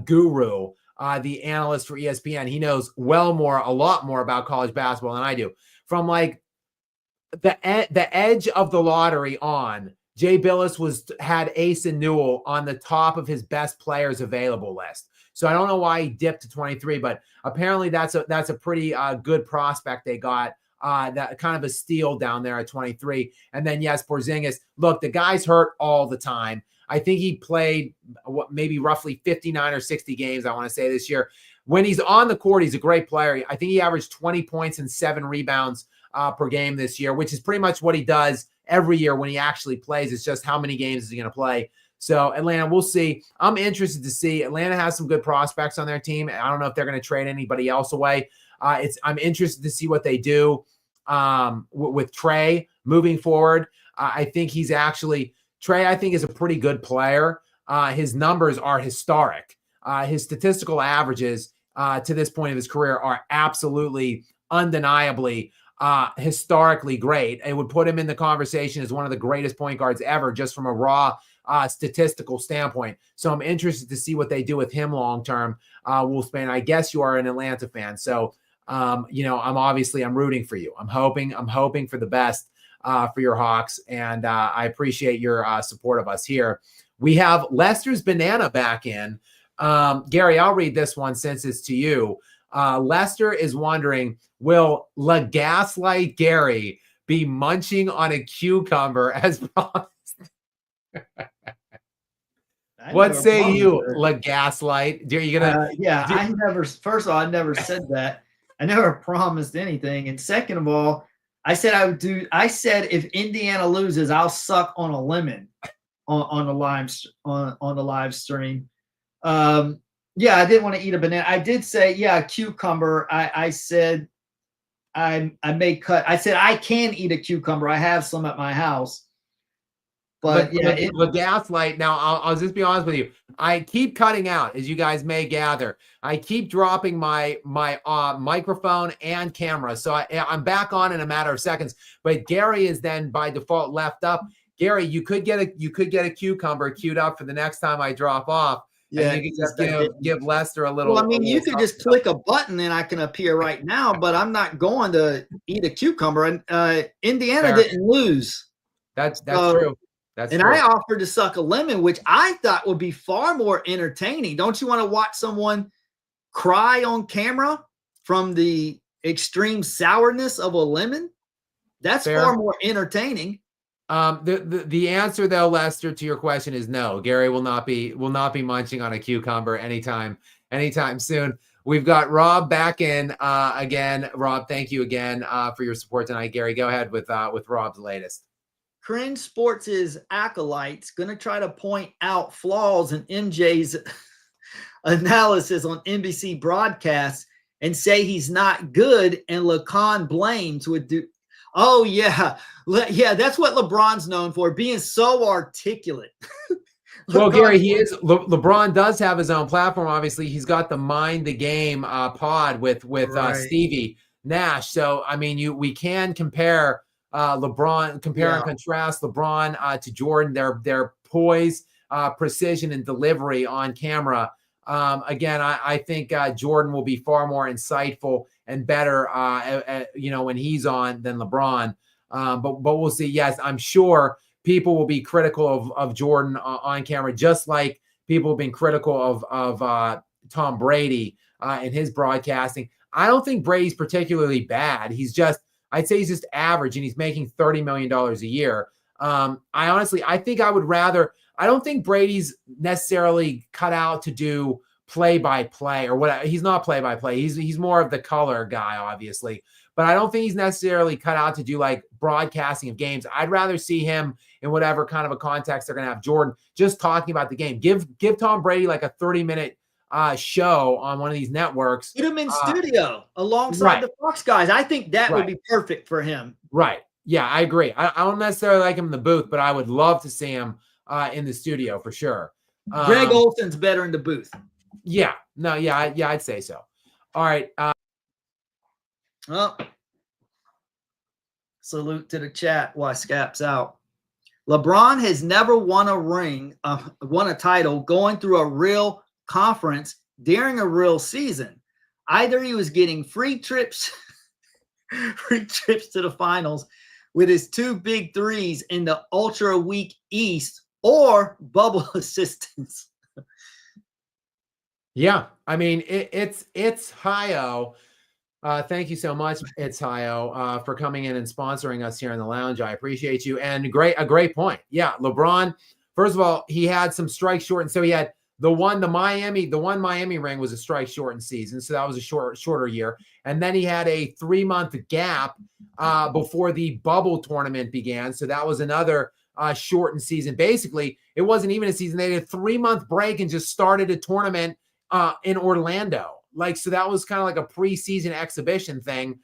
guru, the analyst for ESPN, he knows a lot more about college basketball than I do. From like the edge of the lottery on, Jay Billis had Asa Newell on the top of his best players available list. So I don't know why he dipped to 23, but apparently that's a pretty good prospect they got. That kind of a steal down there at 23. And then, yes, Porzingis. Look, the guy's hurt all the time. I think he played maybe roughly 59 or 60 games, I want to say, this year. When he's on the court, he's a great player. I think he averaged 20 points and 7 rebounds per game this year, which is pretty much what he does every year when he actually plays. It's just how many games is he going to play. So Atlanta, we'll see. I'm interested to see. Atlanta has some good prospects on their team. I don't know if they're going to trade anybody else away. I'm interested to see what they do with Trey moving forward. I think Trey, I think, is a pretty good player. His numbers are historic. His statistical averages to this point of his career are absolutely, undeniably, historically great. It would put him in the conversation as one of the greatest point guards ever, just from a raw statistical standpoint. So I'm interested to see what they do with him long term. Wolfsman, I guess you are an Atlanta fan, so I'm rooting for you. I'm hoping for the best for your Hawks, and I appreciate your support of us here. We have Lester's Banana back in. Gary, I'll read this one since it's to you. Lester is wondering, will Gaslight Gary be munching on a cucumber as promised? What say you, Gaslight? Are you gonna? I never said that. I never promised anything. And second of all, I said I would do. I said if Indiana loses, I'll suck on a lemon on the live stream. I didn't want to eat a banana. I did say, a cucumber. I said I may cut. I said I can eat a cucumber. I have some at my house. But the Gaslight. Now, I'll just be honest with you. I keep cutting out, as you guys may gather. I keep dropping my microphone and camera, so I'm back on in a matter of seconds. But Gary is then by default left up. Gary, you could get a cucumber queued up for the next time I drop off. Yeah, and you can just give Lester a little. Well, I mean, you could just click a button and I can appear right now, but I'm not going to eat a cucumber. And Indiana didn't lose. That's true. I offered to suck a lemon, which I thought would be far more entertaining. Don't you want to watch someone cry on camera from the extreme sourness of a lemon? That's far more entertaining. The answer though, Lester, to your question is no. Gary will not be munching on a cucumber anytime soon. We've got Rob back in again. Rob, thank you again for your support tonight. Gary, go ahead with Rob's latest. Cringe Sports' acolytes going to try to point out flaws in MJ's analysis on NBC broadcasts and say he's not good, and Lacan blames would do. Oh, yeah. Yeah, that's what LeBron's known for, being so articulate. Well, Gary, he is. LeBron does have his own platform. Obviously, he's got the Mind the Game pod with Stevie Nash. So, I mean, we can compare LeBron, and contrast LeBron to Jordan. Their poise, precision, and delivery on camera. Again, I think Jordan will be far more insightful and better, when he's on than LeBron. But we'll see. Yes, I'm sure people will be critical of Jordan on camera, just like people have been critical of Tom Brady in his broadcasting. I don't think Brady's particularly bad. I'd say he's just average, and he's making $30 million a year. I think I would rather, I don't think Brady's necessarily cut out to do play-by-play or whatever. He's not play-by-play. He's more of the color guy, obviously. But I don't think he's necessarily cut out to do like broadcasting of games. I'd rather see him in whatever kind of a context they're going to have Jordan just talking about the game. Give Tom Brady like a 30-minute show on one of these networks. Get him in studio alongside right. the Fox guys. I think that would be perfect for him. Right. Yeah, I agree. I don't necessarily like him in the booth, but I would love to see him in the studio for sure. Greg Olson's better in the booth. Yeah. No, yeah, I'd say so. All right. Well, salute to the chat while Skap's out. LeBron has never won a title going through a real conference during a real season. Either he was getting free trips to the finals with his 2 big threes in the ultra weak East, or bubble assistance. Yeah, I mean it's Hi-O. Thank you so much, It's Hi-O, for coming in and sponsoring us here in the lounge. I appreciate you. And a great point. Yeah, LeBron. First of all, he had some strike shortened, so he had the one Miami ring was a strike shortened season, so that was a shorter year. And then he had a 3-month gap before the bubble tournament began, so that was another shortened season. Basically, it wasn't even a season. They had a 3-month break and just started a tournament in Orlando. So that was kind of like a preseason exhibition thing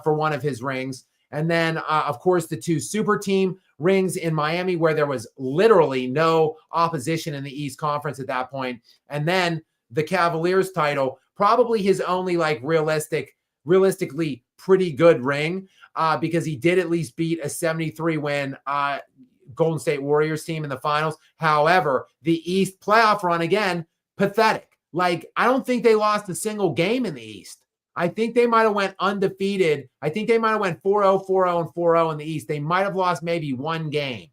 for one of his rings. And then, of course, the 2 super team rings in Miami, where there was literally no opposition in the East Conference at that point. And then the Cavaliers title, probably his only realistically pretty good ring, because he did at least beat a 73-win Golden State Warriors team in the finals. However, the East playoff run, again, pathetic. I don't think they lost a single game in the East. I think they might have went undefeated. I think they might have went 4-0, 4-0, and 4-0 in the East. They might have lost maybe 1 game.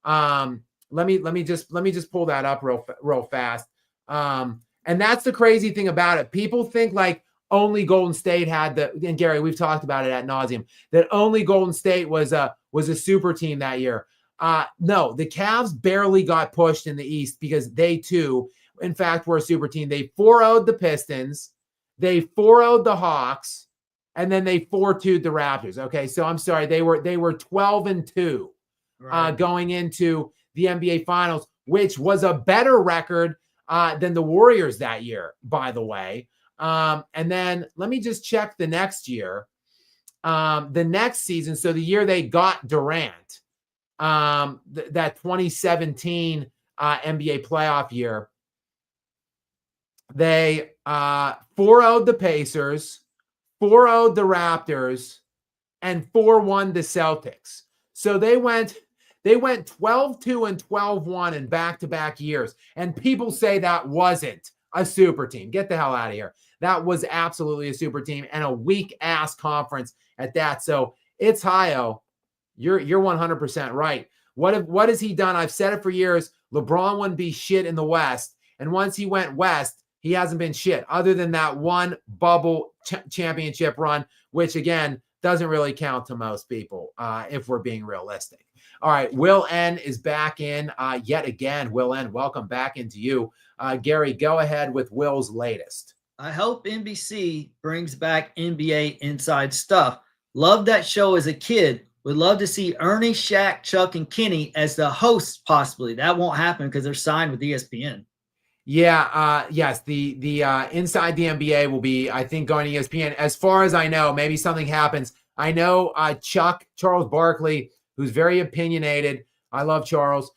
Let me just pull that up real fast. And that's the crazy thing about it. People think only Golden State had and Gary, we've talked about it ad nauseum, that only Golden State was a super team that year. No, the Cavs barely got pushed in the East because they too, in fact, were a super team. They 4-0'd the Pistons. They 4-0'd the Hawks, and then they 4-2'd the Raptors. Okay, so I'm sorry. They were 12-2 going into the NBA Finals, which was a better record than the Warriors that year, by the way. And then let me just check the next year. The next season, so the year they got Durant, that 2017 NBA playoff year, they 4-0'd the Pacers, 4-0'd the Raptors, and 4-1 the Celtics. So they went 12-2 and 12-1 in back-to-back years. And people say that wasn't a super team. Get the hell out of here. That was absolutely a super team and a weak-ass conference at that. So it's Hi-O. You're 100% right. What has he done? I've said it for years. LeBron wouldn't be shit in the West. And once he went West, he hasn't been shit other than that one bubble championship run, which, again, doesn't really count to most people if we're being realistic. All right, Will N is back in yet again. Will N, welcome back into you. Gary, go ahead with Will's latest. I hope NBC brings back NBA Inside Stuff. Loved that show as a kid. Would love to see Ernie, Shaq, Chuck, and Kenny as the hosts possibly. That won't happen because they're signed with ESPN. Yeah, yes, the Inside the NBA will be, I think, going to ESPN. As far as I know, maybe something happens. I know Charles Barkley, who's very opinionated, I love Charles,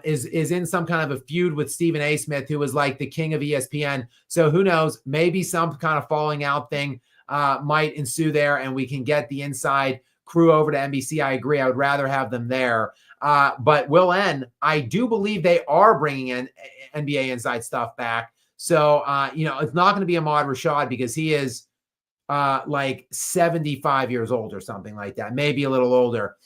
is in some kind of a feud with Stephen A. Smith, who was like the king of ESPN. So who knows, maybe some kind of falling out thing might ensue there, and we can get the Inside crew over to NBC. I agree. I would rather have them there. But Will N, I do believe they are bringing in NBA Inside Stuff back. So, it's not going to be Ahmad Rashad because he is 75 years old or something like that, maybe a little older.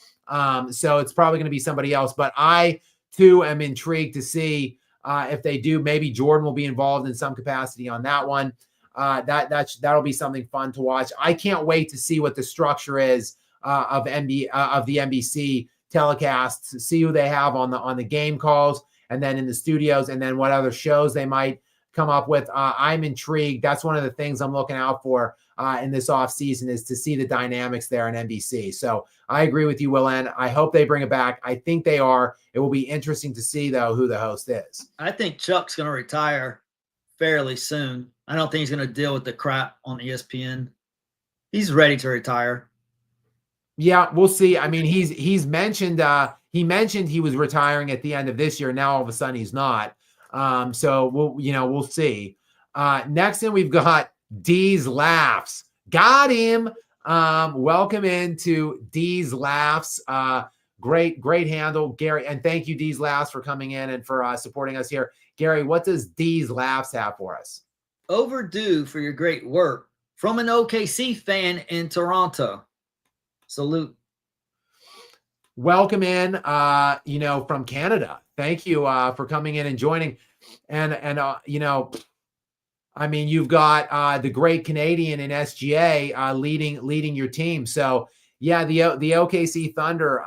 So it's probably going to be somebody else. But I, too, am intrigued to see if they do. Maybe Jordan will be involved in some capacity on that one. that'll be something fun to watch. I can't wait to see what the structure is of the NBC telecasts, see who they have on the game calls, and then in the studios, and then what other shows they might come up with. I'm intrigued. That's one of the things I'm looking out for in this offseason, is to see the dynamics there in NBC. So I agree with you, Willen. I hope they bring it back. I think they are. It will be interesting to see, though, who the host is. I think Chuck's going to retire fairly soon. I don't think he's going to deal with the crap on ESPN. He's ready to retire. Yeah, we'll see. I mean, he's mentioned he mentioned he was retiring at the end of this year. Now all of a sudden he's not. So we'll see. Next in, we've got D's Laughs. Got him. Welcome into D's Laughs. Great handle, Gary. And thank you, D's Laughs, for coming in and for supporting us here. Gary, what does D's Laughs have for us? Overdue for your great work from an OKC fan in Toronto. Salute. Welcome in, from Canada. Thank you for coming in and joining. And I mean, you've got the great Canadian in SGA leading your team. So yeah, the OKC Thunder.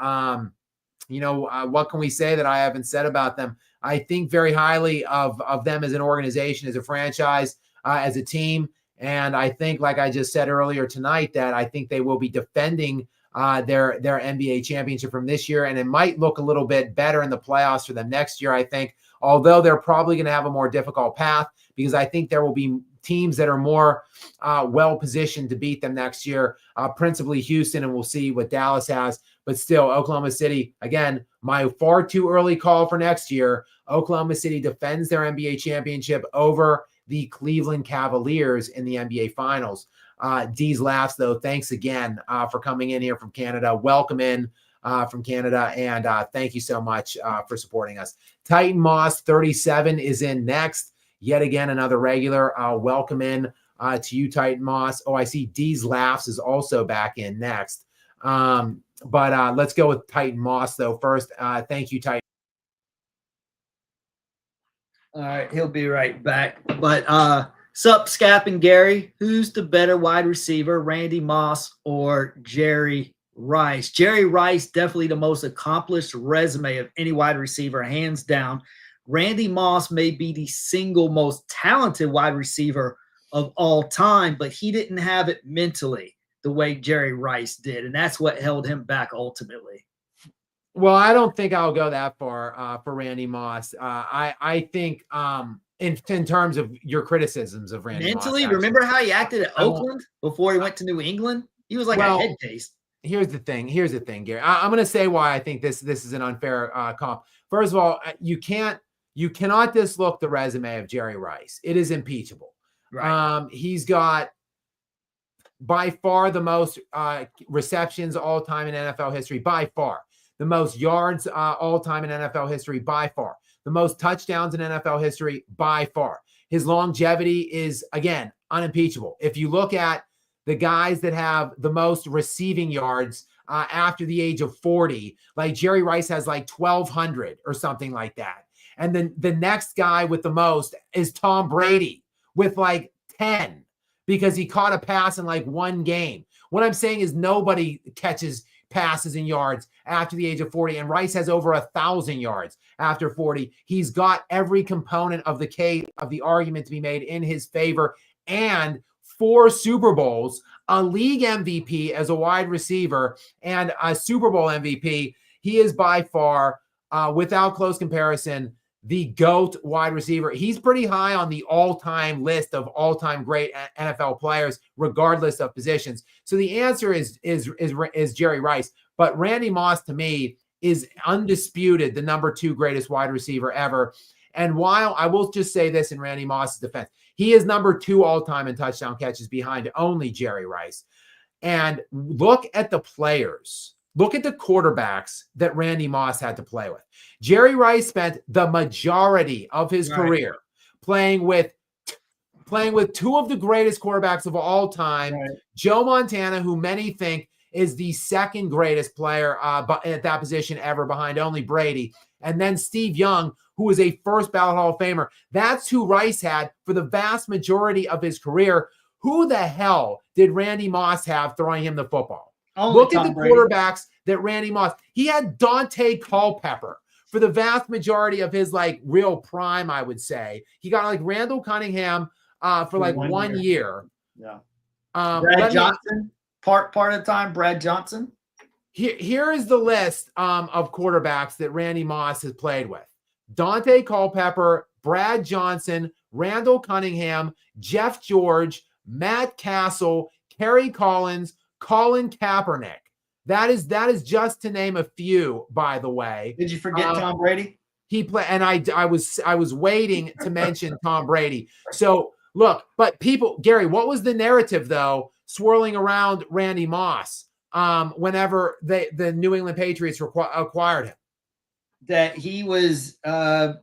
What can we say that I haven't said about them? I think very highly of them as an organization, as a franchise, as a team. And I think, like I just said earlier tonight, that I think they will be defending their NBA championship from this year. And it might look a little bit better in the playoffs for them next year, I think, although they're probably going to have a more difficult path, because I think there will be teams that are more well-positioned to beat them next year, principally Houston, and we'll see what Dallas has. But still, Oklahoma City, again, my far too early call for next year. Oklahoma City defends their NBA championship over the Cleveland Cavaliers in the NBA Finals. D's Laughs, though, thanks again for coming in here from Canada. Welcome in from Canada, and thank you so much for supporting us. Titan Moss 37 is in next. Yet again, another regular. Welcome in to you, Titan Moss. Oh, I see D's Laughs is also back in next. But let's go with Titan Moss, though, first. Thank you, Titan. All right, he'll be right back. But sup, Skap and Gary, who's the better wide receiver, Randy Moss or Jerry Rice? Jerry Rice, definitely the most accomplished resume of any wide receiver, hands down. Randy Moss may be the single most talented wide receiver of all time, but he didn't have it mentally the way Jerry Rice did, and that's what held him back ultimately. Well, I don't think I'll go that far for Randy Moss. I think in terms of your criticisms of Randy mentally, Moss, remember how he acted at Oakland before he went to New England? He was like a head case. Here's the thing, Gary. I'm going to say why I think this is an unfair comp. First of all, you cannot dislook the resume of Jerry Rice. It is impeachable. Right. He's got by far the most receptions all time in NFL history, by far. The most yards all time in NFL history, by far. The most touchdowns in NFL history, by far. His longevity is, again, unimpeachable. If you look at the guys that have the most receiving yards after the age of 40, like Jerry Rice has like 1,200 or something like that. And then the next guy with the most is Tom Brady with like 10, because he caught a pass in like one game. What I'm saying is nobody catches passes and yards after the age of 40, and Rice has over 1,000 yards after 40. He's got every component of the case of the argument to be made in his favor, and 4 Super Bowls, a league MVP as a wide receiver, and a Super Bowl MVP. He is by far, without close comparison, the GOAT wide receiver. He's pretty high on the all-time list of all-time great NFL players, regardless of positions. So the answer is Jerry Rice. But Randy Moss, to me, is undisputed the number 2 greatest wide receiver ever. And while I will just say this in Randy Moss's defense, he is number 2 all-time in touchdown catches behind only Jerry Rice. And look at the players. Look at the quarterbacks that Randy Moss had to play with. Jerry Rice spent the majority of his career playing with 2 of the greatest quarterbacks of all time, Joe Montana, who many think is the second greatest player at that position ever behind only Brady, and then Steve Young, who was a first ballot Hall of Famer. That's who Rice had for the vast majority of his career. Who the hell did Randy Moss have throwing him the football? Look at the quarterbacks that Randy Moss, he had Dante Culpepper for the vast majority of his like real prime, I would say. He got like Randall Cunningham for like 1 year. Yeah. Brad Johnson, part of the time, Brad Johnson. Here is the list of quarterbacks that Randy Moss has played with. Dante Culpepper, Brad Johnson, Randall Cunningham, Jeff George, Matt Castle, Kerry Collins, Colin Kaepernick. That is just to name a few, by the way. Did you forget Tom Brady? He played, and I was waiting to mention Tom Brady. So look, but people, Gary, what was the narrative though swirling around Randy Moss whenever the New England Patriots acquired him? That he was a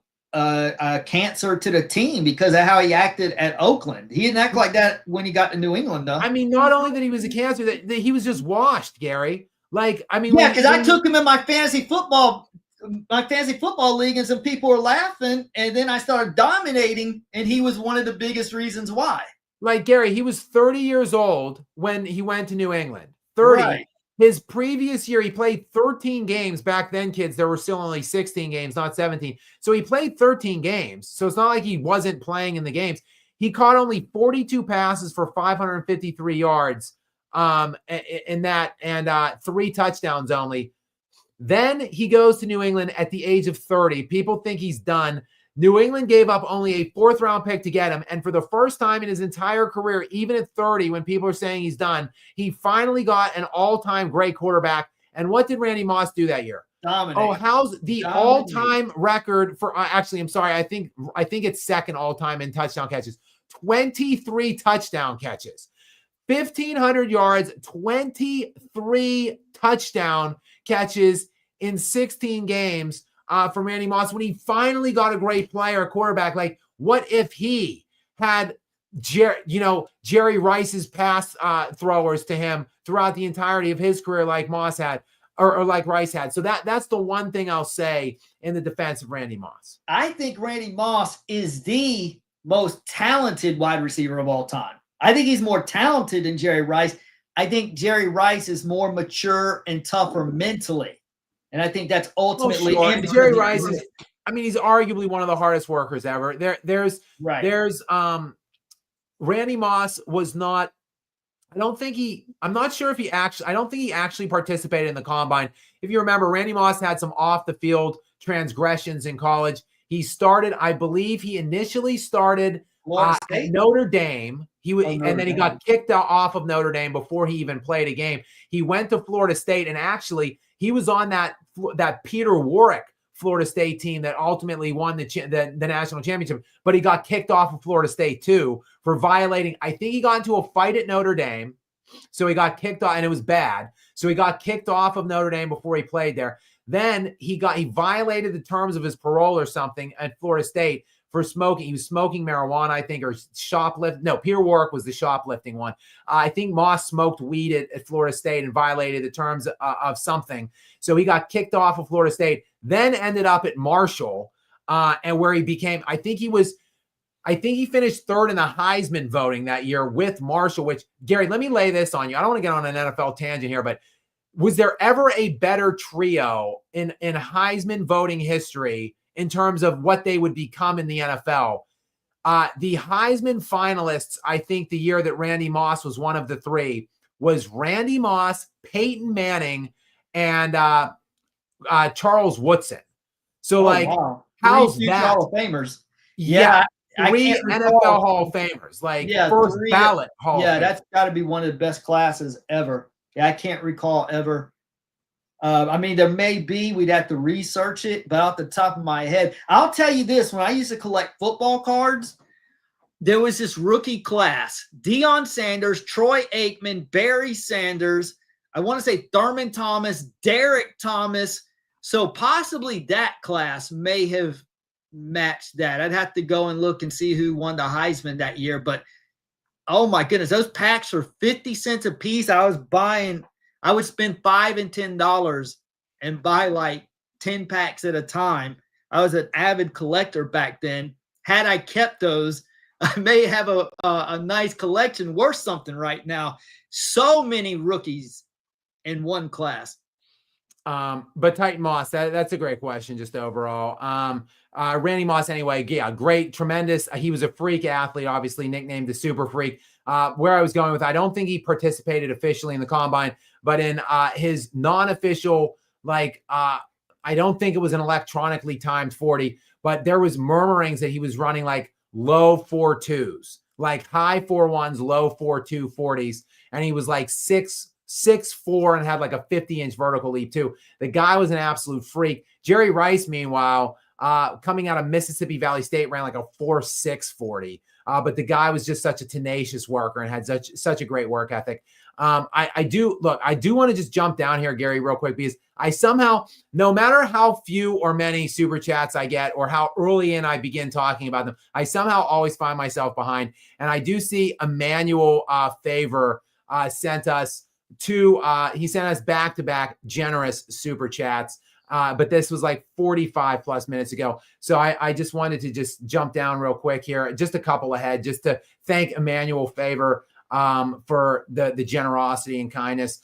cancer to the team because of how he acted at Oakland. He didn't act like that when he got to New England, though. I mean, not only that he was a cancer, that he was just washed, Gary. Like, I mean, yeah, because I took him in my fantasy football league, and some people were laughing, and then I started dominating, and he was one of the biggest reasons why. Like, Gary, he was 30 years old when he went to New England. 30. Right. His previous year, he played 13 games. Back then, kids, there were still only 16 games, not 17. So he played 13 games. So it's not like he wasn't playing in the games. He caught only 42 passes for 553 yards in that, and 3 touchdowns only. Then he goes to New England at the age of 30. People think he's done. New England gave up only a 4th-round pick to get him. And for the first time in his entire career, even at 30, when people are saying he's done, he finally got an all-time great quarterback. And what did Randy Moss do that year? Dominate. Oh, how's the all-time record for actually, I'm sorry, I think it's second all-time in touchdown catches. 23 touchdown catches. 1,500 yards, 23 touchdown catches in 16 games. From Randy Moss when he finally got a great player, quarterback. Like, what if he had, Jerry Rice's pass throwers to him throughout the entirety of his career, like Moss had, or like Rice had? So that's the one thing I'll say in the defense of Randy Moss. I think Randy Moss is the most talented wide receiver of all time. I think he's more talented than Jerry Rice. I think Jerry Rice is more mature and tougher mentally. And I think that's ultimately Jerry Rice is, I mean, he's arguably one of the hardest workers ever. There's Randy Moss was not, I don't think he actually participated in the combine. If you remember, Randy Moss had some off the field transgressions in college. He started, I believe he initially started at Notre Dame. Then he got kicked out off of Notre Dame before he even played a game. He went to Florida State, and actually he was on that Peter Warwick Florida State team that ultimately won the national championship, but he got kicked off of Florida State too for violating. I think he got into a fight at Notre Dame, so he got kicked off, and it was bad. So he got kicked off of Notre Dame before he played there. Then he violated the terms of his parole or something at Florida State for smoking. He was smoking marijuana, I think, or shoplifting. No, Peter Warwick was the shoplifting one. I think Moss smoked weed at Florida State and violated the terms of something. So he got kicked off of Florida State, then ended up at Marshall, and where he became, I think he finished 3rd in the Heisman voting that year with Marshall, which, Gary, let me lay this on you. I don't want to get on an NFL tangent here, but was there ever a better trio in Heisman voting history in terms of what they would become in the NFL? The Heisman finalists, I think the year that Randy Moss was one of the 3, was Randy Moss, Peyton Manning, and Charles Woodson. So, how's that? Hall of Famers. Yeah. 3 NFL Hall of Famers, first ballot Hall of Famers. Yeah, that's got to be one of the best classes ever. Yeah, I can't recall ever. I mean, there may be. We'd have to research it, but off the top of my head, I'll tell you this. When I used to collect football cards, there was this rookie class: Deion Sanders, Troy Aikman, Barry Sanders, I want to say Thurman Thomas, Derek Thomas. So possibly that class may have matched that. I'd have to go and look and see who won the Heisman that year. But, oh, my goodness, those packs are 50 cents a piece. I would spend $5 and $10 and buy like 10 packs at a time. I was an avid collector back then. Had I kept those, I may have a nice collection worth something right now. So many rookies in one class. But Titan Moss, that's a great question just overall. Randy Moss, anyway, yeah, great, tremendous. He was a freak athlete, obviously nicknamed the Super Freak. Where I was going with, I don't think he participated officially in the combine, but in his non-official, I don't think it was an electronically timed 40, but there was murmurings that he was running like low 4.2s, like high 4.1s, low 4.2 40s. And he was like 6'4" and had like a 50-inch vertical leap too. The guy was an absolute freak. Jerry Rice, meanwhile, coming out of Mississippi Valley State, ran like a 4.6 40. But the guy was just such a tenacious worker and had such a great work ethic. I do want to just jump down here, Gary, real quick, because I somehow, no matter how few or many super chats I get or how early in I begin talking about them, I somehow always find myself behind. And I do see Emmanuel Favor sent us he sent us back-to-back generous super chats. But this was like 45 plus minutes ago. So I just wanted to just jump down real quick here, just a couple ahead, just to thank Emmanuel Favor for the generosity and kindness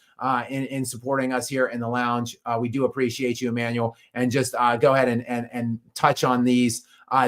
in supporting us here in the lounge. We do appreciate you, Emmanuel. And just go ahead and touch on these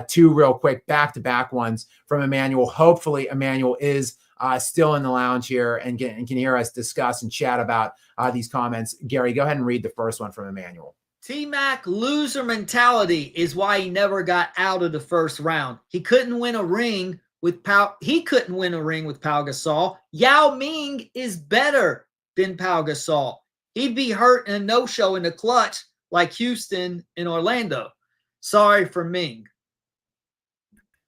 two real quick back-to-back ones from Emmanuel. Hopefully Emmanuel is still in the lounge here and can hear us discuss and chat about these comments. Gary, go ahead and read the first one from Emmanuel. T-Mac loser mentality is why he never got out of the first round. He couldn't win a ring with Pau Gasol. Yao Ming is better than Pau Gasol. He'd be hurt in a no-show in the clutch like Houston and Orlando. Sorry for Ming.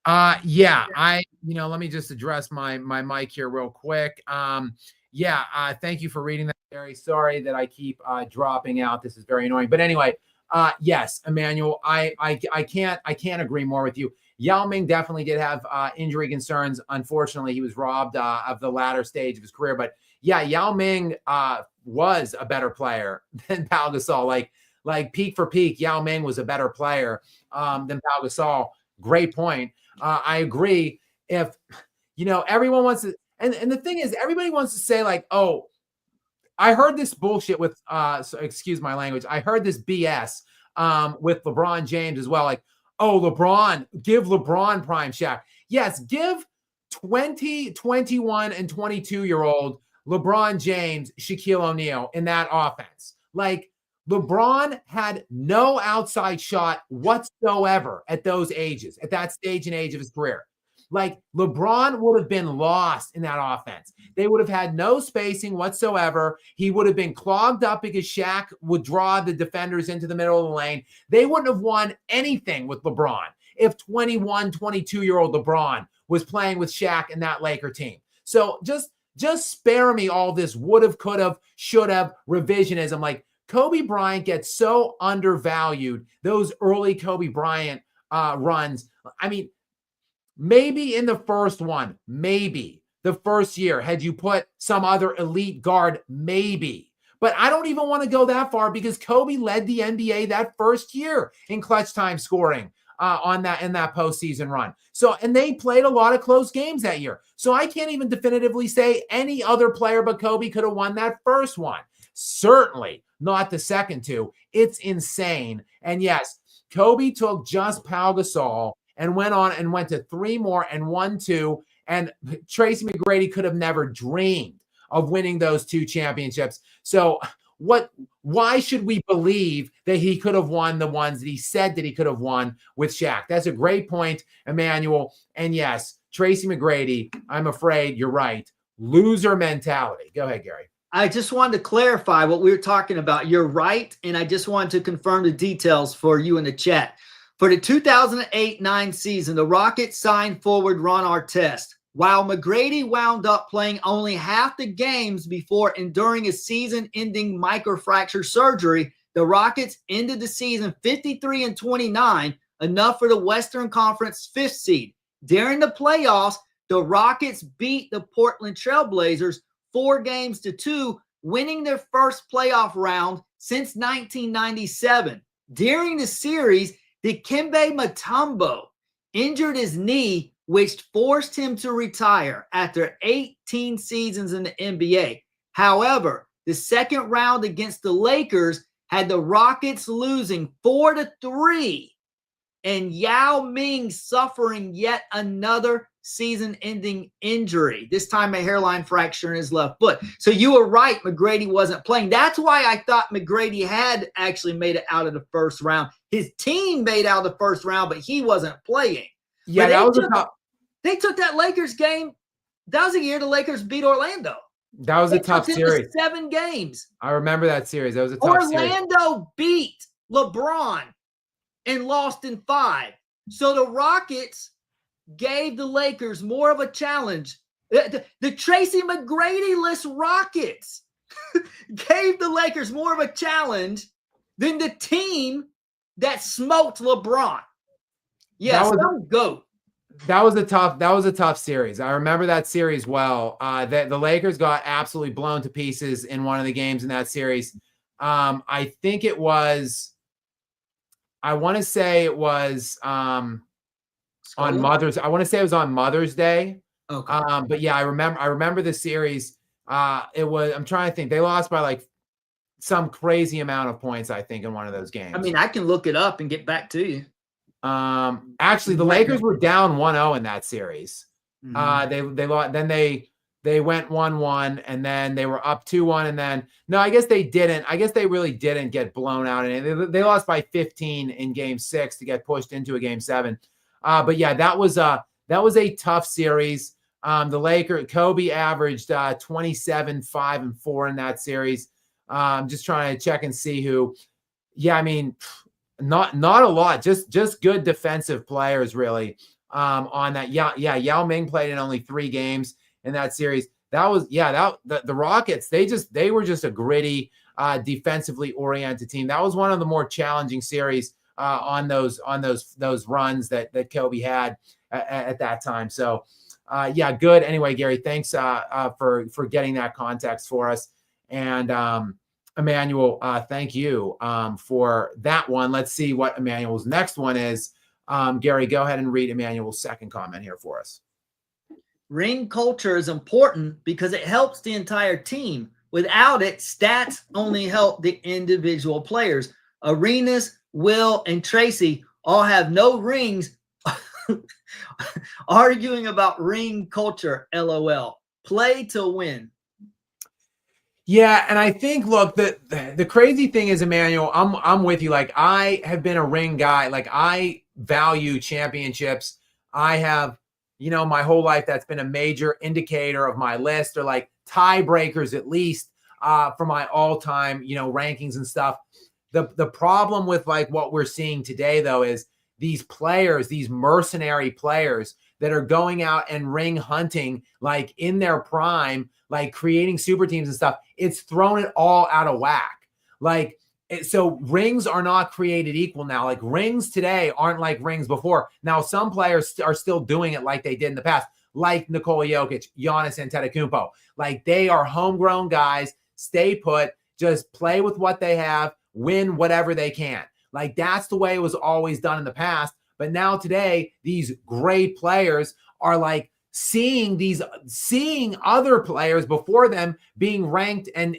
Let me just address my mic here real quick. Thank you for reading that, Gary. Sorry that I keep dropping out. This is very annoying. But anyway, yes, Emmanuel, I can't agree more with you. Yao Ming definitely did have injury concerns. Unfortunately, he was robbed of the latter stage of his career. But yeah, Yao Ming was a better player than Pau Gasol. Like peak for peak, Yao Ming was a better player than Pau Gasol. Great point. I agree. If, everyone wants to, and the thing is, everybody wants to say like, oh, I heard this bullshit with, so excuse my language. I heard this BS with LeBron James as well. Like, oh, give LeBron prime Shaq. Yes, give 20, 21, and 22-year-old LeBron James, Shaquille O'Neal in that offense. Like, LeBron had no outside shot whatsoever at those ages, at that stage and age of his career. Like, LeBron would have been lost in that offense. They would have had no spacing whatsoever. He would have been clogged up because Shaq would draw the defenders into the middle of the lane. They wouldn't have won anything with LeBron if 21, 22-year-old LeBron was playing with Shaq and that Laker team. So just spare me all this would have, could have, should have revisionism. Like, Kobe Bryant gets so undervalued, those early Kobe Bryant runs. I mean, maybe in the first one, maybe the first year, had you put some other elite guard, maybe. But I don't even want to go that far because Kobe led the NBA that first year in clutch time scoring in that postseason run. So, and they played a lot of close games that year. So I can't even definitively say any other player but Kobe could have won that first one. Certainly not the second two. It's insane. And yes, Kobe took just Pau Gasol and went to three more and won two. And Tracy McGrady could have never dreamed of winning those two championships. So why should we believe that he could have won the ones that he said that he could have won with Shaq? That's a great point, Emmanuel. And yes, Tracy McGrady, I'm afraid you're right. Loser mentality. Go ahead, Gary. I just wanted to clarify what we were talking about. You're right, and I just wanted to confirm the details for you in the chat. For the 2008-9 season, the Rockets signed forward Ron Artest. While McGrady wound up playing only half the games before enduring a season-ending microfracture surgery, the Rockets ended the season 53-29, enough for the Western Conference 5th seed. During the playoffs, the Rockets beat the Portland Trailblazers 4-2, winning their first playoff round since 1997. During the series, Dikembe Mutombo injured his knee, which forced him to retire after 18 seasons in the NBA. However, the second round against the Lakers had the Rockets losing 4-3 and Yao Ming suffering yet another season-ending injury, this time a hairline fracture in his left foot. So you were right, McGrady wasn't playing. That's why I thought McGrady had actually made it out of the first round. His team made out of the first round, but he wasn't playing. Yeah, that was a tough. They took that Lakers game. That was the year the Lakers beat Orlando. That was a tough series. 7 games. I remember that series. That was a tough series. Orlando beat LeBron and lost in 5. So the Rockets gave the Lakers more of a challenge. The Tracy McGrady-less Rockets gave the Lakers more of a challenge than the team that smoked LeBron. Yes, GOAT. That was a tough series. I remember that series well. The Lakers got absolutely blown to pieces in one of the games in that series. I think it was, I want to say it was on Mother's. I want to say it was on Mother's Day. Okay. But yeah, I remember the series. It was, I'm trying to think. They lost by like some crazy amount of points, I think, in one of those games. I mean, I can look it up and get back to you. Actually, the Lakers were down 1-0 in that series. Mm-hmm. They lost, then they went 1-1, and then they were up 2-1, and then no, I guess they didn't. I guess they really didn't get blown out, and they lost by 15 in Game 6 to get pushed into a Game 7. But yeah, that was a tough series. The Lakers, Kobe averaged 27, 5, and 4 in that series. I'm just trying to check and see who. Yeah, I mean, not a lot, just good defensive players really. On that, Yao Ming played in only 3 games in that series. That was the Rockets. They were just a gritty, defensively oriented team. That was one of the more challenging series on those runs that Kobe had at that time. So yeah, good. Anyway, Gary, thanks for getting that context for us. And Emmanuel, thank you for that one. Let's see what Emmanuel's next one is. Gary, go ahead and read Emmanuel's second comment here for us. Ring culture is important because it helps the entire team. Without it, stats only help the individual players. Arenas, Will, and Tracy all have no rings. Arguing about ring culture, LOL. Play to win. Yeah, and I think, look, the crazy thing is, Emmanuel, I'm with you. Like, I have been a ring guy. Like, I value championships. I have, my whole life, that's been a major indicator of my list, or like tiebreakers at least for my all-time, rankings and stuff. The problem with like what we're seeing today, though, is these players, these mercenary players that are going out and ring hunting, like in their prime, like creating super teams and stuff. It's thrown it all out of whack. Like, so rings are not created equal now. Like, rings today aren't like rings before. Now, some players are still doing it like they did in the past, like Nikola Jokic, Giannis Antetokounmpo. Like, they are homegrown guys, stay put, just play with what they have, win whatever they can. Like, that's the way it was always done in the past. But now today, these great players are like seeing other players before them being ranked and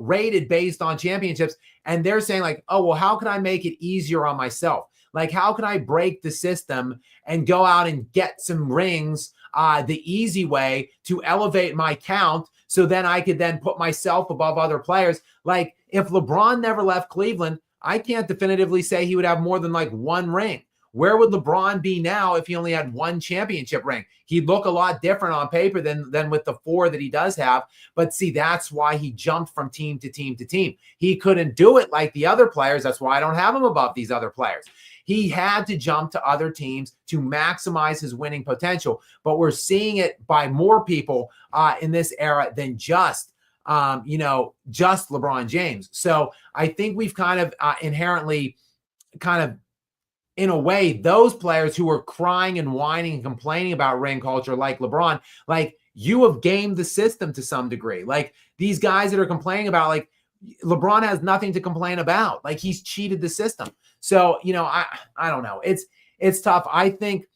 rated based on championships. And they're saying like, oh, well, how can I make it easier on myself? Like, how can I break the system and go out and get some rings the easy way to elevate my count, so then I could then put myself above other players? Like, if LeBron never left Cleveland, I can't definitively say he would have more than like 1 ring. Where would LeBron be now if he only had 1 championship ring? He'd look a lot different on paper than with the 4 that he does have. But see, that's why he jumped from team to team to team. He couldn't do it like the other players. That's why I don't have him above these other players. He had to jump to other teams to maximize his winning potential. But we're seeing it by more people in this era than just LeBron James. So I think we've kind of inherently in a way, those players who are crying and whining and complaining about ring culture, like LeBron, like, you have gamed the system to some degree. Like, these guys that are complaining about, like, LeBron has nothing to complain about. Like, he's cheated the system. So, I don't know. It's tough. I think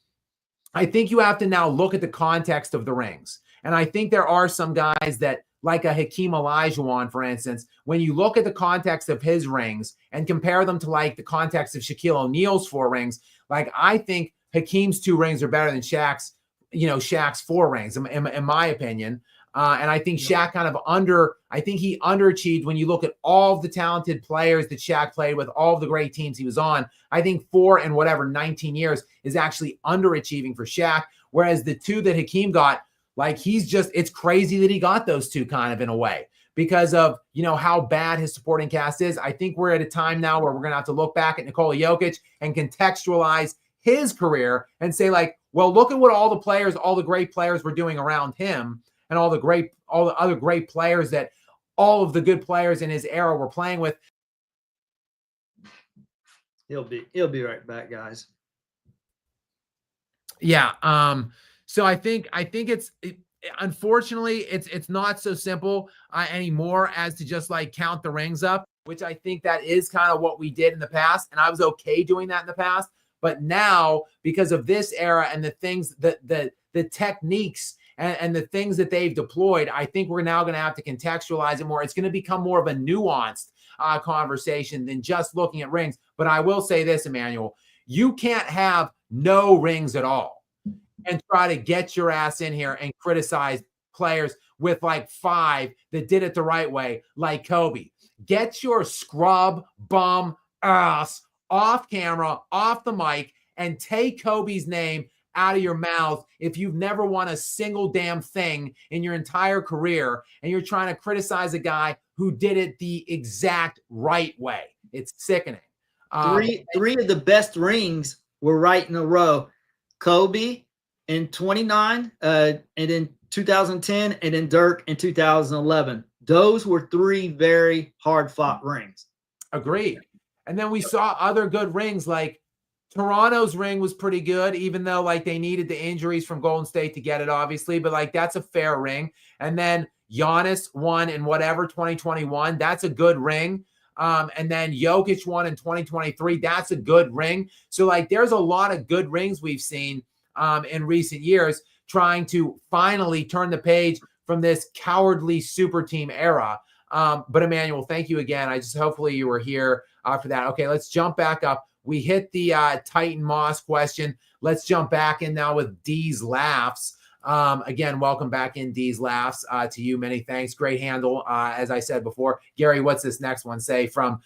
you have to now look at the context of the rings. And I think there are some guys that, like a Hakeem Olajuwon, for instance, when you look at the context of his rings and compare them to like the context of Shaquille O'Neal's 4 rings, like I think Hakeem's 2 rings are better than Shaq's 4 rings, in my opinion. And I think Shaq I think he underachieved when you look at all of the talented players that Shaq played with, all of the great teams he was on. I think 4 and 19 years is actually underachieving for Shaq. Whereas the 2 that Hakeem got, like, it's crazy that he got those 2 kind of in a way because of, how bad his supporting cast is. I think we're at a time now where we're going to have to look back at Nikola Jokic and contextualize his career and say, like, well, look at what all the great players were doing around him and all the other great players that all of the good players in his era were playing with. He'll be right back, guys. Yeah. So I think unfortunately it's not so simple anymore as to just like count the rings up, which I think that is kind of what we did in the past. And I was okay doing that in the past, but now because of this era and the things that the techniques and the things that they've deployed, I think we're now going to have to contextualize it more. It's going to become more of a nuanced conversation than just looking at rings. But I will say this, Emmanuel, you can't have no rings at all and try to get your ass in here and criticize players with like 5 that did it the right way, like Kobe. Get your scrub bum ass off camera, off the mic, and take Kobe's name out of your mouth if you've never won a single damn thing in your entire career and you're trying to criticize a guy who did it the exact right way. It's sickening. Three of the best rings were right in a row. Kobe in 29, and in 2010, and then Dirk in 2011. Those were 3 very hard-fought rings. Agreed. And then we saw other good rings, like Toronto's ring was pretty good, even though like they needed the injuries from Golden State to get it, obviously. But like that's a fair ring. And then Giannis won in 2021. That's a good ring. And then Jokic won in 2023. That's a good ring. So like there's a lot of good rings we've seen in recent years, trying to finally turn the page from this cowardly super team era. But Emmanuel, thank you again. Hopefully you were here for that. Okay, let's jump back up. We hit the Titan Moss question. Let's jump back in now with D's Laughs. Again, welcome back in, D's Laughs, to you. Many thanks. Great handle, as I said before. Gary, what's this next one say? From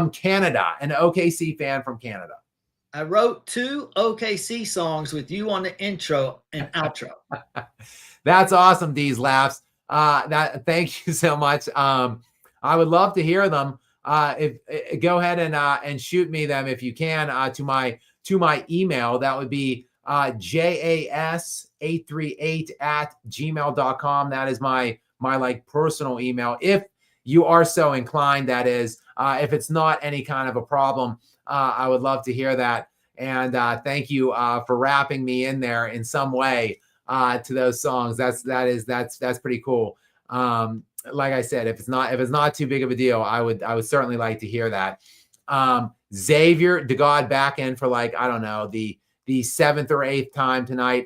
Canada, an OKC fan from Canada. I wrote 2 OKC songs with you on the intro and outro. That's awesome, D's Laughs. Thank you so much. I would love to hear them. Go ahead and shoot me them if you can to my email. That would be jas838@gmail.com. That is my like personal email. If you are so inclined, that is. If it's not any kind of a problem, I would love to hear that. And thank you for wrapping me in there in some way to those songs. That's pretty cool. Like I said, if it's not too big of a deal, I would certainly like to hear that. Xavier DeGod back in for like, I don't know, the 7th or 8th time tonight.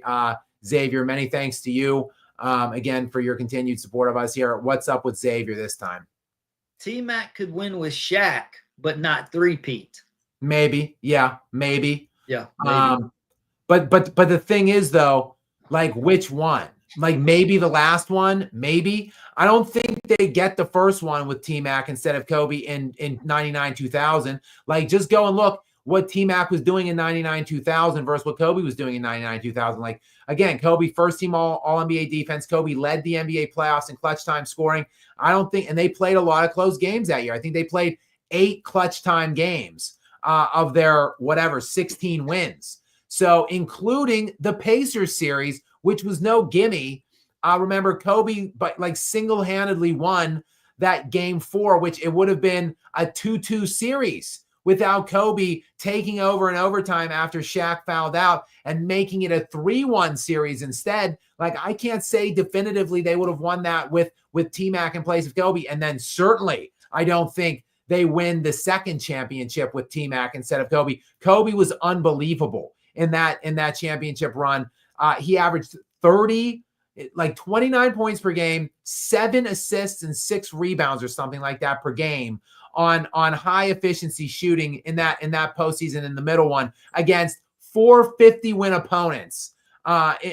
Xavier, many thanks to you again for your continued support of us here. What's up with Xavier this time? T-Mac could win with Shaq, but not three-peat. Maybe. Yeah, maybe. Yeah. Maybe. But the thing is though, like which one? Like maybe the last one, maybe. I don't think they get the first one with T-Mac instead of Kobe in 99-2000. Like just go and look what T-Mac was doing in 99-2000 versus what Kobe was doing in 99-2000. Like again, Kobe first team all NBA defense. Kobe led the NBA playoffs in clutch time scoring. I don't think, and they played a lot of close games that year. I think they played 8 clutch time games of their 16 wins. So including the Pacers series, which was no gimme. Remember Kobe, but like single-handedly won that game 4, which it would have been a 2-2 series without Kobe taking over in overtime after Shaq fouled out and making it a 3-1 series instead. Like I can't say definitively they would have won that with T-Mac in place of Kobe. And then certainly I don't think they win the second championship with T-Mac instead of Kobe. Kobe was unbelievable in that championship run. He averaged 29 points per game, 7 assists and 6 rebounds or something like that per game on high efficiency shooting in that postseason in the middle one against 450 win opponents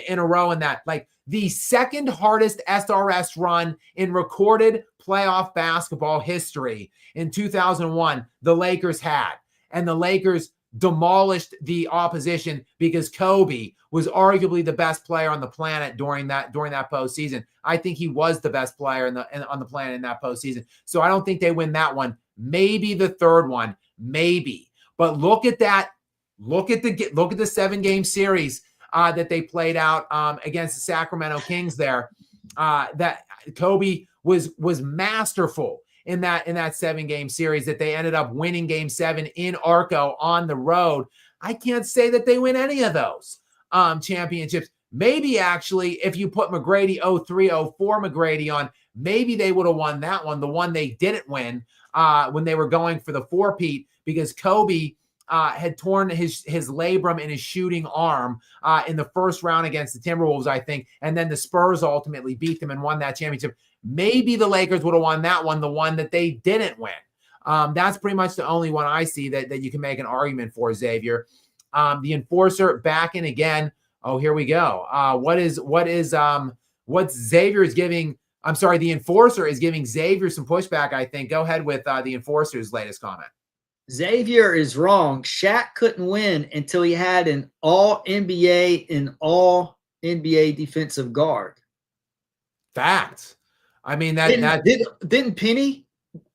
in a row in that. Like the second hardest SRS run in recorded playoff basketball history in 2001, the Lakers had. And the Lakers demolished the opposition because Kobe was arguably the best player on the planet during that postseason. I think he was the best player on the planet in that postseason. So I don't think they win that one. Maybe the third one, maybe. But look at that. Look at the 7-game series that they played out against the Sacramento Kings there. That Kobe was masterful in that 7-game series that they ended up winning game 7 in Arco on the road. I can't say that they win any of those championships. Maybe actually, if you put McGrady 03-04 McGrady on, maybe they would have won that one, the one they didn't win when they were going for the four-peat, because Kobe had torn his labrum in his shooting arm in the first round against the Timberwolves, I think, and then the Spurs ultimately beat them and won that championship. Maybe the Lakers would have won that one, the one that they didn't win. That's pretty much the only one I see that you can make an argument for, Xavier. The Enforcer back in again. Oh, here we go. What Xavier is giving? I'm sorry, the Enforcer is giving Xavier some pushback, I think. Go ahead with the Enforcer's latest comment. Xavier is wrong. Shaq couldn't win until he had an all-NBA and all-NBA defensive guard. Fact. I mean, didn't Penny?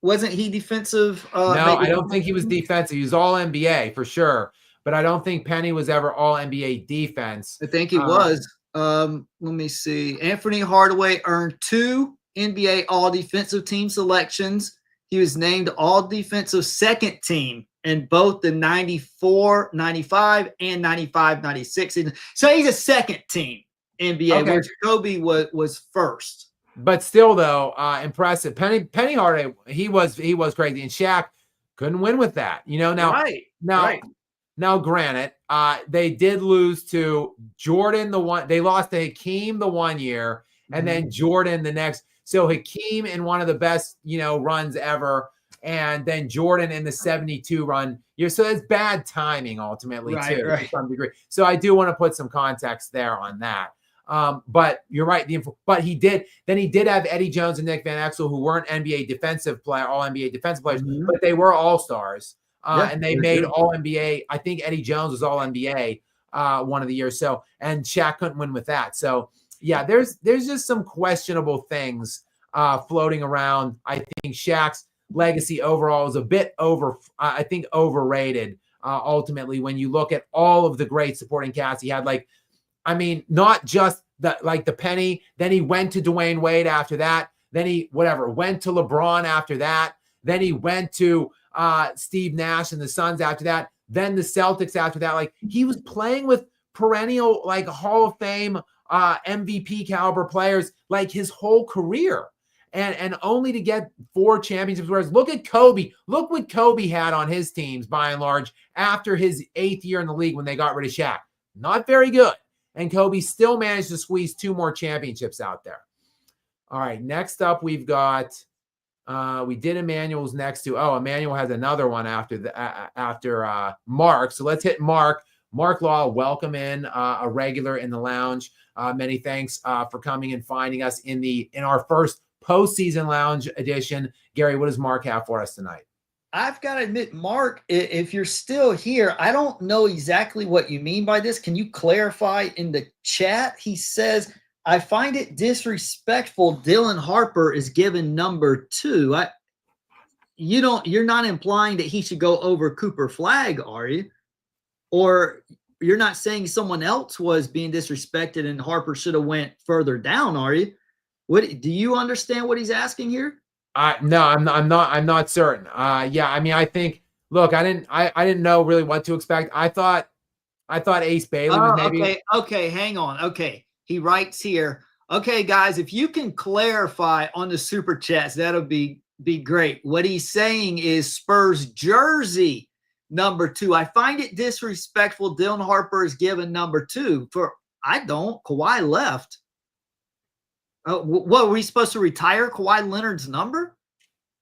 Wasn't he defensive? No, I don't think he was defensive. He was all NBA for sure, but I don't think Penny was ever all NBA defense. I think he was. Let me see. Anthony Hardaway earned 2 NBA all defensive team selections. He was named all defensive second team in both the 94, 95, and 95, 96. So he's a second team NBA, okay, which Kobe was first. But still, though, impressive. Penny Hardaway, he was crazy, and Shaq couldn't win with that. Now, granted, they did lose to Jordan they lost to Hakeem the one year, and then Jordan the next. So Hakeem in one of the best, runs ever, and then Jordan in the 72 run. So that's bad timing ultimately too, to some degree. So I do want to put some context there on that. But you're right. But he did have Eddie Jones and Nick Van Exel, who weren't NBA defensive player, all NBA defensive players, but they were all stars. And they made all NBA. I think Eddie Jones was all NBA one of the years. So, and Shaq couldn't win with that. So yeah, there's just some questionable things floating around. I think Shaq's legacy overall is a bit overrated. Ultimately, when you look at all of the great supporting cast he had, not just the Penny. Then he went to Dwayne Wade after that. Then he went to LeBron after that. Then he went to Steve Nash and the Suns after that. Then the Celtics after that. He was playing with perennial Hall of Fame MVP caliber players his whole career. And only to get 4 championships. Whereas look at Kobe. Look what Kobe had on his teams by and large after his 8th year in the league when they got rid of Shaq. Not very good. And Kobe still managed to squeeze 2 more championships out there. All right, next up we've got, we did Emmanuel's next to, Emmanuel has another one after Mark. So let's hit Mark. Mark Law, welcome in, a regular in the lounge. Many thanks for coming and finding us in our first postseason lounge edition. Gary, what does Mark have for us tonight? I've got to admit, Mark, if you're still here, I don't know exactly what you mean by this. Can you clarify in the chat? He says, I find it disrespectful Dylan Harper is given number 2. You're not implying that he should go over Cooper Flagg, are you? Or you're not saying someone else was being disrespected and Harper should have went further down, are you? What do you understand what he's asking here? No, I'm not certain. I think. Look, I didn't know really what to expect. I thought Ace Bailey was maybe. Okay, hang on. Okay, he writes here. Okay, guys, if you can clarify on the super chats, that'll be be great. What he's saying is Spurs jersey number 2. I find it disrespectful. Dylan Harper is given number 2. I don't. Kawhi left. What, were we supposed to retire Kawhi Leonard's number?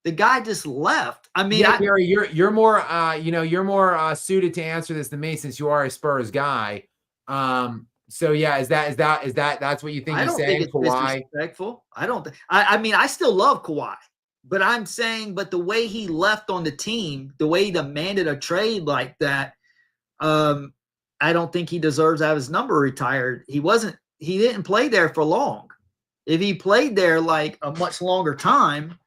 The guy just left. I mean, yeah, Gary, you're more you're more suited to answer this than me since you are a Spurs guy. So yeah, that's what you think he's saying? Think it's Kawhi? disrespectful. I don't think. I mean, I still love Kawhi, but I'm saying, but the way he left on the team, the way he demanded a trade like that, I don't think he deserves to have his number retired. He didn't play there for long. If he played there like a much longer time,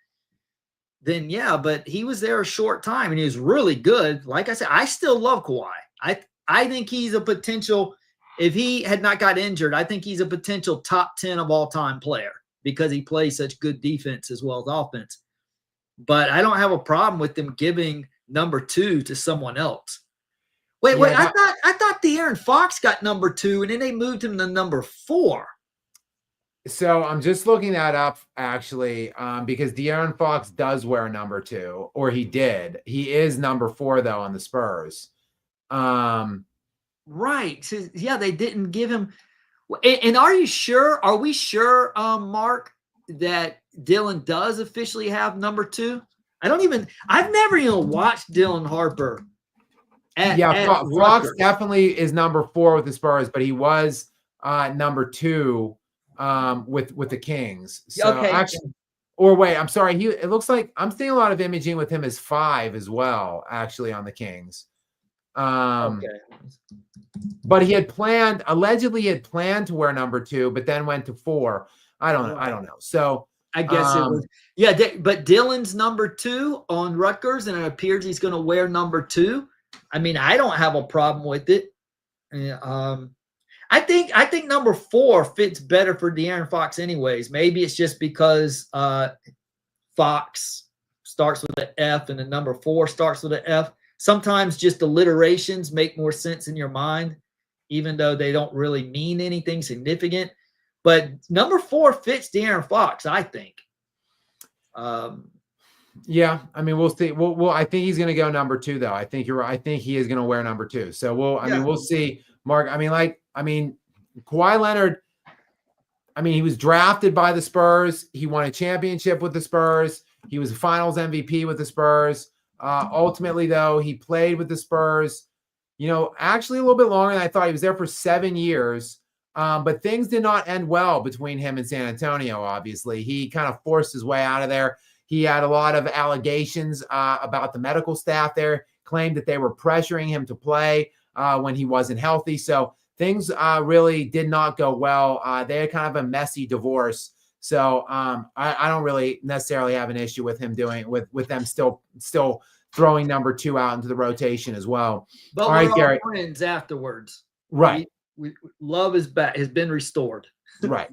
then yeah, but he was there a short time and he was really good. Like I said, I still love Kawhi. I think he's a potential, if he had not got injured, I think he's a potential top 10 of all time player because he plays such good defense as well as offense. But I don't have a problem with them giving number 2 to someone else. Wait, I thought De'Aaron Fox got number 2 and then they moved him to number 4. So I'm just looking that up actually, because De'Aaron Fox does wear number 2, or he did. He is number 4 though on the Spurs. Right. So, yeah, they didn't give him. And are you sure? Are we sure, Mark, that Dylan does officially have number 2? I've never even watched Dylan Harper. Fox definitely is number 4 with the Spurs, but he was number 2 with the Kings. So okay. Actually, or wait, I'm sorry. It looks like I'm seeing a lot of imaging with him as 5 as well, actually, on the Kings. Okay. But allegedly he had planned to wear number 2, but then went to 4. I don't know. So I guess it was, but Dylan's number 2 on Rutgers, and it appears he's going to wear number 2. I mean, I don't have a problem with it. I think number 4 fits better for De'Aaron Fox anyways. Maybe it's just because Fox starts with an F and the number 4 starts with an F. Sometimes just alliterations make more sense in your mind, even though they don't really mean anything significant. But number 4 fits De'Aaron Fox, I think. Yeah, I mean, we'll see. I think he's going to go number 2, though. I think you're right. I think he is going to wear number 2. So we'll see. Mark, Kawhi Leonard, he was drafted by the Spurs. He won a championship with the Spurs. He was a finals MVP with the Spurs. Ultimately, though, he played with the Spurs, actually a little bit longer than I thought. He was there for 7 years. But things did not end well between him and San Antonio, obviously. He kind of forced his way out of there. He had a lot of allegations about the medical staff there, claimed that they were pressuring him to play when he wasn't healthy. So things really did not go well. They had kind of a messy divorce. So I don't really necessarily have an issue with him with them still throwing number 2 out into the rotation as well. But all right, Gary. Friends afterwards. Right. Love is back, has been restored. Right.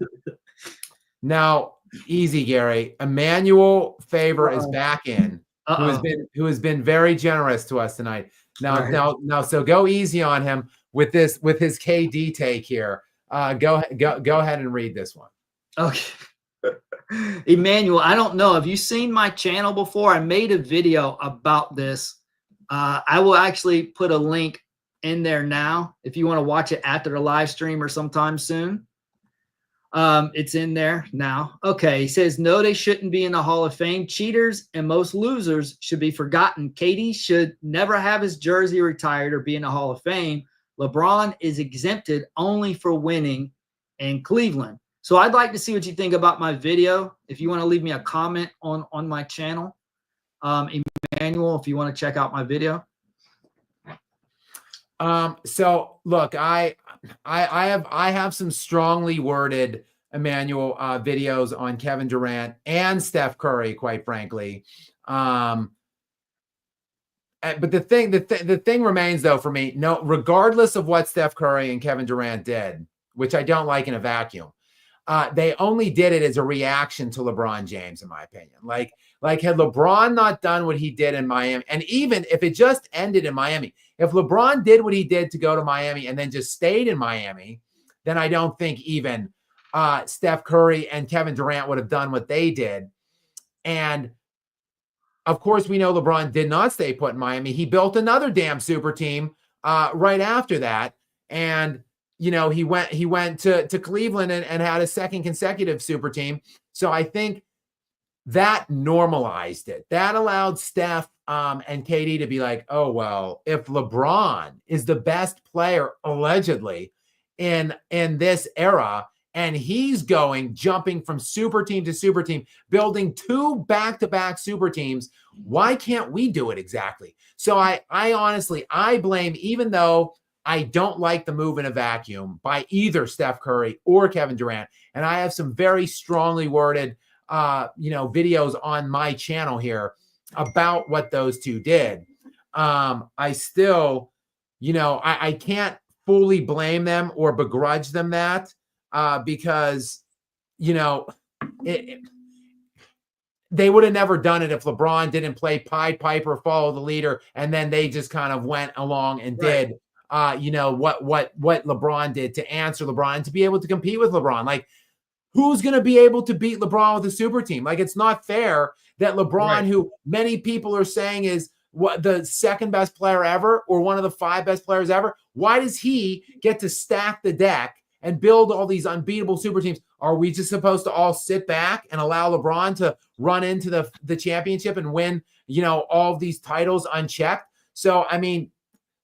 Now, easy, Gary. Emmanuel Favor is back in, who has been very generous to us tonight. Now, so go easy on him with his KD take here. Go ahead and read this one. Okay. Emmanuel, I don't know. Have you seen my channel before? I made a video about this. I will actually put a link in there now if you want to watch it after the live stream or sometime soon. It's in there now. Okay, he says, no, they shouldn't be in the Hall of Fame. Cheaters and most losers should be forgotten. KD should never have his jersey retired or be in the Hall of Fame. LeBron is exempted only for winning in Cleveland. So I'd like to see what you think about my video. If you want to leave me a comment on my channel, Emmanuel, if you want to check out my video. So look, I have some strongly worded Emmanuel videos on Kevin Durant and Steph Curry, quite frankly. But the thing remains though for me, no, regardless of what Steph Curry and Kevin Durant did, which I don't like in a vacuum, they only did it as a reaction to LeBron James, in my opinion. Like had LeBron not done what he did in Miami, and even if it just ended in Miami, if LeBron did what he did to go to Miami and then just stayed in Miami, then I don't think even Steph Curry and Kevin Durant would have done what they did. And of course, we know LeBron did not stay put in Miami. He built another damn super team right after that. And, you know, he went to Cleveland and had a second consecutive super team. So I think that normalized it. That allowed Steph and KD to be like, oh, well, if LeBron is the best player allegedly in this era, and he's jumping from super team to super team, building 2 back-to-back super teams, why can't we do it exactly? So I honestly, I blame, even though I don't like the move in a vacuum by either Steph Curry or Kevin Durant, and I have some very strongly worded videos on my channel here about what those two did. I still, I can't fully blame them or begrudge them that because, they would have never done it if LeBron didn't play Pied Piper, follow the leader, and then they just kind of went along and did, what LeBron did to answer LeBron and to be able to compete with LeBron. Like, who's going to be able to beat LeBron with a super team? Like, it's not fair that LeBron, who many people are saying is the second best player ever or one of the 5 best players ever, why does he get to stack the deck and build all these unbeatable super teams? Are we just supposed to all sit back and allow LeBron to run into the championship and win, all of these titles unchecked? So, I mean,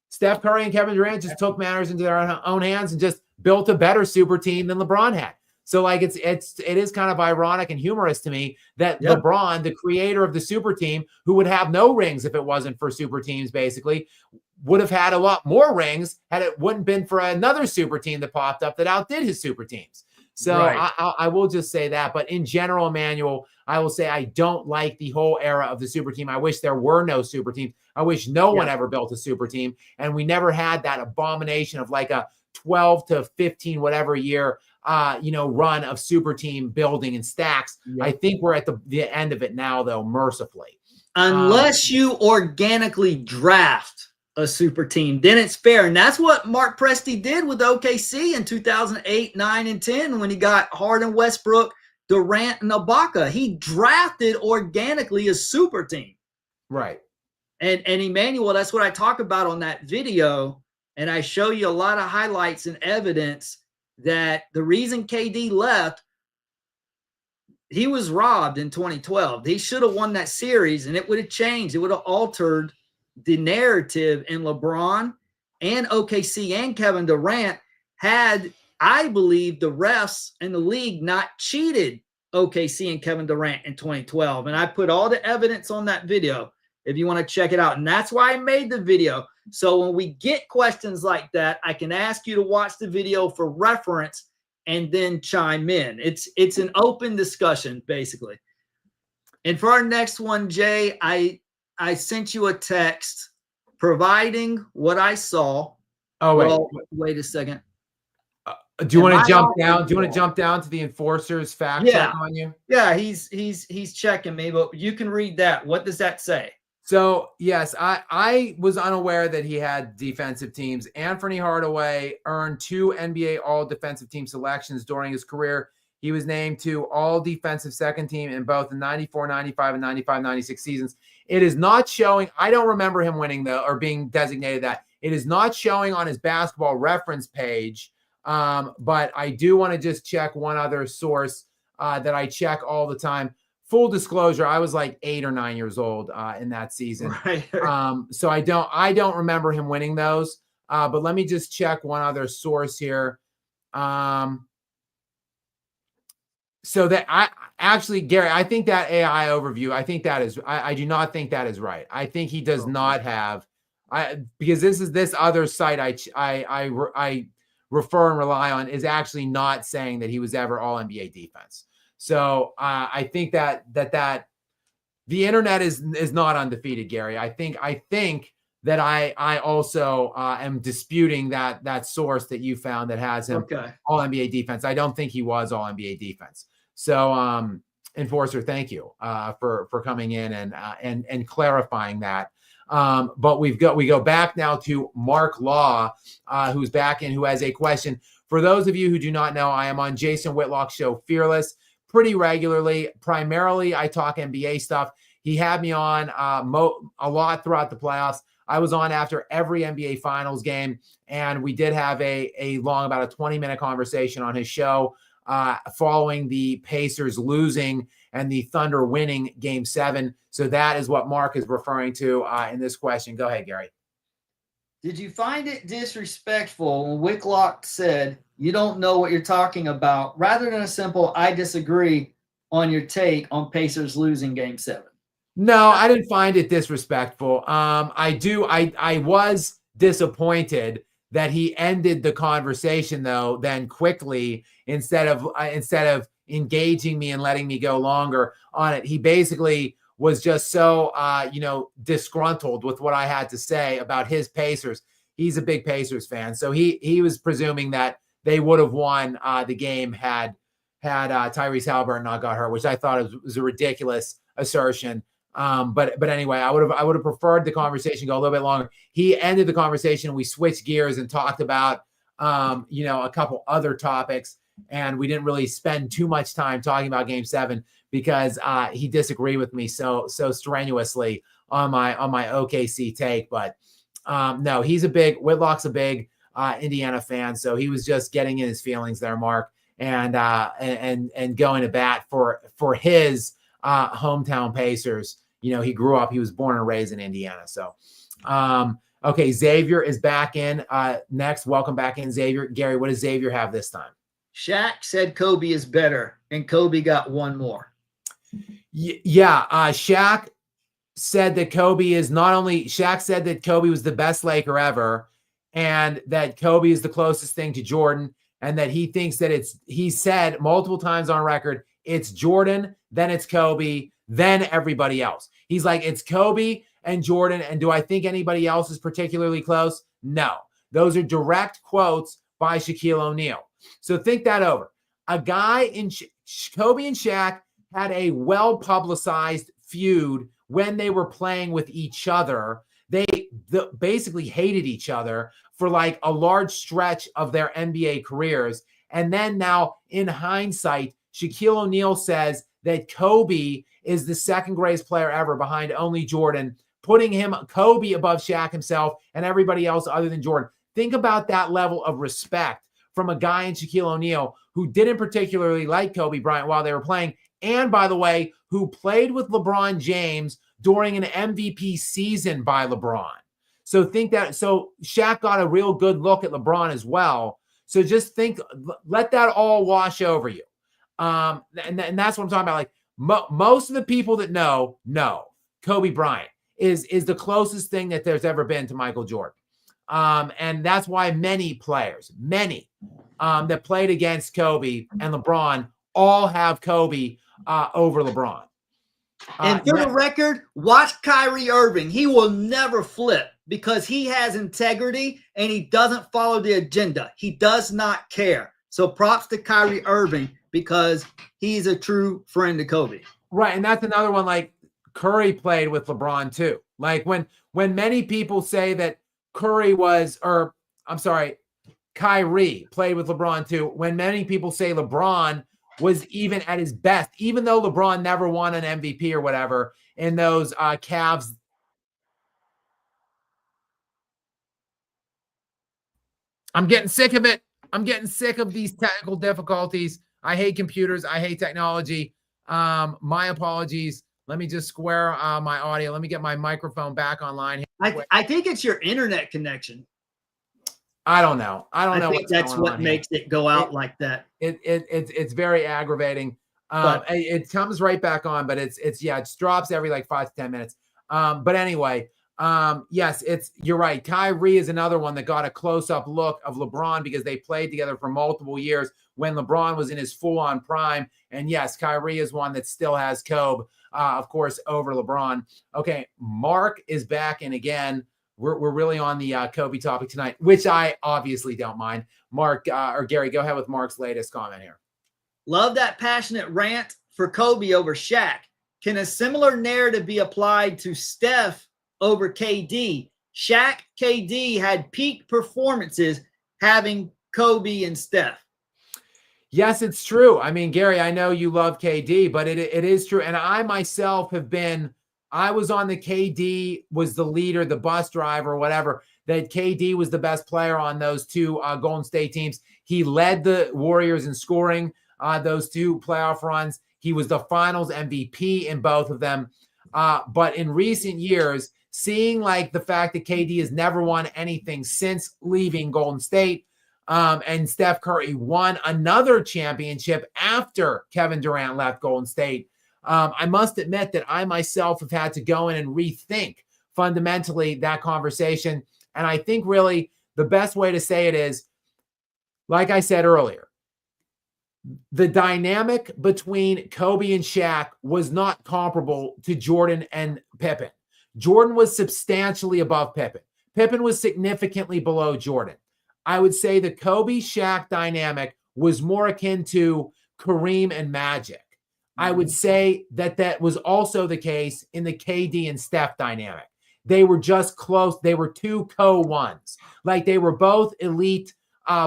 Steph Curry and Kevin Durant just took matters into their own hands and just built a better super team than LeBron had. So, like, it is kind of ironic and humorous to me that LeBron, the creator of the super team, who would have no rings if it wasn't for super teams, basically, would have had a lot more rings had it wouldn't been for another super team that popped up that outdid his super teams. So I will just say that. But in general, Emmanuel, I will say I don't like the whole era of the super team. I wish there were no super teams. I wish no one ever built a super team. And we never had that abomination of like a 12 to 15 whatever year run of super team building and stacks. I think we're at the end of it now, though, mercifully. Unless you organically draft a super team, then it's fair. And that's what Mark Presti did with OKC in 2008, 9, and 10 when he got Harden, Westbrook, Durant, and Ibaka. He drafted organically a super team. Right. And Emmanuel, that's what I talk about on that video. And I show you a lot of highlights and evidence that the reason KD left, he was robbed in 2012. He should have won that series, and it would have changed. It would have altered the narrative. And LeBron and OKC and Kevin Durant had, I believe, the refs and the league not cheated OKC and Kevin Durant in 2012. And I put all the evidence on that video if you want to check it out. And that's why I made the video. So when we get questions like that, I can ask you to watch the video for reference and then chime in. It's an open discussion, basically. And for our next one, Jay, I sent you a text providing what I saw. Oh, wait. Well, wait a second. Do you want to jump down? Do you want to jump down to the enforcer's fact check on you? Yeah, he's checking me, but you can read that. What does that say? So, yes, I was unaware that he had defensive teams. Anthony Hardaway earned 2 NBA All-Defensive Team selections during his career. He was named to All-Defensive Second Team in both the 94-95 and 95-96 seasons. It is not showing – I don't remember him winning or being designated that. It is not showing on his basketball reference page, but I do want to just check one other source that I check all the time. Full disclosure, I was like 8 or 9 years old in that season. Right. So I don't remember him winning those. But let me just check one other source here. So that Gary, I think that AI overview, I do not think that is right. I think he does not have, because this other site I refer and rely on is actually not saying that he was ever all NBA defense. So I think that the internet is not undefeated, Gary. I think that I also am disputing that source that you found that has him all NBA defense. I don't think he was all NBA defense. So enforcer, thank you for coming in and clarifying that. But we go back now to Mark Law, who's back in, who has a question. For those of you who do not know, I am on Jason Whitlock's show, Fearless, pretty regularly. Primarily, I talk NBA stuff. He had me on a lot throughout the playoffs. I was on after every NBA Finals game, and we did have a long, about a 20-minute conversation on his show following the Pacers losing and the Thunder winning Game 7. So that is what Mark is referring to in this question. Go ahead, Gary. Did you find it disrespectful when Whitlock said, "You don't know what you're talking about," rather than a simple, "I disagree" on your take on Pacers losing Game 7? No, I didn't find it disrespectful. I was disappointed that he ended the conversation though, then quickly, instead of engaging me and letting me go longer on it. He basically was just so, disgruntled with what I had to say about his Pacers. He's a big Pacers fan. So he was presuming that they would have won the game had Tyrese Halliburton not got hurt, which I thought was a ridiculous assertion. But anyway, I would have preferred the conversation go a little bit longer. He ended the conversation. We switched gears and talked about, a couple other topics, and we didn't really spend too much time talking about Game 7 because he disagreed with me so strenuously on my OKC take. But no, Whitlock's a big Indiana fan, so he was just getting in his feelings there, Mark, and going to bat for his hometown Pacers. He was born and raised in Indiana. So, okay, Xavier is back in next. Welcome back in, Xavier. Gary, what does Xavier have this time? Shaq said Kobe is better, and Kobe got one more. Yeah, Shaq said that Shaq said that Kobe was the best Laker ever, and that Kobe is the closest thing to Jordan, and that he thinks that he said multiple times on record, it's Jordan, then it's Kobe, then everybody else. He's like, it's Kobe and Jordan, and do I think anybody else is particularly close? No. Those are direct quotes by Shaquille O'Neal. So think that over. A guy in Kobe and Shaq had a well-publicized feud when they were playing with each other. They basically hated each other for like a large stretch of their NBA careers. And then now, in hindsight, Shaquille O'Neal says that Kobe is the second greatest player ever behind only Jordan, putting Kobe above Shaq himself and everybody else other than Jordan. Think about that level of respect from a guy in Shaquille O'Neal who didn't particularly like Kobe Bryant while they were playing, and by the way, who played with LeBron James during an MVP season by LeBron. So Shaq got a real good look at LeBron as well. So just let that all wash over you. And that's what I'm talking about. Like most of the people that know Kobe Bryant is the closest thing that there's ever been to Michael Jordan. And that's why many players that played against Kobe and LeBron all have Kobe over LeBron. And for the record, watch Kyrie Irving. He will never flip because he has integrity and he doesn't follow the agenda. He does not care. So props to Kyrie Irving because he's a true friend to Kobe. Right, and that's another one. Like Curry played with LeBron too. Like when many people say that Kyrie played with LeBron too. When many people say LeBron was even at his best, even though LeBron never won an MVP or whatever in those Cavs. I'm getting sick of it. I'm getting sick of these technical difficulties. I hate computers. I hate technology. My apologies. Let me just square my audio. Let me get my microphone back online here. I think it's your internet connection. I don't know. I think that's what makes it go out like that. It's very aggravating. It comes right back on, but it drops every like 5 to 10 minutes. But anyway, yes, you're right. Kyrie is another one that got a close-up look of LeBron because they played together for multiple years when LeBron was in his full-on prime. And yes, Kyrie is one that still has Kobe, of course, over LeBron. Okay, Mark is back in again. We're really on the Kobe topic tonight, which I obviously don't mind. Mark or Gary, go ahead with Mark's latest comment here. Love that passionate rant for Kobe over Shaq. Can a similar narrative be applied to Steph over KD? Shaq, KD had peak performances having Kobe and Steph. Yes, it's true. I mean, Gary, I know you love KD, but it is true. And I myself have been I was on the KD was the leader, the bus driver, whatever, that KD was the best player on those two Golden State teams. He led the Warriors in scoring those two playoff runs. He was the finals MVP in both of them. But in recent years, seeing like the fact that KD has never won anything since leaving Golden State, and Steph Curry won another championship after Kevin Durant left Golden State, I must admit that I myself have had to go in and rethink fundamentally that conversation. And I think really the best way to say it is, like I said earlier, the dynamic between Kobe and Shaq was not comparable to Jordan and Pippen. Jordan was substantially above Pippen. Pippen was significantly below Jordan. I would say the Kobe-Shaq dynamic was more akin to Kareem and Magic. I would say that that was also the case in the KD and Steph dynamic. They were just close. They were two co-ones. Like they were both elite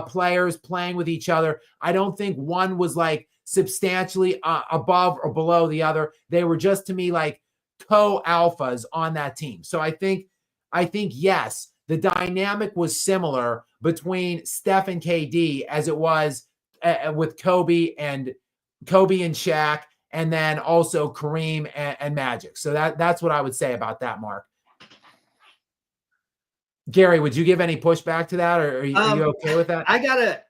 players playing with each other. I don't think one was like substantially above or below the other. They were just, to me, like co-alphas on that team. So I think yes, the dynamic was similar between Steph and KD as it was with Kobe and Shaq, and then also Kareem and Magic. So that's what I would say about that, Mark. Gary, would you give any pushback to that, or are you okay with that?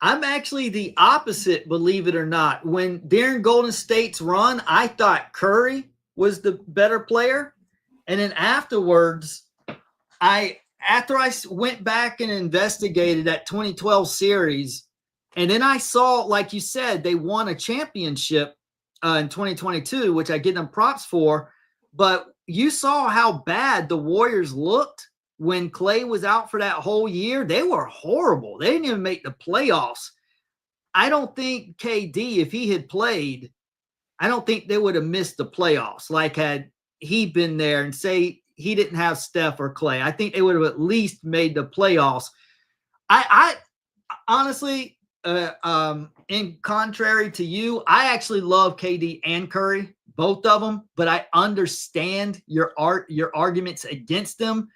I'm actually the opposite, believe it or not. When during Golden State's run, I thought Curry was the better player. And then afterwards, after I went back and investigated that 2012 series, and then I saw, like you said, they won a championship in 2022, which I give them props for. But you saw how bad the Warriors looked when Klay was out for that whole year. They were horrible. They didn't even make the playoffs. I don't think KD, if he had played, I don't think they would have missed the playoffs. Like had he been there and say he didn't have Steph or Klay, I think they would have at least made the playoffs. I honestly, in contrary to you, I actually love KD and Curry, both of them, but I understand your arguments against them.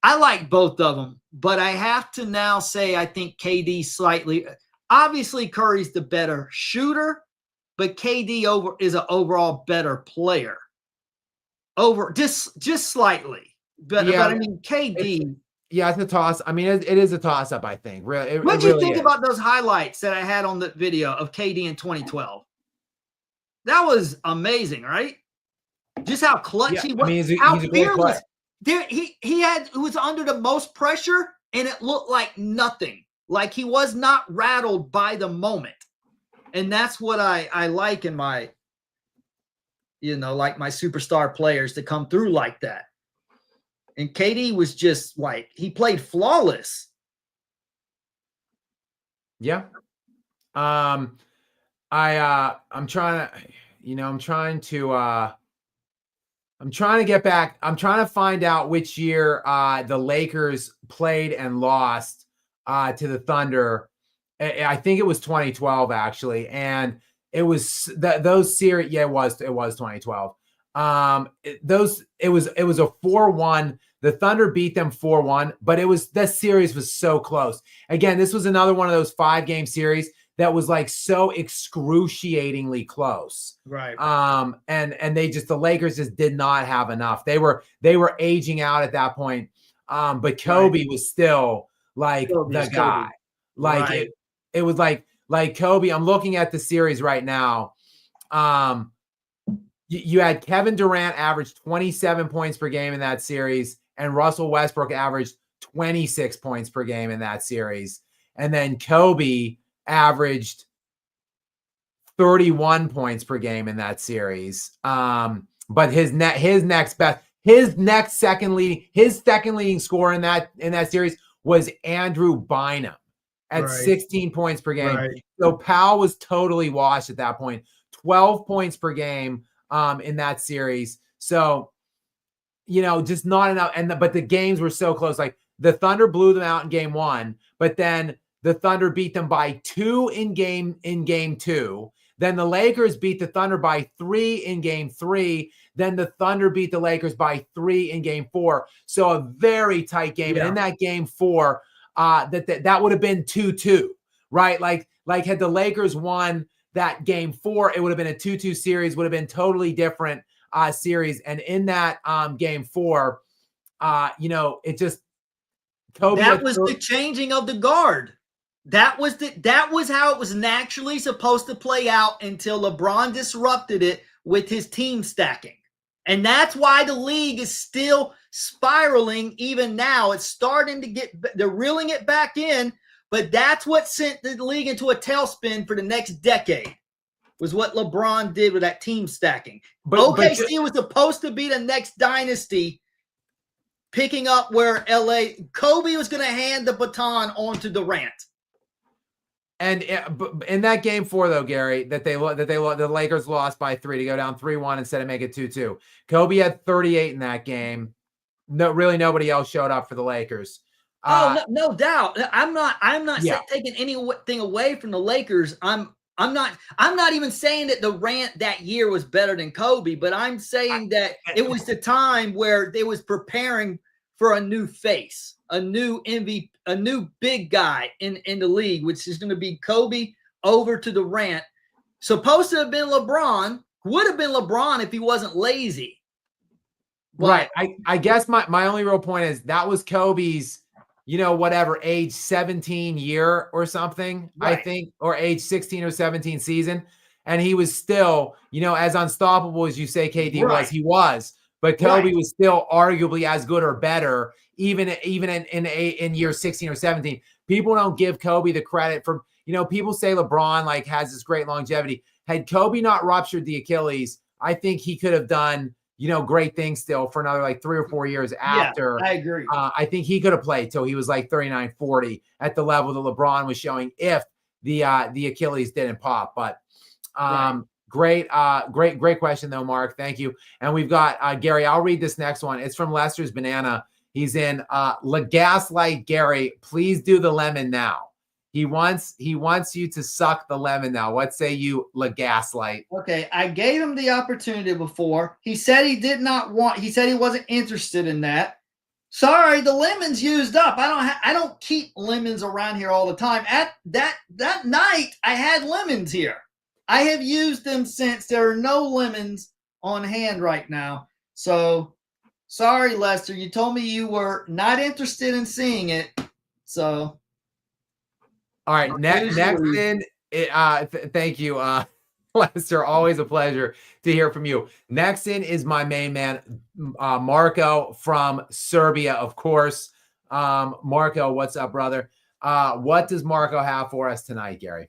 I like both of them, but I have to now say I think KD slightly. Obviously, Curry's the better shooter, but KD is an overall better player. Just slightly, but I mean KD. It's a toss. I mean, it is a toss up. I think. Really, what did you think about those highlights that I had on the video of KD in 2012? That was amazing, right? Just how clutch he was. I mean, how fearless. There, he was under the most pressure, and it looked like nothing. Like he was not rattled by the moment, and that's what I like in my, like my superstar players to come through like that. And KD was just like he played flawless. Yeah. I'm trying to get back. I'm trying to find out which year the Lakers played and lost to the Thunder. I think it was 2012 actually, and it was those series. Yeah, it was 2012. It was a 4-1. The Thunder beat them 4-1, but that series was so close. Again, this was another one of those 5-game series that was like so excruciatingly close. Right. And the Lakers just did not have enough. They were aging out at that point. But Kobe was still like the guy. Like it was like Kobe. I'm looking at the series right now. You had Kevin Durant average 27 points per game in that series, and Russell Westbrook averaged 26 points per game in that series. And then Kobe averaged 31 points per game in that series. But his second leading scorer in that series was Andrew Bynum at 16 points per game. Right. So Powell was totally washed at that point. 12 points per game in that series. So, just not enough. But the games were so close. Like the Thunder blew them out in game 1, but then the Thunder beat them by 2 in game 2. Then the Lakers beat the Thunder by 3 in game 3. Then the Thunder beat the Lakers by 3 in game 4. So a very tight game. Yeah. And in that game 4, that would have been 2-2, right? Like had the Lakers won that game 4, it would have been a 2-2 series, would have been totally different series. And in that game 4, it just Kobe. That was the changing of the guard. That was how it was naturally supposed to play out until LeBron disrupted it with his team stacking. And that's why the league is still spiraling even now. It's starting to they're reeling it back in, but that's what sent the league into a tailspin for the next decade, was what LeBron did with that team stacking. But OKC was supposed to be the next dynasty, picking up where Kobe was going to hand the baton on to Durant. And in that game 4, though, Gary, the Lakers lost by 3 to go down 3-1 instead of make it 2-2. Kobe had 38 in that game. Nobody else showed up for the Lakers. No doubt. I'm not taking anything away from the Lakers. I'm not even saying that Durant that year was better than Kobe, but I'm saying that it was the time where they was preparing for a new face, a new MVP, a new big guy in the league, which is going to be Kobe over to Durant. Supposed to have been LeBron, would have been LeBron if he wasn't lazy. But, right. I guess my only real point is that was Kobe's, age 17 year or something, right. I think, or age 16 or 17 season. And he was still, as unstoppable as you say KD was, he was. But Kobe was still arguably as good or better, even in year 16 or 17. People don't give Kobe the credit for, people say LeBron has this great longevity. Had Kobe not ruptured the Achilles, I think he could have done, great things still for another 3 or 4 years after. Yeah, I agree. I think he could have played till he was 39, 40 at the level that LeBron was showing if the Achilles didn't pop. But great question though, Mark. Thank you. And we've got Gary. I'll read this next one. It's from Lester's Banana. He's in Gaslight Gary. Please do the lemon now. He wants you to suck the lemon now. What say you, Gaslight? Okay, I gave him the opportunity before. He said he did not want. He said he wasn't interested in that. Sorry, the lemon's used up. I don't keep lemons around here all the time. At that night, I had lemons here. I have used them since. There are no lemons on hand right now. So, sorry, Lester. You told me you were not interested in seeing it. So, all right. Next in, thank you, Lester. Always a pleasure to hear from you. Next in is my main man, Marco from Serbia, of course. Marco, what's up, brother? What does Marco have for us tonight, Gary?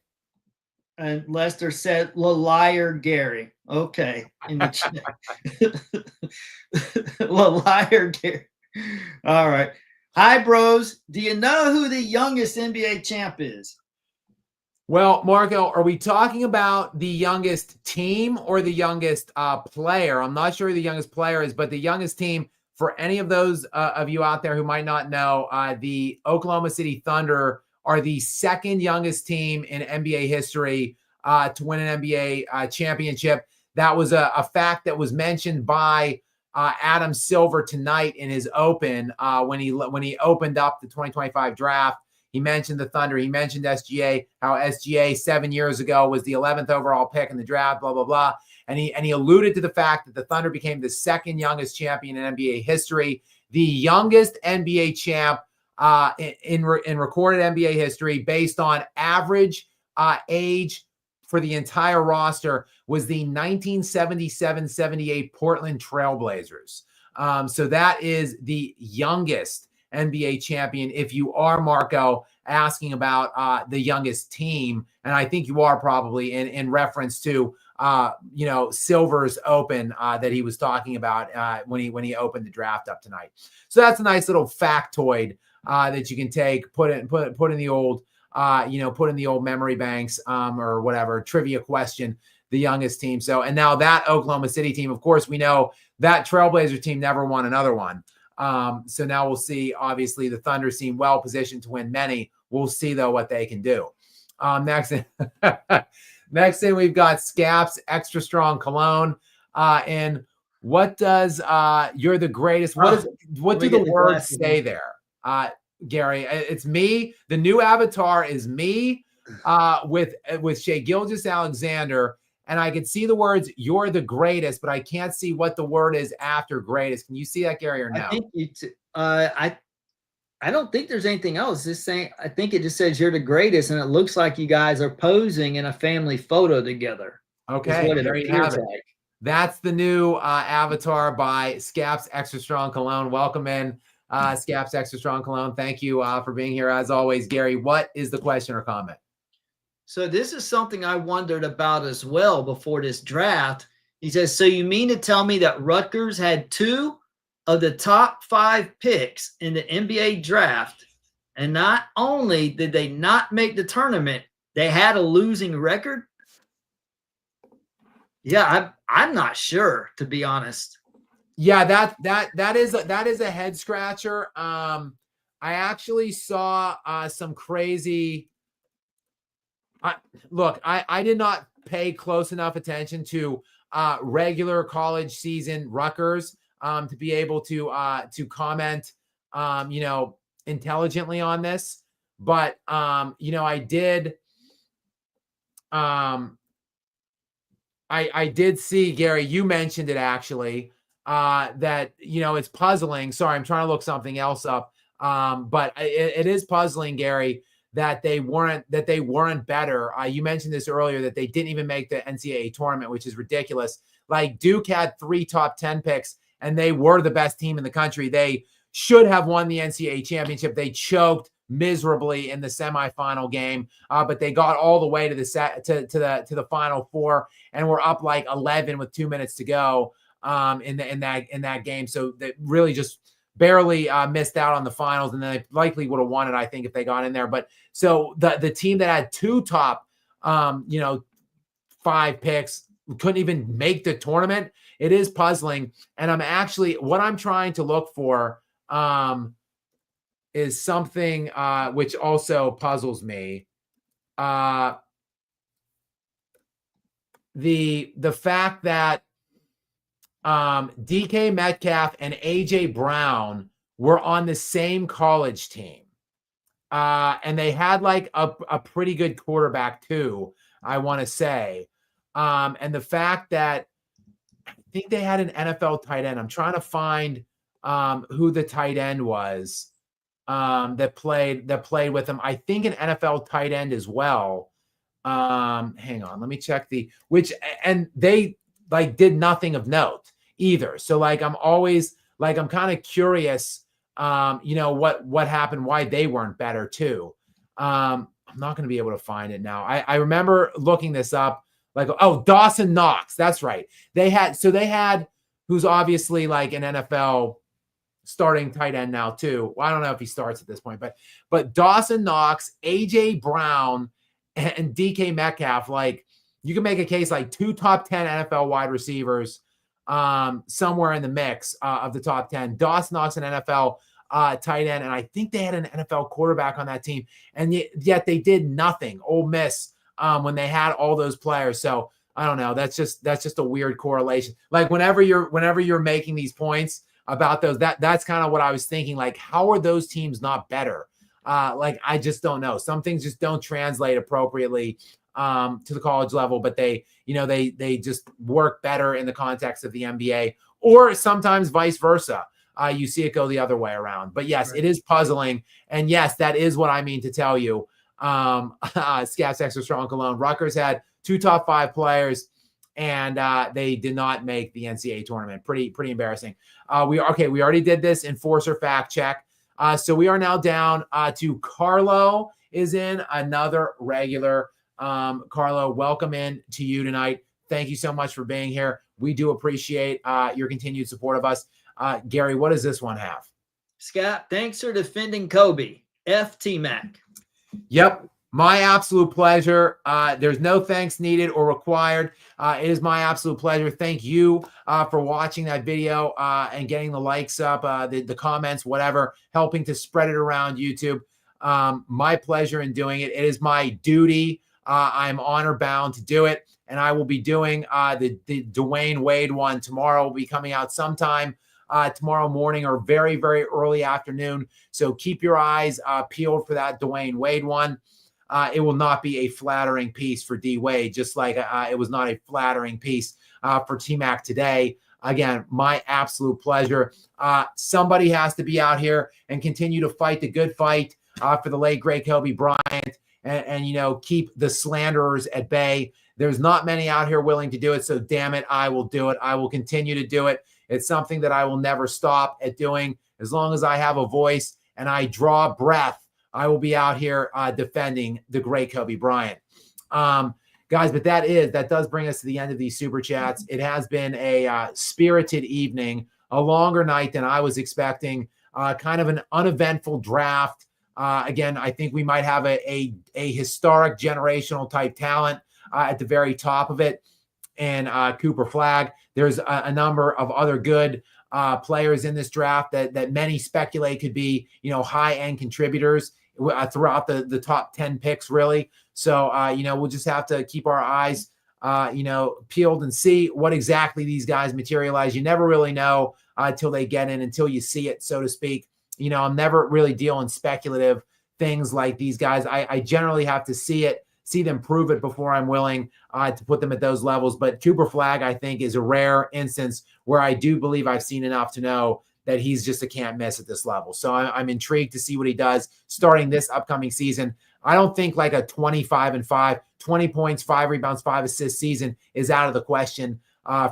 And Lester said, liar Gary. Okay. In the chat. Liar Gary. All right. Hi, bros. Do you know who the youngest NBA champ is? Well, Marco, are we talking about the youngest team or the youngest player? I'm not sure who the youngest player is, but the youngest team, for any of those of you out there who might not know, the Oklahoma City Thunder are the second youngest team in NBA history to win an NBA championship. That was a fact that was mentioned by Adam Silver tonight in his open when he opened up the 2025 draft. He mentioned the Thunder. He mentioned SGA, how SGA 7 years ago was the 11th overall pick in the draft, blah, blah, blah. And he alluded to the fact that the Thunder became the second youngest champion in NBA history, the youngest NBA champ in recorded NBA history based on average age for the entire roster was the 1977-78 Portland Trailblazers. So that is the youngest NBA champion. If you are, Marco, asking about the youngest team, and I think you are probably in reference to Silver's open that he was talking about when he opened the draft up tonight. So that's a nice little factoid that you can take, put in the old memory banks or whatever trivia question. The youngest team. So, and now that Oklahoma City team, of course, we know that Trailblazer team never won another one. So now we'll see. Obviously, the Thunder seem well positioned to win many. We'll see though what they can do. Next Next thing we've got Skap's Extra Strong Cologne. And what does you're the greatest? What do the words say there? Gary, it's me. The new avatar is me with Shai Gilgeous-Alexander. And I can see the words "you're the greatest," but I can't see what the word is after greatest. Can you see that, Gary, or no? I think I don't think there's anything else. Just saying, I think it just says you're the greatest, and it looks like you guys are posing in a family photo together. Okay, there you have it. Like. That's the new avatar by Skap's Extra Strong Cologne. Welcome in, Skap's Extra Strong Cologne. Thank you for being here as always, Gary. What is the question or comment? So this is something I wondered about as well before this draft. He says, so you mean to tell me that Rutgers had 2 of the top 5 picks in the NBA draft, and not only did they not make the tournament, they had a losing record? Yeah, I'm not sure, to be honest. Yeah, that is a head scratcher. I actually saw some crazy. Look, I did not pay close enough attention to regular college season Rutgers to be able to comment, intelligently on this. But I did. I did see, Gary, you mentioned it actually, that, it's puzzling. Sorry, I'm trying to look something else up. But it is puzzling, Gary, that they weren't better. You mentioned this earlier, that they didn't even make the NCAA tournament, which is ridiculous. Like Duke had 3 top 10 picks and they were the best team in the country. They should have won the NCAA championship. They choked miserably in the semifinal game, but they got all the way to the Final Four and were up like 11 with 2 minutes to go in that game. So they really just barely missed out on the finals, and they likely would have won it, I think, if they got in there. But so the team that had 2 top 5 picks couldn't even make the tournament. It is puzzling. And what I'm trying to look for is something which also puzzles me. The fact that DK Metcalf and AJ Brown were on the same college team. And they had like a pretty good quarterback too, I want to say. And the fact that I think they had an NFL tight end. I'm trying to find who the tight end was that played with them. I think an NFL tight end as well. Hang on, let me check and they like did nothing of note either. So like I'm kind of curious, what happened, why they weren't better too. I'm not going to be able to find it now. I remember looking this up. Like, oh, Dawson Knox. That's right. They had who's obviously like an NFL starting tight end now too. Well, I don't know if he starts at this point, but Dawson Knox, AJ Brown, and DK Metcalf, like you can make a case like 2 top 10 NFL wide receivers somewhere in the mix of the top 10. Dawson Knox, an NFL tight end, and I think they had an NFL quarterback on that team, and yet they did nothing. Ole Miss. When they had all those players. So I don't know. That's just a weird correlation. Like whenever you're making these points about those, that's kind of what I was thinking. Like, how are those teams not better? Like, I just don't know. Some things just don't translate appropriately to the college level, but they just work better in the context of the NBA, or sometimes vice versa. You see it go the other way around. But yes, It is puzzling. And yes, that is what I mean to tell you. Skap's Extra Strong Cologne. Rutgers had 2 top 5 players, and they did not make the NCAA tournament. Pretty embarrassing. We already did this enforcer fact check. So we are now down to Carlo is in, another regular. Carlo, welcome in to you tonight. Thank you so much for being here. We do appreciate your continued support of us. Gary, what does this one have? Scott, thanks for defending Kobe. F-T-Mac. Yep. My absolute pleasure. There's no thanks needed or required. It is my absolute pleasure. Thank you for watching that video and getting the likes up, the comments, whatever, helping to spread it around YouTube. My pleasure in doing it. It is my duty I'm honor bound to do it. And I will be doing the Dwayne Wade one tomorrow. Will be coming out sometime tomorrow morning or very, very early afternoon. So keep your eyes peeled for that Dwayne Wade one. It will not be a flattering piece for D Wade, just like it was not a flattering piece for T-Mac today. Again, my absolute pleasure. Somebody has to be out here and continue to fight the good fight for the late, great Kobe Bryant and you know, keep the slanderers at bay. There's not many out here willing to do it, so damn it, I will do it. I will continue to do it. It's something that I will never stop at doing. As long as I have a voice and I draw breath, I will be out here defending the great Kobe Bryant. Guys, but that does bring us to the end of these Super Chats. It has been a spirited evening, a longer night than I was expecting, kind of an uneventful draft. Again, I think we might have a historic generational type talent at the very top of it. And Cooper Flagg. There's a number of other good players in this draft that many speculate could be, you know, high-end contributors throughout the top 10 picks, really. So, you know, we'll just have to keep our eyes, you know, peeled and see what exactly these guys materialize. You never really know until they get in, until you see it, so to speak. You know, I'm never really dealing speculative things like these guys. I generally have to see them prove it before I'm willing to put them at those levels. But Cooper Flagg, I think, is a rare instance where I do believe I've seen enough to know that he's just a can't miss at this level. So I'm intrigued to see what he does starting this upcoming season. I don't think like a 25-5, 20 points, 5 rebounds, 5 assists season is out of the question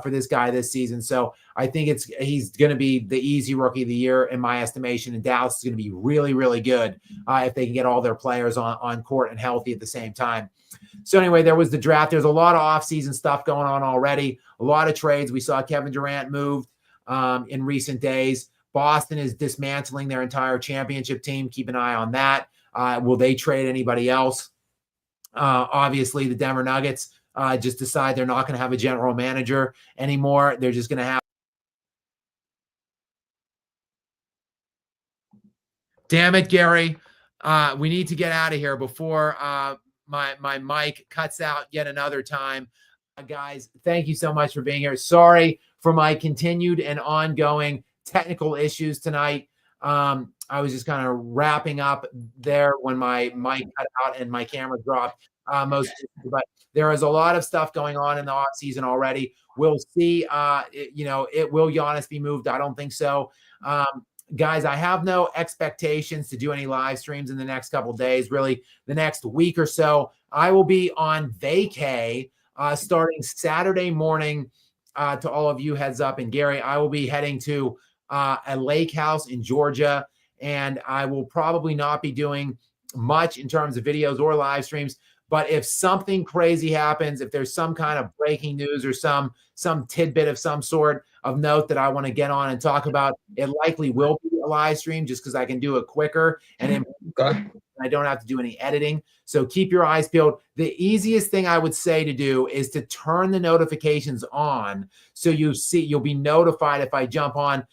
for this guy this season. So I think he's going to be the easy rookie of the year in my estimation. And Dallas is going to be really, really good if they can get all their players on court and healthy at the same time. So anyway, there was the draft. There's a lot of offseason stuff going on already. A lot of trades. We saw Kevin Durant moved in recent days. Boston is dismantling their entire championship team. Keep an eye on that. Will they trade anybody else? Obviously, the Denver Nuggets just decide they're not going to have a general manager anymore. They're just going to have. Damn it, Gary. We need to get out of here before my mic cuts out yet another time. Guys, thank you so much for being here. Sorry for my continued and ongoing technical issues tonight. I was just kind of wrapping up there when my mic cut out and my camera dropped. But there is a lot of stuff going on in the off season already. We'll see. Will Giannis be moved? I don't think so. Guys, I have no expectations to do any live streams in the next couple of days. Really, the next week or so, I will be on vacay starting Saturday morning. To all of you, heads up. And Gary, I will be heading to a lake house in Georgia, and I will probably not be doing much in terms of videos or live streams. But if something crazy happens, if there's some kind of breaking news or some tidbit of some sort of note that I want to get on and talk about, it likely will be a live stream just because I can do it quicker and I don't have to do any editing. So keep your eyes peeled. The easiest thing I would say to do is to turn the notifications on so you'll be notified if I jump on,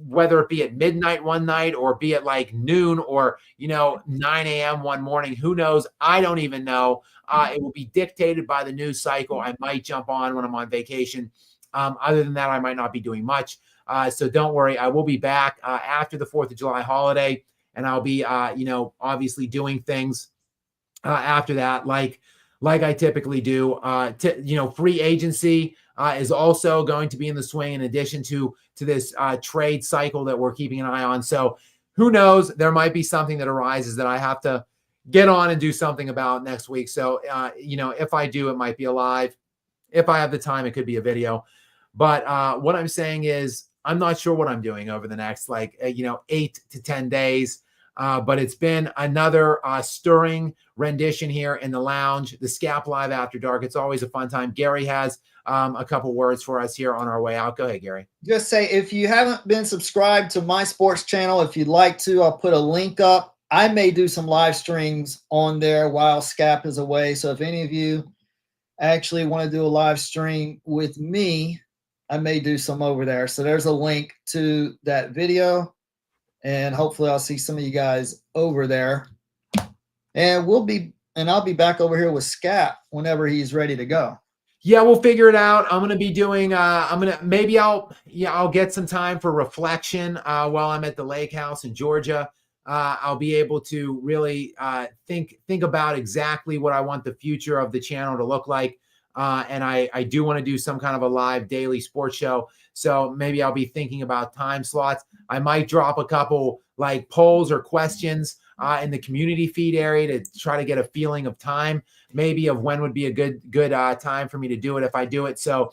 whether it be at midnight one night or be at like noon or 9 a.m. one morning. Who knows? I don't even know. It will be dictated by the news cycle. I might jump on when I'm on vacation. Other than that, I might not be doing much. So don't worry. I will be back after the 4th of July holiday, and I'll be obviously doing things after that like I typically do. Free agency is also going to be in the swing in addition to this trade cycle that we're keeping an eye on. So who knows? There might be something that arises that I have to get on and do something about next week. So, if I do, it might be a live. If I have the time, it could be a video. But what I'm saying is I'm not sure what I'm doing over the next 8 to 10 days. But it's been another stirring rendition here in the lounge, the Skap Live After Dark. It's always a fun time. Gary has a couple words for us here on our way out. Go ahead, Gary. Just say, if you haven't been subscribed to my sports channel, if you'd like to, I'll put a link up. I may do some live streams on there while Skap is away. So if any of you actually want to do a live stream with me, I may do some over there. So there's a link to that video. And hopefully I'll see some of you guys over there. And we'll be and I'll be back over here with Skap whenever he's ready to go. Yeah, we'll figure it out. I'm gonna be doing. Maybe I'll get some time for reflection while I'm at the lake house in Georgia. I'll be able to really think about exactly what I want the future of the channel to look like. And I do want to do some kind of a live daily sports show. So maybe I'll be thinking about time slots. I might drop a couple like polls or questions in the community feed area to try to get a feeling of time, maybe of when would be a good time for me to do it if I do it. So,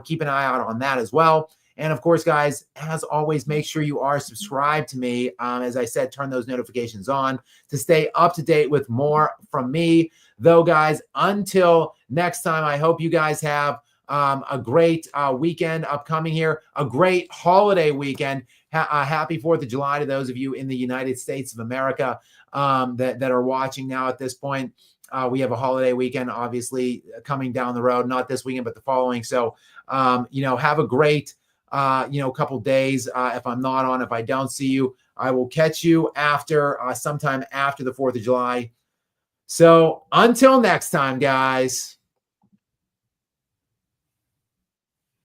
keep an eye out on that as well. And of course, guys, as always, make sure you are subscribed to me. As I said, turn those notifications on to stay up to date with more from me. Though, guys, until next time, I hope you guys have a great weekend upcoming here, a great holiday weekend. Happy 4th of July to those of you in the United States of America that are watching now at this point. We have a holiday weekend, obviously, coming down the road, not this weekend, but the following. So, have a great couple days. If I'm not on, if I don't see you, I will catch you after sometime after the 4th of July. So until next time, guys.